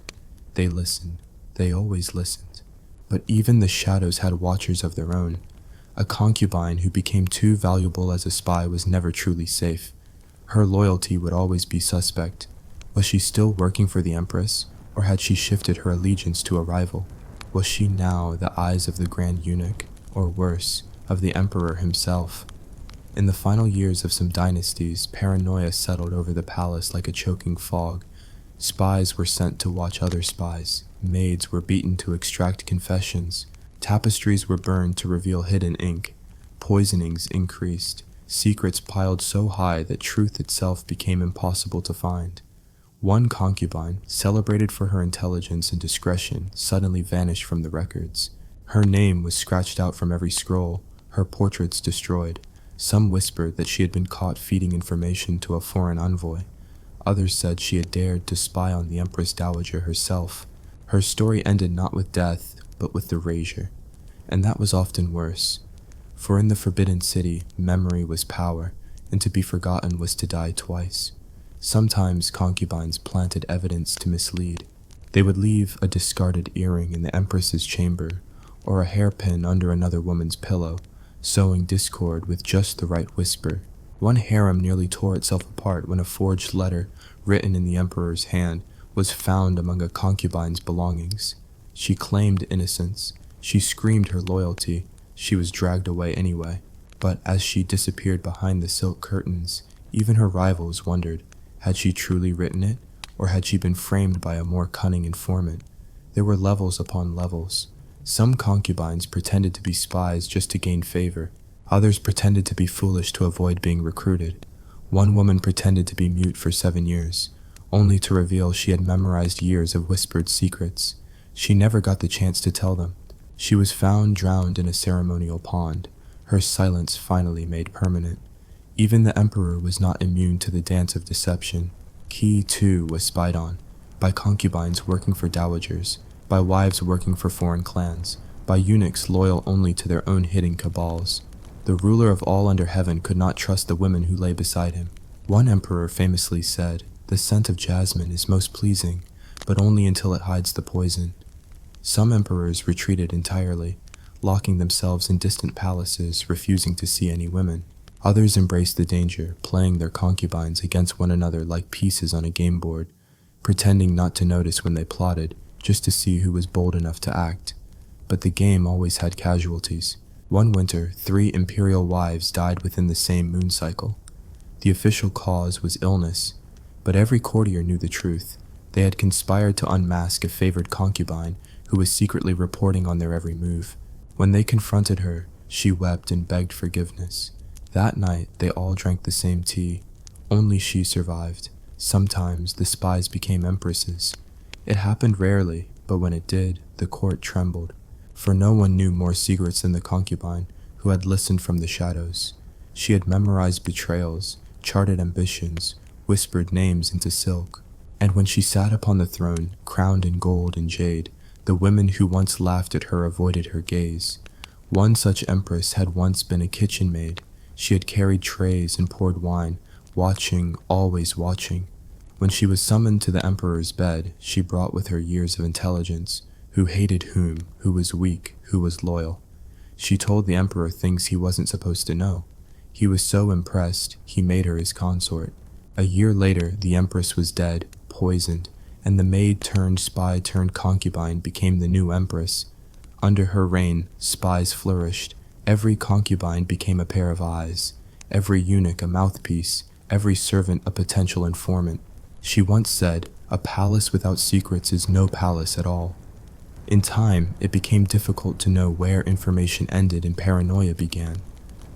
they listened. They always listened. But even the shadows had watchers of their own. A concubine who became too valuable as a spy was never truly safe. Her loyalty would always be suspect. Was she still working for the empress, or had she shifted her allegiance to a rival? Was she now the eyes of the grand eunuch, or worse, of the emperor himself? In the final years of some dynasties, paranoia settled over the palace like a choking fog. Spies were sent to watch other spies. Maids were beaten to extract confessions. Tapestries were burned to reveal hidden ink. Poisonings increased. Secrets piled so high that truth itself became impossible to find. One concubine, celebrated for her intelligence and discretion, suddenly vanished from the records. Her name was scratched out from every scroll, her portraits destroyed. Some whispered that she had been caught feeding information to a foreign envoy. Others said she had dared to spy on the Empress Dowager herself. Her story ended not with death, but with erasure. And that was often worse. For in the Forbidden City, memory was power, and to be forgotten was to die twice. Sometimes concubines planted evidence to mislead. They would leave a discarded earring in the Empress's chamber, or a hairpin under another woman's pillow, sowing discord with just the right whisper. One harem nearly tore itself apart when a forged letter, written in the emperor's hand, was found among a concubine's belongings. She claimed innocence. She screamed her loyalty. She was dragged away anyway. But as she disappeared behind the silk curtains, even her rivals wondered, had she truly written it, or had she been framed by a more cunning informant? There were levels upon levels. Some concubines pretended to be spies just to gain favor. Others pretended to be foolish to avoid being recruited. One woman pretended to be mute for 7 years, only to reveal she had memorized years of whispered secrets. She never got the chance to tell them. She was found drowned in a ceremonial pond, her silence finally made permanent. Even the emperor was not immune to the dance of deception. He, too, was spied on, by concubines working for dowagers, by wives working for foreign clans, by eunuchs loyal only to their own hidden cabals. The ruler of all under heaven could not trust the women who lay beside him. One emperor famously said, "The scent of jasmine is most pleasing, but only until it hides the poison." Some emperors retreated entirely, locking themselves in distant palaces, refusing to see any women. Others embraced the danger, playing their concubines against one another like pieces on a game board, pretending not to notice when they plotted, just to see who was bold enough to act. But the game always had casualties. One winter, 3 imperial wives died within the same moon cycle. The official cause was illness, but every courtier knew the truth. They had conspired to unmask a favored concubine who was secretly reporting on their every move. When they confronted her, she wept and begged forgiveness. That night, they all drank the same tea. Only she survived. Sometimes, the spies became empresses. It happened rarely, but when it did, the court trembled. For no one knew more secrets than the concubine, who had listened from the shadows. She had memorized betrayals, charted ambitions, whispered names into silk. And when she sat upon the throne, crowned in gold and jade, the women who once laughed at her avoided her gaze. One such empress had once been a kitchen maid. She had carried trays and poured wine, watching, always watching. When she was summoned to the emperor's bed, she brought with her years of intelligence, who hated whom, who was weak, who was loyal. She told the emperor things he wasn't supposed to know. He was so impressed, he made her his consort. A year later, the empress was dead, poisoned, and the maid turned spy turned concubine became the new empress. Under her reign, spies flourished. Every concubine became a pair of eyes, every eunuch a mouthpiece, every servant a potential informant. She once said, "A palace without secrets is no palace at all." In time, it became difficult to know where information ended and paranoia began.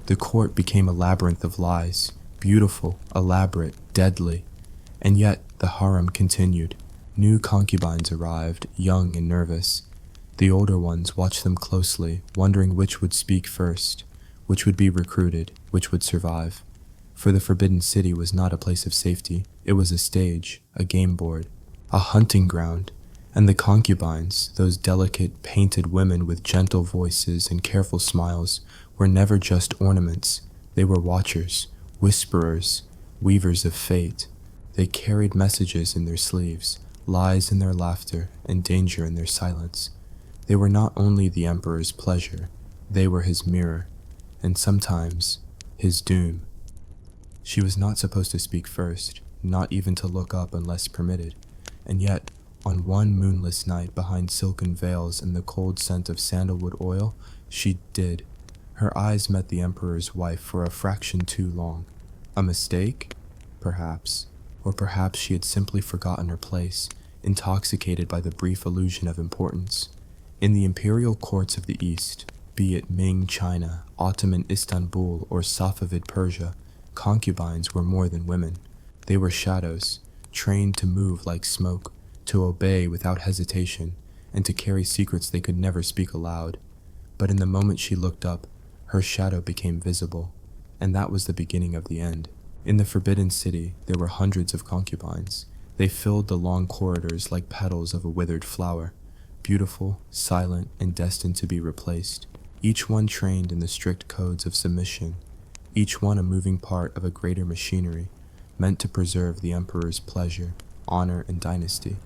The court became a labyrinth of lies, beautiful, elaborate, deadly. And yet, the harem continued. New concubines arrived, young and nervous. The older ones watched them closely, wondering which would speak first, which would be recruited, which would survive. For the Forbidden City was not a place of safety. It was a stage, a game board, a hunting ground. And the concubines, those delicate, painted women with gentle voices and careful smiles, were never just ornaments. They were watchers, whisperers, weavers of fate. They carried messages in their sleeves, lies in their laughter, and danger in their silence. They were not only the emperor's pleasure, they were his mirror, and sometimes his doom. She was not supposed to speak first, not even to look up unless permitted, and yet, on one moonless night behind silken veils and the cold scent of sandalwood oil, she did. Her eyes met the emperor's wife for a fraction too long. A mistake? Perhaps. Or perhaps she had simply forgotten her place, intoxicated by the brief illusion of importance. In the imperial courts of the East, be it Ming China, Ottoman Istanbul, or Safavid Persia, concubines were more than women. They were shadows, trained to move like smoke, to obey without hesitation, and to carry secrets they could never speak aloud. But in the moment she looked up, her shadow became visible, and that was the beginning of the end. In the Forbidden City, there were hundreds of concubines. They filled the long corridors like petals of a withered flower, beautiful, silent, and destined to be replaced. Each one trained in the strict codes of submission, each one a moving part of a greater machinery, meant to preserve the emperor's pleasure, honor, and dynasty.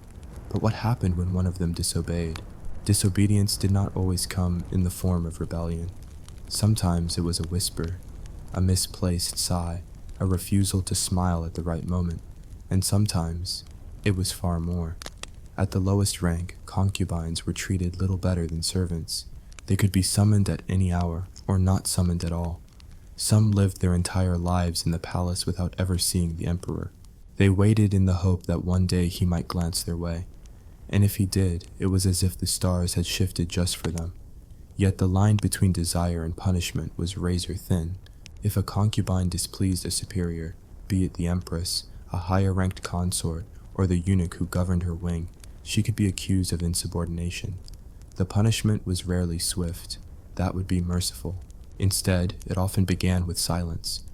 But what happened when one of them disobeyed? Disobedience did not always come in the form of rebellion. Sometimes it was a whisper, a misplaced sigh, a refusal to smile at the right moment, and sometimes it was far more. At the lowest rank, concubines were treated little better than servants. They could be summoned at any hour, or not summoned at all. Some lived their entire lives in the palace without ever seeing the emperor. They waited in the hope that one day he might glance their way, and if he did, it was as if the stars had shifted just for them. Yet the line between desire and punishment was razor thin. If a concubine displeased a superior, be it the empress, a higher-ranked consort, or the eunuch who governed her wing, she could be accused of insubordination. The punishment was rarely swift. That would be merciful. Instead, it often began with silence.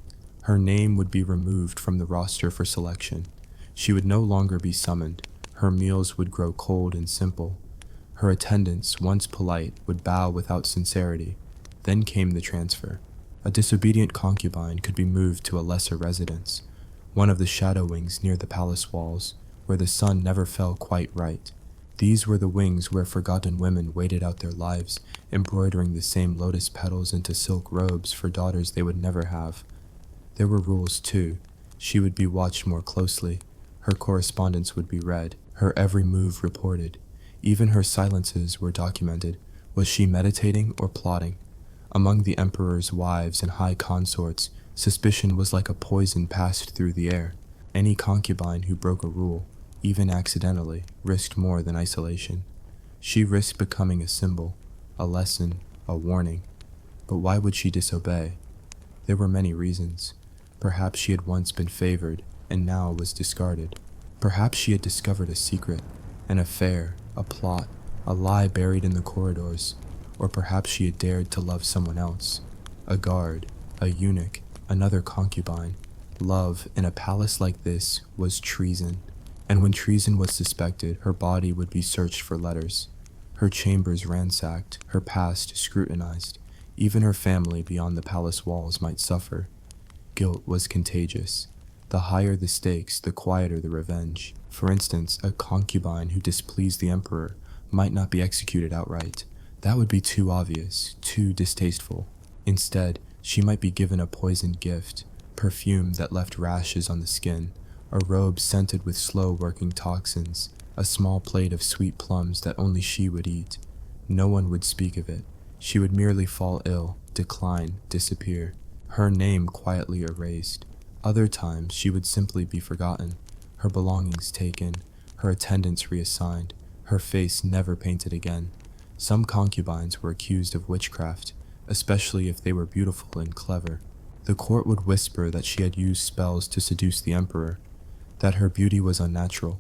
Her name would be removed from the roster for selection. She would no longer be summoned. Her meals would grow cold and simple. Her attendants, once polite, would bow without sincerity. Then came the transfer. A disobedient concubine could be moved to a lesser residence, one of the shadow wings near the palace walls, where the sun never fell quite right. These were the wings where forgotten women waited out their lives, embroidering the same lotus petals into silk robes for daughters they would never have. There were rules too. She would be watched more closely. Her correspondence would be read, her every move reported. Even her silences were documented. Was she meditating or plotting? Among the emperor's wives and high consorts, suspicion was like a poison passed through the air. Any concubine who broke a rule, even accidentally, risked more than isolation. She risked becoming a symbol, a lesson, a warning. But why would she disobey? There were many reasons. Perhaps she had once been favored and now was discarded. Perhaps she had discovered a secret, an affair, a plot, a lie buried in the corridors. Or perhaps she had dared to love someone else, a guard, a eunuch, another concubine. Love in a palace like this was treason, and when treason was suspected, her body would be searched for letters, her chambers ransacked, her past scrutinized. Even her family beyond the palace walls might suffer. Guilt was contagious. The higher the stakes, the quieter the revenge. For instance, a concubine who displeased the emperor might not be executed outright. That would be too obvious, too distasteful. Instead, she might be given a poisoned gift, perfume that left rashes on the skin, a robe scented with slow-working toxins, a small plate of sweet plums that only she would eat. No one would speak of it. She would merely fall ill, decline, disappear, her name quietly erased. Other times she would simply be forgotten, her belongings taken, her attendants reassigned, her face never painted again. Some concubines were accused of witchcraft, especially if they were beautiful and clever. The court would whisper that she had used spells to seduce the emperor, that her beauty was unnatural,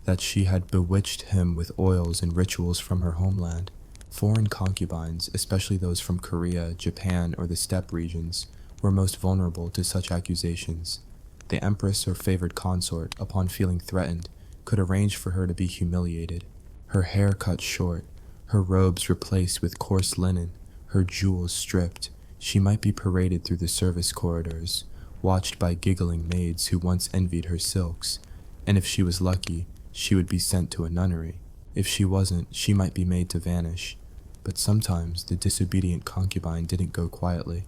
that she had bewitched him with oils and rituals from her homeland. Foreign concubines, especially those from Korea, Japan, or the steppe regions, were most vulnerable to such accusations. The empress or favored consort, upon feeling threatened, could arrange for her to be humiliated, her hair cut short, her robes replaced with coarse linen, her jewels stripped. She might be paraded through the service corridors, watched by giggling maids who once envied her silks, and if she was lucky, she would be sent to a nunnery. If she wasn't, she might be made to vanish. But sometimes the disobedient concubine didn't go quietly.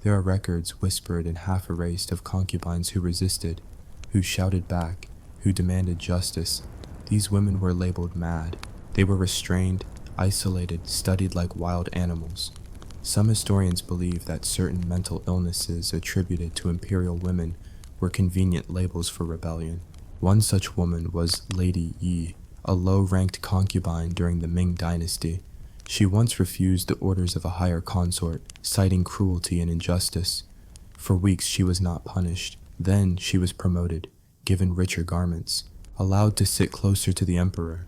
There are records whispered and half erased of concubines who resisted, who shouted back, who demanded justice. These women were labeled mad. They were restrained, isolated, studied like wild animals. Some historians believe that certain mental illnesses attributed to imperial women were convenient labels for rebellion. One such woman was Lady Yi, a low-ranked concubine during the Ming dynasty. She once refused the orders of a higher consort, citing cruelty and injustice. For weeks she was not punished. Then she was promoted, given richer garments, allowed to sit closer to the emperor.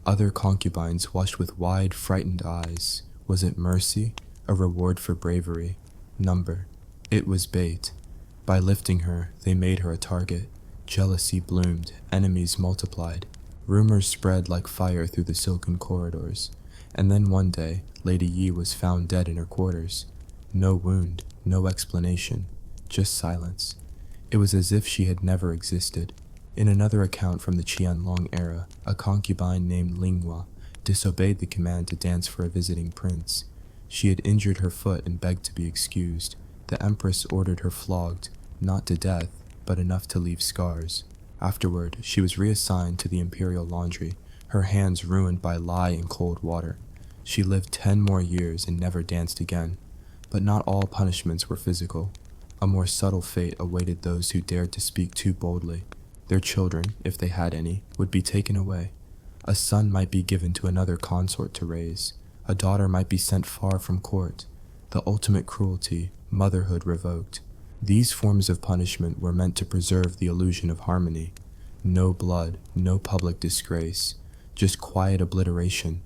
Other concubines watched with wide, frightened eyes. Was it mercy? A reward for bravery? Number? It was bait. By lifting her, they made her a target. Jealousy bloomed, enemies multiplied. Rumors spread like fire through the silken corridors. And then one day, Lady Yi was found dead in her quarters. No wound, no explanation, just silence. It was as if she had never existed. In another account from the Qianlong era, a concubine named Linghua disobeyed the command to dance for a visiting prince. She had injured her foot and begged to be excused. The empress ordered her flogged, not to death, but enough to leave scars. Afterward, she was reassigned to the imperial laundry, her hands ruined by lye and cold water. She lived 10 more years and never danced again. But not all punishments were physical. A more subtle fate awaited those who dared to speak too boldly. Their children, if they had any, would be taken away. A son might be given to another consort to raise. A daughter might be sent far from court. The ultimate cruelty, motherhood revoked. These forms of punishment were meant to preserve the illusion of harmony. No blood, no public disgrace, just quiet obliteration.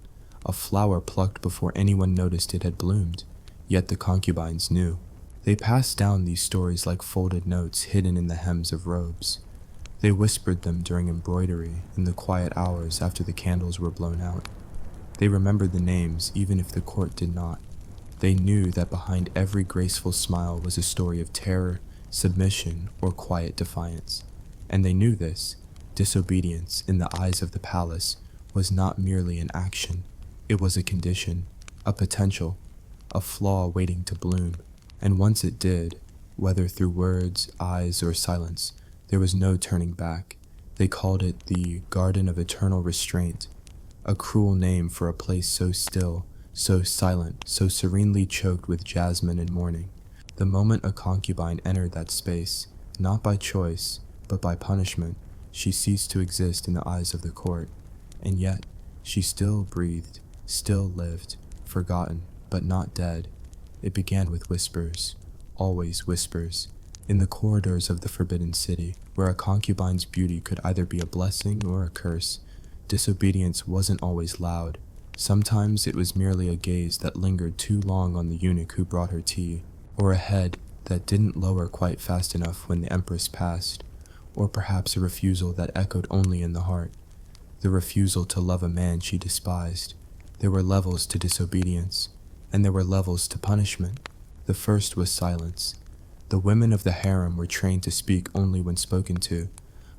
A flower plucked before anyone noticed it had bloomed. Yet the concubines knew. They passed down these stories like folded notes hidden in the hems of robes. They whispered them during embroidery in the quiet hours after the candles were blown out. They remembered the names even if the court did not. They knew that behind every graceful smile was a story of terror, submission, or quiet defiance. And they knew this. Disobedience, in the eyes of the palace, was not merely an action. It was a condition, a potential, a flaw waiting to bloom. And once it did, whether through words, eyes, or silence, there was no turning back. They called it the Garden of Eternal Restraint, a cruel name for a place so still, so silent, so serenely choked with jasmine and morning. The moment a concubine entered that space, not by choice, but by punishment, she ceased to exist in the eyes of the court. And yet, she still breathed, still lived, forgotten, but not dead. It began with whispers, always whispers, in the corridors of the Forbidden City, where a concubine's beauty could either be a blessing or a curse. Disobedience wasn't always loud. Sometimes it was merely a gaze that lingered too long on the eunuch who brought her tea, or a head that didn't lower quite fast enough when the empress passed. or perhaps a refusal that echoed only in the heart, the refusal to love a man she despised. There were levels to disobedience, and there were levels to punishment. The first was silence. The women of the harem were trained to speak only when spoken to,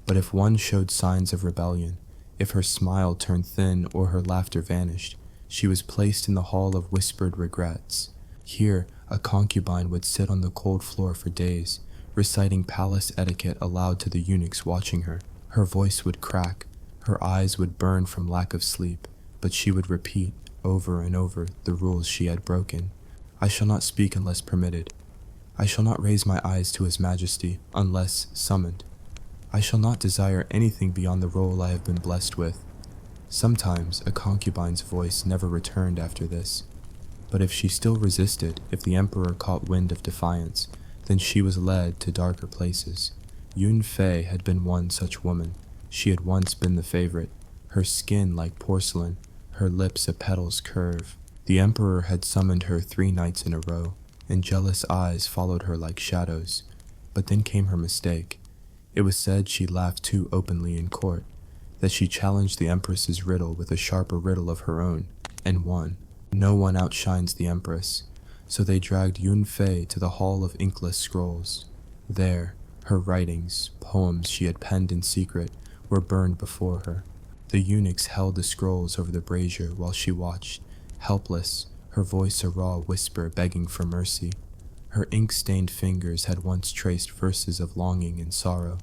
but if one showed signs of rebellion, if her smile turned thin or her laughter vanished, she was placed in the hall of whispered regrets. Here, a concubine would sit on the cold floor for days, reciting palace etiquette aloud to the eunuchs watching her. Her voice would crack, her eyes would burn from lack of sleep, but she would repeat, over and over, the rules she had broken. I shall not speak unless permitted. I shall not raise my eyes to His Majesty unless summoned. I shall not desire anything beyond the role I have been blessed with. Sometimes a concubine's voice never returned after this, but if she still resisted, if the emperor caught wind of defiance, then she was led to darker places. Yun Fei had been one such woman. She had once been the favorite, her skin like porcelain, her lips a petal's curve. The emperor had summoned her 3 nights in a row, and jealous eyes followed her like shadows. But then came her mistake. It was said she laughed too openly in court, that she challenged the empress's riddle with a sharper riddle of her own, and won. No one outshines the empress, so they dragged Yun Fei to the hall of inkless scrolls. There, her writings, poems she had penned in secret, were burned before her. The eunuchs held the scrolls over the brazier while she watched, helpless, her voice a raw whisper begging for mercy. Her ink-stained fingers had once traced verses of longing and sorrow,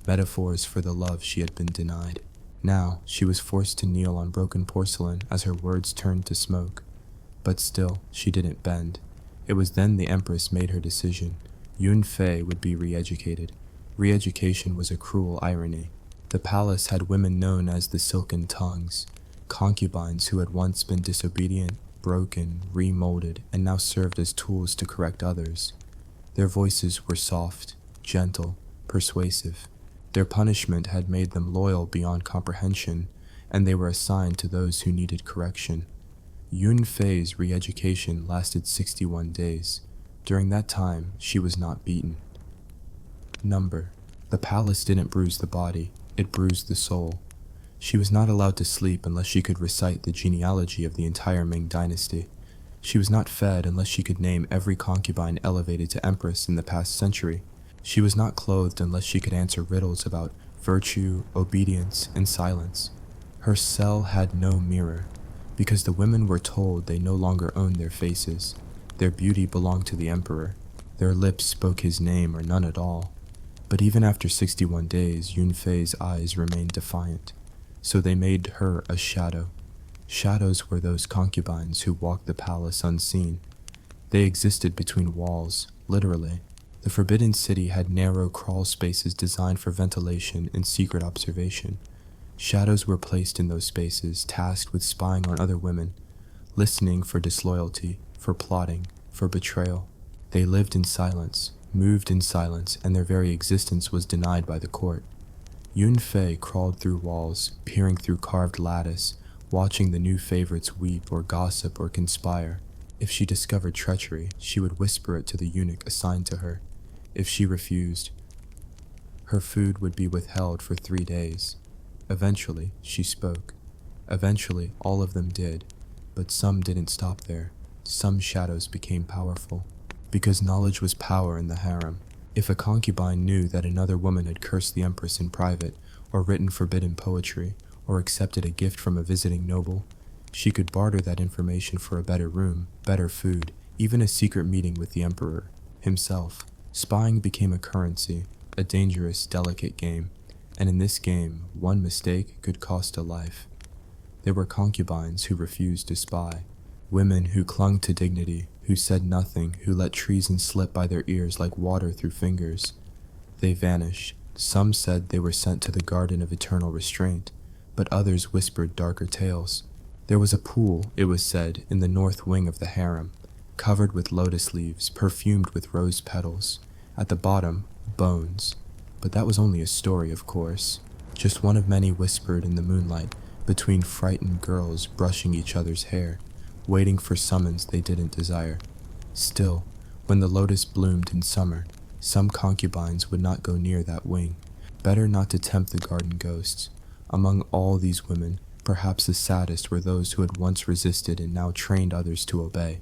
metaphors for the love she had been denied. Now she was forced to kneel on broken porcelain as her words turned to smoke. But still, she didn't bend. It was then the empress made her decision. Yun Fei would be re-educated. Re-education was a cruel irony. The palace had women known as the silken tongues, concubines who had once been disobedient, broken, remolded, and now served as tools to correct others. Their voices were soft, gentle, persuasive. Their punishment had made them loyal beyond comprehension, and they were assigned to those who needed correction. Yun Fei's re-education lasted 61 days. During that time, she was not beaten. Number. The palace didn't bruise the body, it bruised the soul. She was not allowed to sleep unless she could recite the genealogy of the entire Ming dynasty. She was not fed unless she could name every concubine elevated to empress in the past century. She was not clothed unless she could answer riddles about virtue, obedience, and silence. Her cell had no mirror, because the women were told they no longer owned their faces. Their beauty belonged to the emperor. Their lips spoke his name or none at all. But even after 61 days, Yun Fei's eyes remained defiant. So they made her a shadow. Shadows were those concubines who walked the palace unseen. They existed between walls, literally. The Forbidden City had narrow crawl spaces designed for ventilation and secret observation. Shadows were placed in those spaces, tasked with spying on other women, listening for disloyalty, for plotting, for betrayal. They lived in silence, moved in silence, and their very existence was denied by the court. Yun Fei crawled through walls, peering through carved lattice, watching the new favorites weep or gossip or conspire. If she discovered treachery, she would whisper it to the eunuch assigned to her. If she refused, her food would be withheld for 3 days. Eventually, she spoke. Eventually, all of them did, but some didn't stop there. Some shadows became powerful, because knowledge was power in the harem. If a concubine knew that another woman had cursed the empress in private, or written forbidden poetry, or accepted a gift from a visiting noble, she could barter that information for a better room, better food, even a secret meeting with the emperor himself. Spying became a currency, a dangerous, delicate game, and in this game, one mistake could cost a life. There were concubines who refused to spy, women who clung to dignity, who said nothing, who let treason slip by their ears like water through fingers. They vanished. Some said they were sent to the garden of eternal restraint, but others whispered darker tales. There was a pool, it was said, in the north wing of the harem, covered with lotus leaves, perfumed with rose petals. At the bottom, bones. But that was only a story, of course. Just one of many whispered in the moonlight, between frightened girls brushing each other's hair, waiting for summons they didn't desire. Still, when the lotus bloomed in summer, some concubines would not go near that wing. Better not to tempt the garden ghosts. Among all these women, perhaps the saddest were those who had once resisted and now trained others to obey.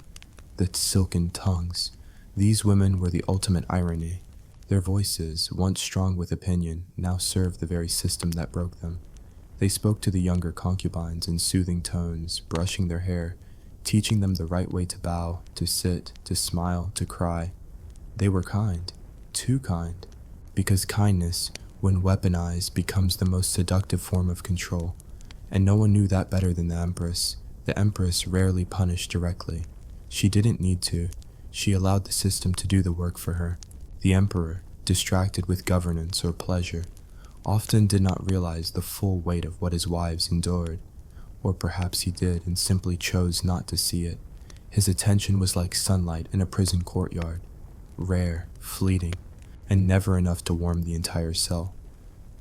The silken tongues. These women were the ultimate irony. Their voices, once strong with opinion, now served the very system that broke them. They spoke to the younger concubines in soothing tones, brushing their hair, teaching them the right way to bow, to sit, to smile, to cry. They were kind, too kind, because kindness, when weaponized, becomes the most seductive form of control. And no one knew that better than the Empress. The Empress rarely punished directly. She didn't need to. She allowed the system to do the work for her. The Emperor, distracted with governance or pleasure, often did not realize the full weight of what his wives endured. Or perhaps he did and simply chose not to see it. His attention was like sunlight in a prison courtyard, rare, fleeting, and never enough to warm the entire cell.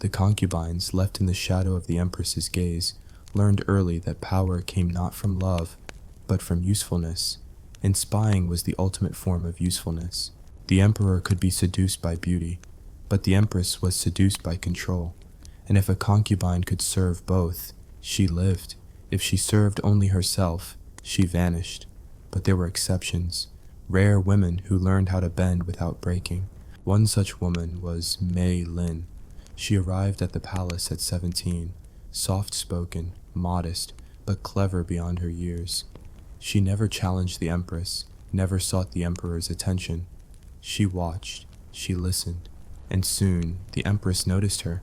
The concubines, left in the shadow of the Empress's gaze, learned early that power came not from love, but from usefulness, and spying was the ultimate form of usefulness. The Emperor could be seduced by beauty, but the Empress was seduced by control, and if a concubine could serve both, she lived. If she served only herself, she vanished. But there were exceptions, rare women who learned how to bend without breaking. One such woman was Mei Lin. She arrived at the palace at 17, soft-spoken, modest, but clever beyond her years. She never challenged the Empress, never sought the Emperor's attention. She watched, she listened, and soon the Empress noticed her.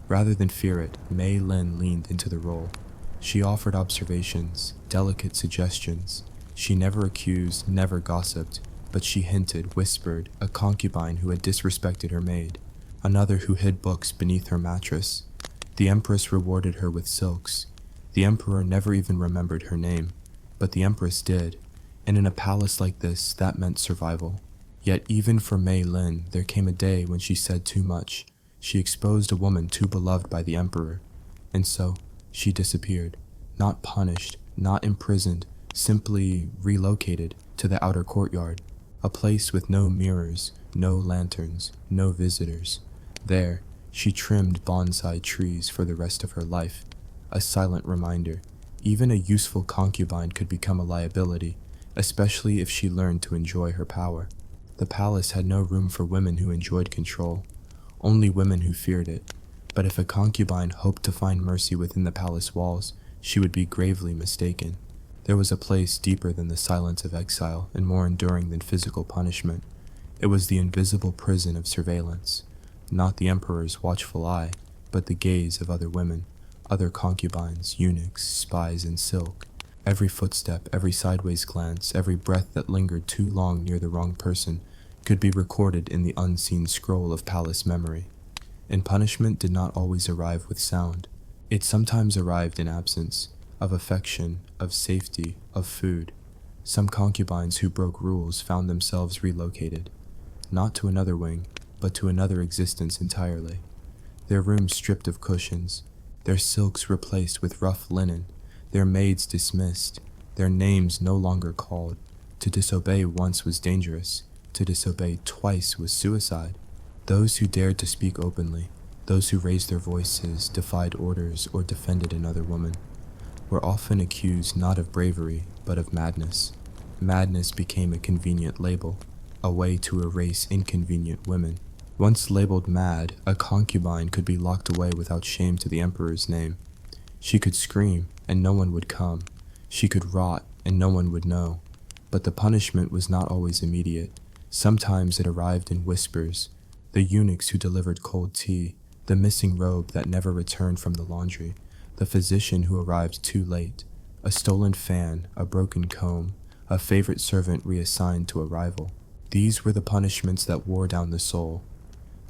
Rather than fear it, Mei Lin leaned into the role. She offered observations, delicate suggestions. She never accused, never gossiped, but she hinted, whispered, a concubine who had disrespected her maid, another who hid books beneath her mattress. The Empress rewarded her with silks. The Emperor never even remembered her name, but the Empress did, and in a palace like this, that meant survival. Yet even for Mei Lin, there came a day when she said too much. She exposed a woman too beloved by the Emperor, and so she disappeared, not punished, not imprisoned, simply relocated to the outer courtyard, a place with no mirrors, no lanterns, no visitors. There, she trimmed bonsai trees for the rest of her life, a silent reminder. Even a useful concubine could become a liability, especially if she learned to enjoy her power. The palace had no room for women who enjoyed control, only women who feared it. But if a concubine hoped to find mercy within the palace walls, she would be gravely mistaken. There was a place deeper than the silence of exile and more enduring than physical punishment. It was the invisible prison of surveillance, not the Emperor's watchful eye, but the gaze of other women, other concubines, eunuchs, spies in silk. Every footstep, every sideways glance, every breath that lingered too long near the wrong person could be recorded in the unseen scroll of palace memory. And punishment did not always arrive with sound. It sometimes arrived in absence, of affection, of safety, of food. Some concubines who broke rules found themselves relocated, not to another wing, but to another existence entirely. Their rooms stripped of cushions, their silks replaced with rough linen, their maids dismissed, their names no longer called. To disobey once was dangerous, to disobey twice was suicide. Those who dared to speak openly, those who raised their voices, defied orders, or defended another woman, were often accused not of bravery, but of madness. Madness became a convenient label, a way to erase inconvenient women. Once labeled mad, a concubine could be locked away without shame to the Emperor's name. She could scream, and no one would come. She could rot, and no one would know. But the punishment was not always immediate. Sometimes it arrived in whispers. The eunuchs who delivered cold tea, the missing robe that never returned from the laundry, the physician who arrived too late, a stolen fan, a broken comb, a favorite servant reassigned to a rival. These were the punishments that wore down the soul.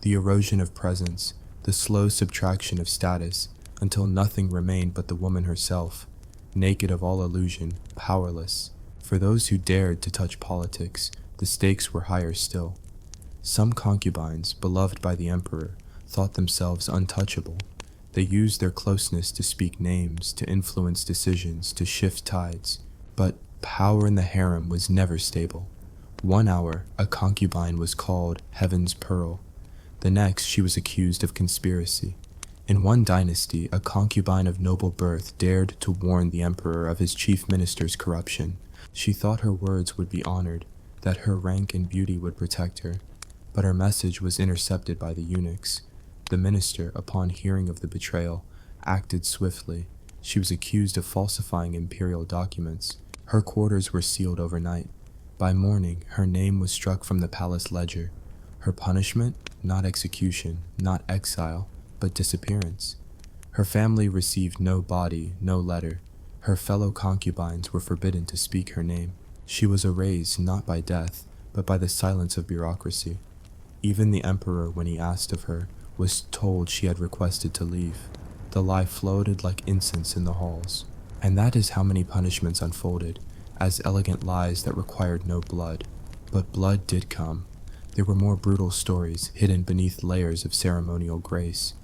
The erosion of presence, the slow subtraction of status, until nothing remained but the woman herself, naked of all illusion, powerless. For those who dared to touch politics, the stakes were higher still. Some concubines, beloved by the Emperor, thought themselves untouchable. They used their closeness to speak names, to influence decisions, to shift tides. But power in the harem was never stable. 1 hour, a concubine was called Heaven's Pearl. The next, she was accused of conspiracy. In one dynasty, a concubine of noble birth dared to warn the emperor of his chief minister's corruption. She thought her words would be honored, that her rank and beauty would protect her. But her message was intercepted by the eunuchs. The minister, upon hearing of the betrayal, acted swiftly. She was accused of falsifying imperial documents. Her quarters were sealed overnight. By morning, her name was struck from the palace ledger. Her punishment? Not execution, not exile, but disappearance. Her family received no body, no letter. Her fellow concubines were forbidden to speak her name. She was erased not by death, but by the silence of bureaucracy. Even the emperor, when he asked of her, was told she had requested to leave. The lie floated like incense in the halls. And that is how many punishments unfolded, as elegant lies that required no blood. But blood did come. There were more brutal stories hidden beneath layers of ceremonial grace.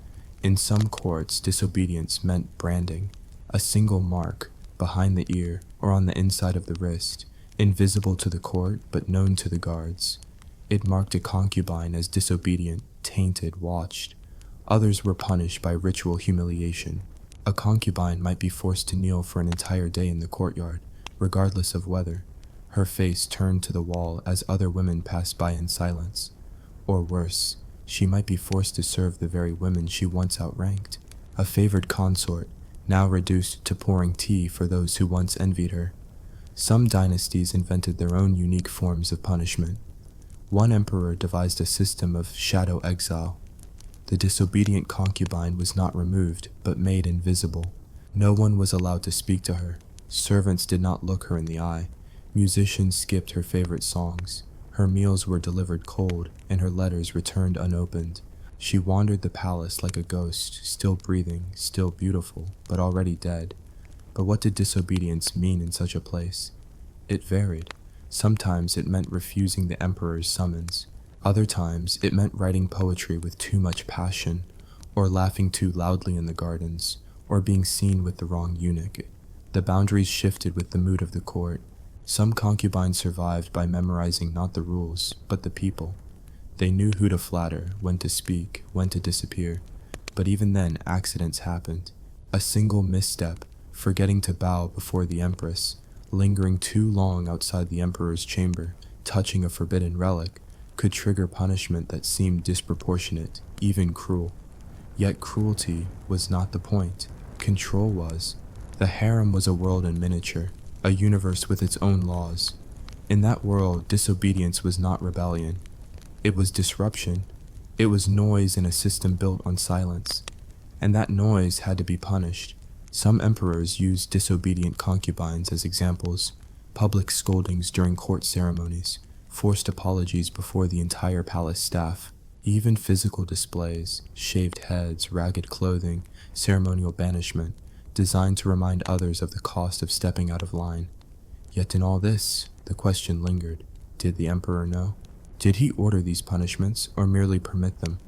In some courts, disobedience meant branding, a single mark, behind the ear or on the inside of the wrist, invisible to the court but known to the guards. It marked a concubine as disobedient, tainted, watched. Others were punished by ritual humiliation. A concubine might be forced to kneel for an entire day in the courtyard, regardless of weather, her face turned to the wall as other women passed by in silence. Or worse, she might be forced to serve the very women she once outranked, a favored consort, now reduced to pouring tea for those who once envied her. Some dynasties invented their own unique forms of punishment. One emperor devised a system of shadow exile. The disobedient concubine was not removed, but made invisible. No one was allowed to speak to her. Servants did not look her in the eye. Musicians skipped her favorite songs. Her meals were delivered cold, and her letters returned unopened. She wandered the palace like a ghost, still breathing, still beautiful, but already dead. But what did disobedience mean in such a place? It varied. Sometimes it meant refusing the emperor's summons. Other times it meant writing poetry with too much passion, or laughing too loudly in the gardens, or being seen with the wrong eunuch. The boundaries shifted with the mood of the court. Some concubines survived by memorizing not the rules, but the people. They knew who to flatter, when to speak, when to disappear. But even then, accidents happened. A single misstep, forgetting to bow before the empress, lingering too long outside the emperor's chamber, touching a forbidden relic, could trigger punishment that seemed disproportionate, even cruel. Yet cruelty was not the point. Control was. The harem was a world in miniature, a universe with its own laws. In that world, disobedience was not rebellion. It was disruption. It was noise in a system built on silence. And that noise had to be punished. Some emperors used disobedient concubines as examples, public scoldings during court ceremonies, forced apologies before the entire palace staff, even physical displays, shaved heads, ragged clothing, ceremonial banishment, designed to remind others of the cost of stepping out of line. Yet in all this, the question lingered. Did the emperor know? Did he order these punishments or merely permit them?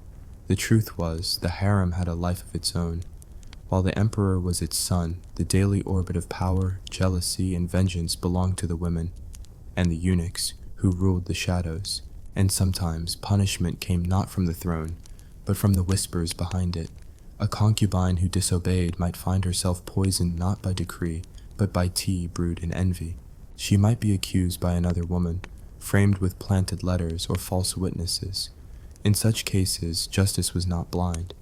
The truth was, the harem had a life of its own. While the emperor was its son, the daily orbit of power, jealousy, and vengeance belonged to the women, and the eunuchs, who ruled the shadows. And sometimes punishment came not from the throne, but from the whispers behind it. A concubine who disobeyed might find herself poisoned not by decree, but by tea brewed in envy. She might be accused by another woman, framed with planted letters or false witnesses. In such cases, justice was not blind.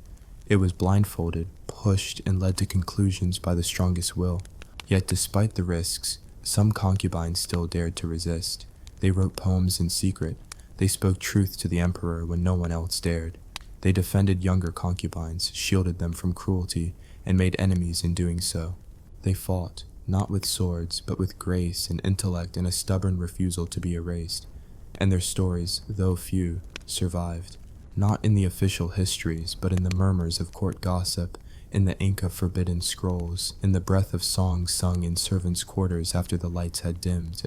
It was blindfolded, pushed, and led to conclusions by the strongest will. Yet despite the risks, some concubines still dared to resist. They wrote poems in secret. They spoke truth to the emperor when no one else dared. They defended younger concubines, shielded them from cruelty, and made enemies in doing so. They fought, not with swords, but with grace and intellect and a stubborn refusal to be erased. And their stories, though few, survived. Not in the official histories, but in the murmurs of court gossip, in the ink of forbidden scrolls, in the breath of songs sung in servants' quarters after the lights had dimmed.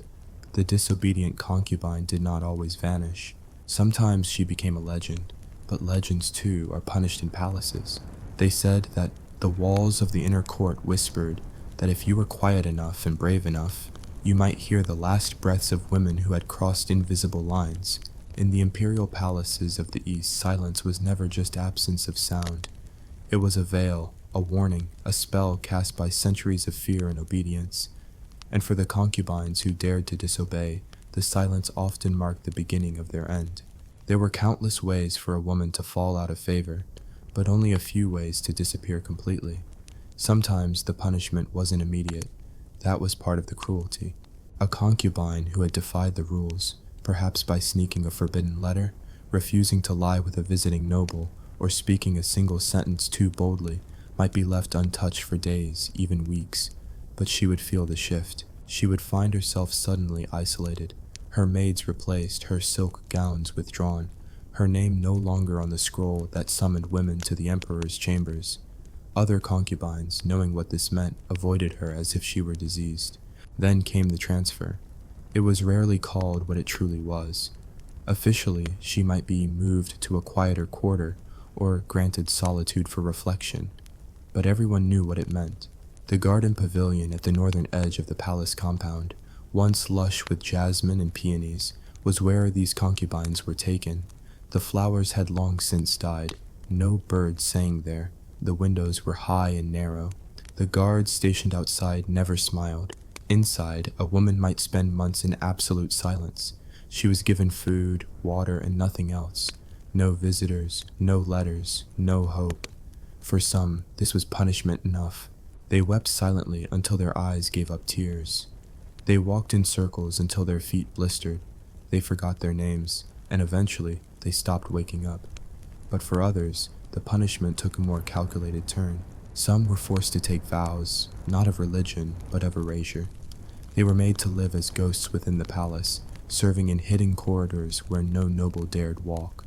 The disobedient concubine did not always vanish. Sometimes she became a legend, but legends too are punished in palaces. They said that the walls of the inner court whispered that if you were quiet enough and brave enough, you might hear the last breaths of women who had crossed invisible lines. In the imperial palaces of the East, silence was never just absence of sound. It was a veil, a warning, a spell cast by centuries of fear and obedience. And for the concubines who dared to disobey, the silence often marked the beginning of their end. There were countless ways for a woman to fall out of favor, but only a few ways to disappear completely. Sometimes the punishment wasn't immediate. That was part of the cruelty. A concubine who had defied the rules, perhaps by sneaking a forbidden letter, refusing to lie with a visiting noble, or speaking a single sentence too boldly, might be left untouched for days, even weeks. But she would feel the shift. She would find herself suddenly isolated, her maids replaced, her silk gowns withdrawn, her name no longer on the scroll that summoned women to the emperor's chambers. Other concubines, knowing what this meant, avoided her as if she were diseased. Then came the transfer. It was rarely called what it truly was. Officially, she might be moved to a quieter quarter or granted solitude for reflection, but everyone knew what it meant. The garden pavilion at the northern edge of the palace compound, once lush with jasmine and peonies, was where these concubines were taken. The flowers had long since died. No birds sang there. The windows were high and narrow. The guards stationed outside never smiled. Inside, a woman might spend months in absolute silence. She was given food, water, and nothing else. No visitors, no letters, no hope. For some, this was punishment enough. They wept silently until their eyes gave up tears. They walked in circles until their feet blistered. They forgot their names, and eventually they stopped waking up. But for others, the punishment took a more calculated turn. Some were forced to take vows, not of religion, but of erasure. They were made to live as ghosts within the palace, serving in hidden corridors where no noble dared walk.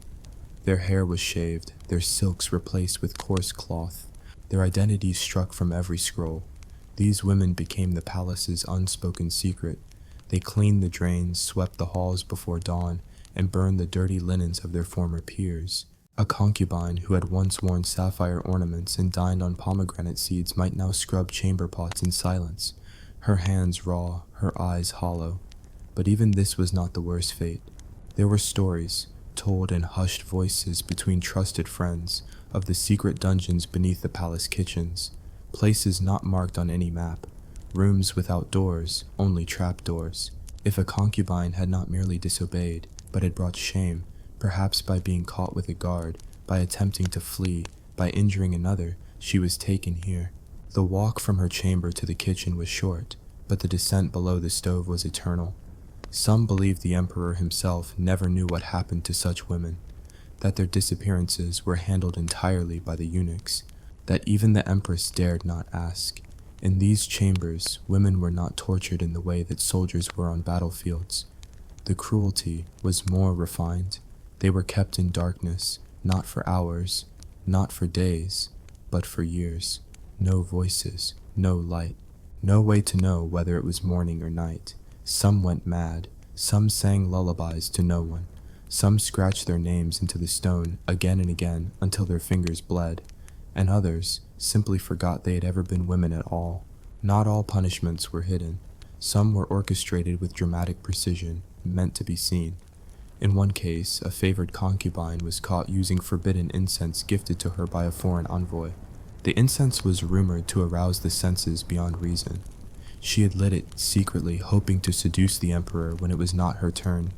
Their hair was shaved, their silks replaced with coarse cloth, their identities struck from every scroll. These women became the palace's unspoken secret. They cleaned the drains, swept the halls before dawn, and burned the dirty linens of their former peers. A concubine who had once worn sapphire ornaments and dined on pomegranate seeds might now scrub chamber pots in silence, her hands raw, her eyes hollow. But even this was not the worst fate. There were stories, told in hushed voices between trusted friends, of the secret dungeons beneath the palace kitchens, places not marked on any map, rooms without doors, only trapdoors. If a concubine had not merely disobeyed, but had brought shame, perhaps by being caught with a guard, by attempting to flee, by injuring another, she was taken here. The walk from her chamber to the kitchen was short, but the descent below the stove was eternal. Some believed the emperor himself never knew what happened to such women, that their disappearances were handled entirely by the eunuchs, that even the empress dared not ask. In these chambers, women were not tortured in the way that soldiers were on battlefields. The cruelty was more refined. They were kept in darkness, not for hours, not for days, but for years. No voices, no light, no way to know whether it was morning or night. Some went mad, some sang lullabies to no one, some scratched their names into the stone again and again until their fingers bled, and others simply forgot they had ever been women at all. Not all punishments were hidden. Some were orchestrated with dramatic precision, meant to be seen. In one case, a favored concubine was caught using forbidden incense gifted to her by a foreign envoy. The incense was rumored to arouse the senses beyond reason. She had lit it secretly, hoping to seduce the emperor when it was not her turn.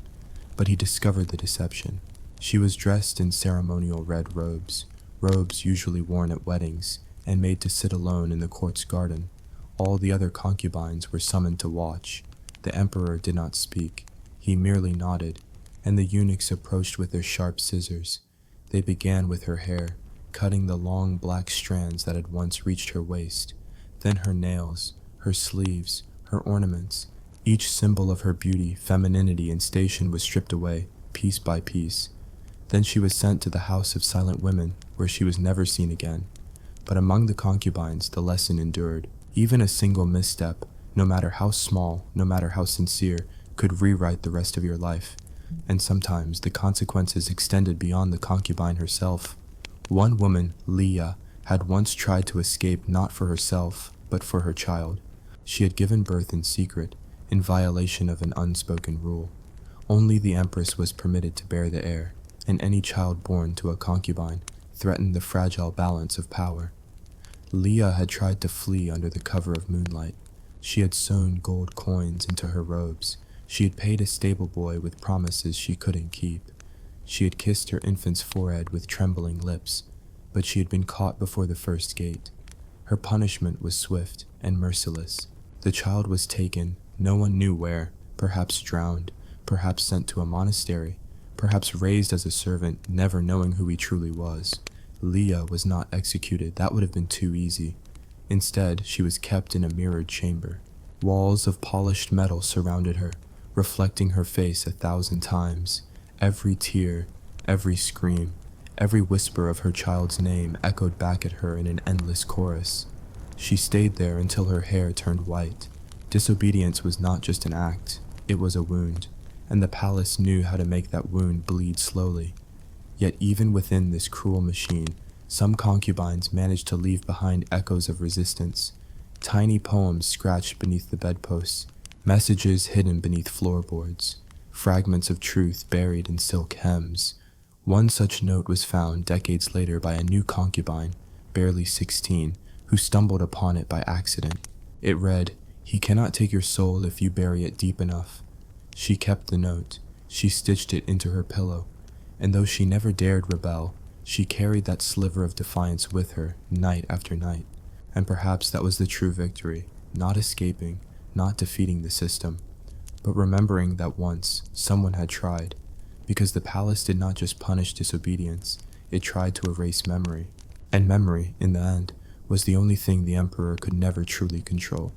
But he discovered the deception. She was dressed in ceremonial red robes, robes usually worn at weddings, and made to sit alone in the court's garden. All the other concubines were summoned to watch. The emperor did not speak. He merely nodded, and the eunuchs approached with their sharp scissors. They began with her hair, cutting the long black strands that had once reached her waist, then her nails, her sleeves, her ornaments. Each symbol of her beauty, femininity, and station was stripped away, piece by piece. Then she was sent to the house of silent women, where she was never seen again. But among the concubines, the lesson endured. Even a single misstep, no matter how small, no matter how sincere, could rewrite the rest of your life. And sometimes the consequences extended beyond the concubine herself. One woman, Leah, had once tried to escape not for herself, but for her child. She had given birth in secret, in violation of an unspoken rule. Only the empress was permitted to bear the heir, and any child born to a concubine threatened the fragile balance of power. Leah had tried to flee under the cover of moonlight. She had sewn gold coins into her robes. She had paid a stable boy with promises she couldn't keep. She had kissed her infant's forehead with trembling lips, but she had been caught before the first gate. Her punishment was swift and merciless. The child was taken, no one knew where, perhaps drowned, perhaps sent to a monastery, perhaps raised as a servant, never knowing who he truly was. Leah was not executed, that would have been too easy. Instead, she was kept in a mirrored chamber. Walls of polished metal surrounded her, reflecting her face 1,000 times. Every tear, every scream, every whisper of her child's name echoed back at her in an endless chorus. She stayed there until her hair turned white. Disobedience was not just an act, it was a wound, and the palace knew how to make that wound bleed slowly. Yet even within this cruel machine, some concubines managed to leave behind echoes of resistance. Tiny poems scratched beneath the bedposts, messages hidden beneath floorboards, fragments of truth buried in silk hems. One such note was found decades later by a new concubine, barely 16, who stumbled upon it by accident. It read, "He cannot take your soul if you bury it deep enough." She kept the note. She stitched it into her pillow. And though she never dared rebel, she carried that sliver of defiance with her, night after night. And perhaps that was the true victory, not escaping, not defeating the system, but remembering that once someone had tried, because the palace did not just punish disobedience, it tried to erase memory. And memory, in the end, was the only thing the emperor could never truly control.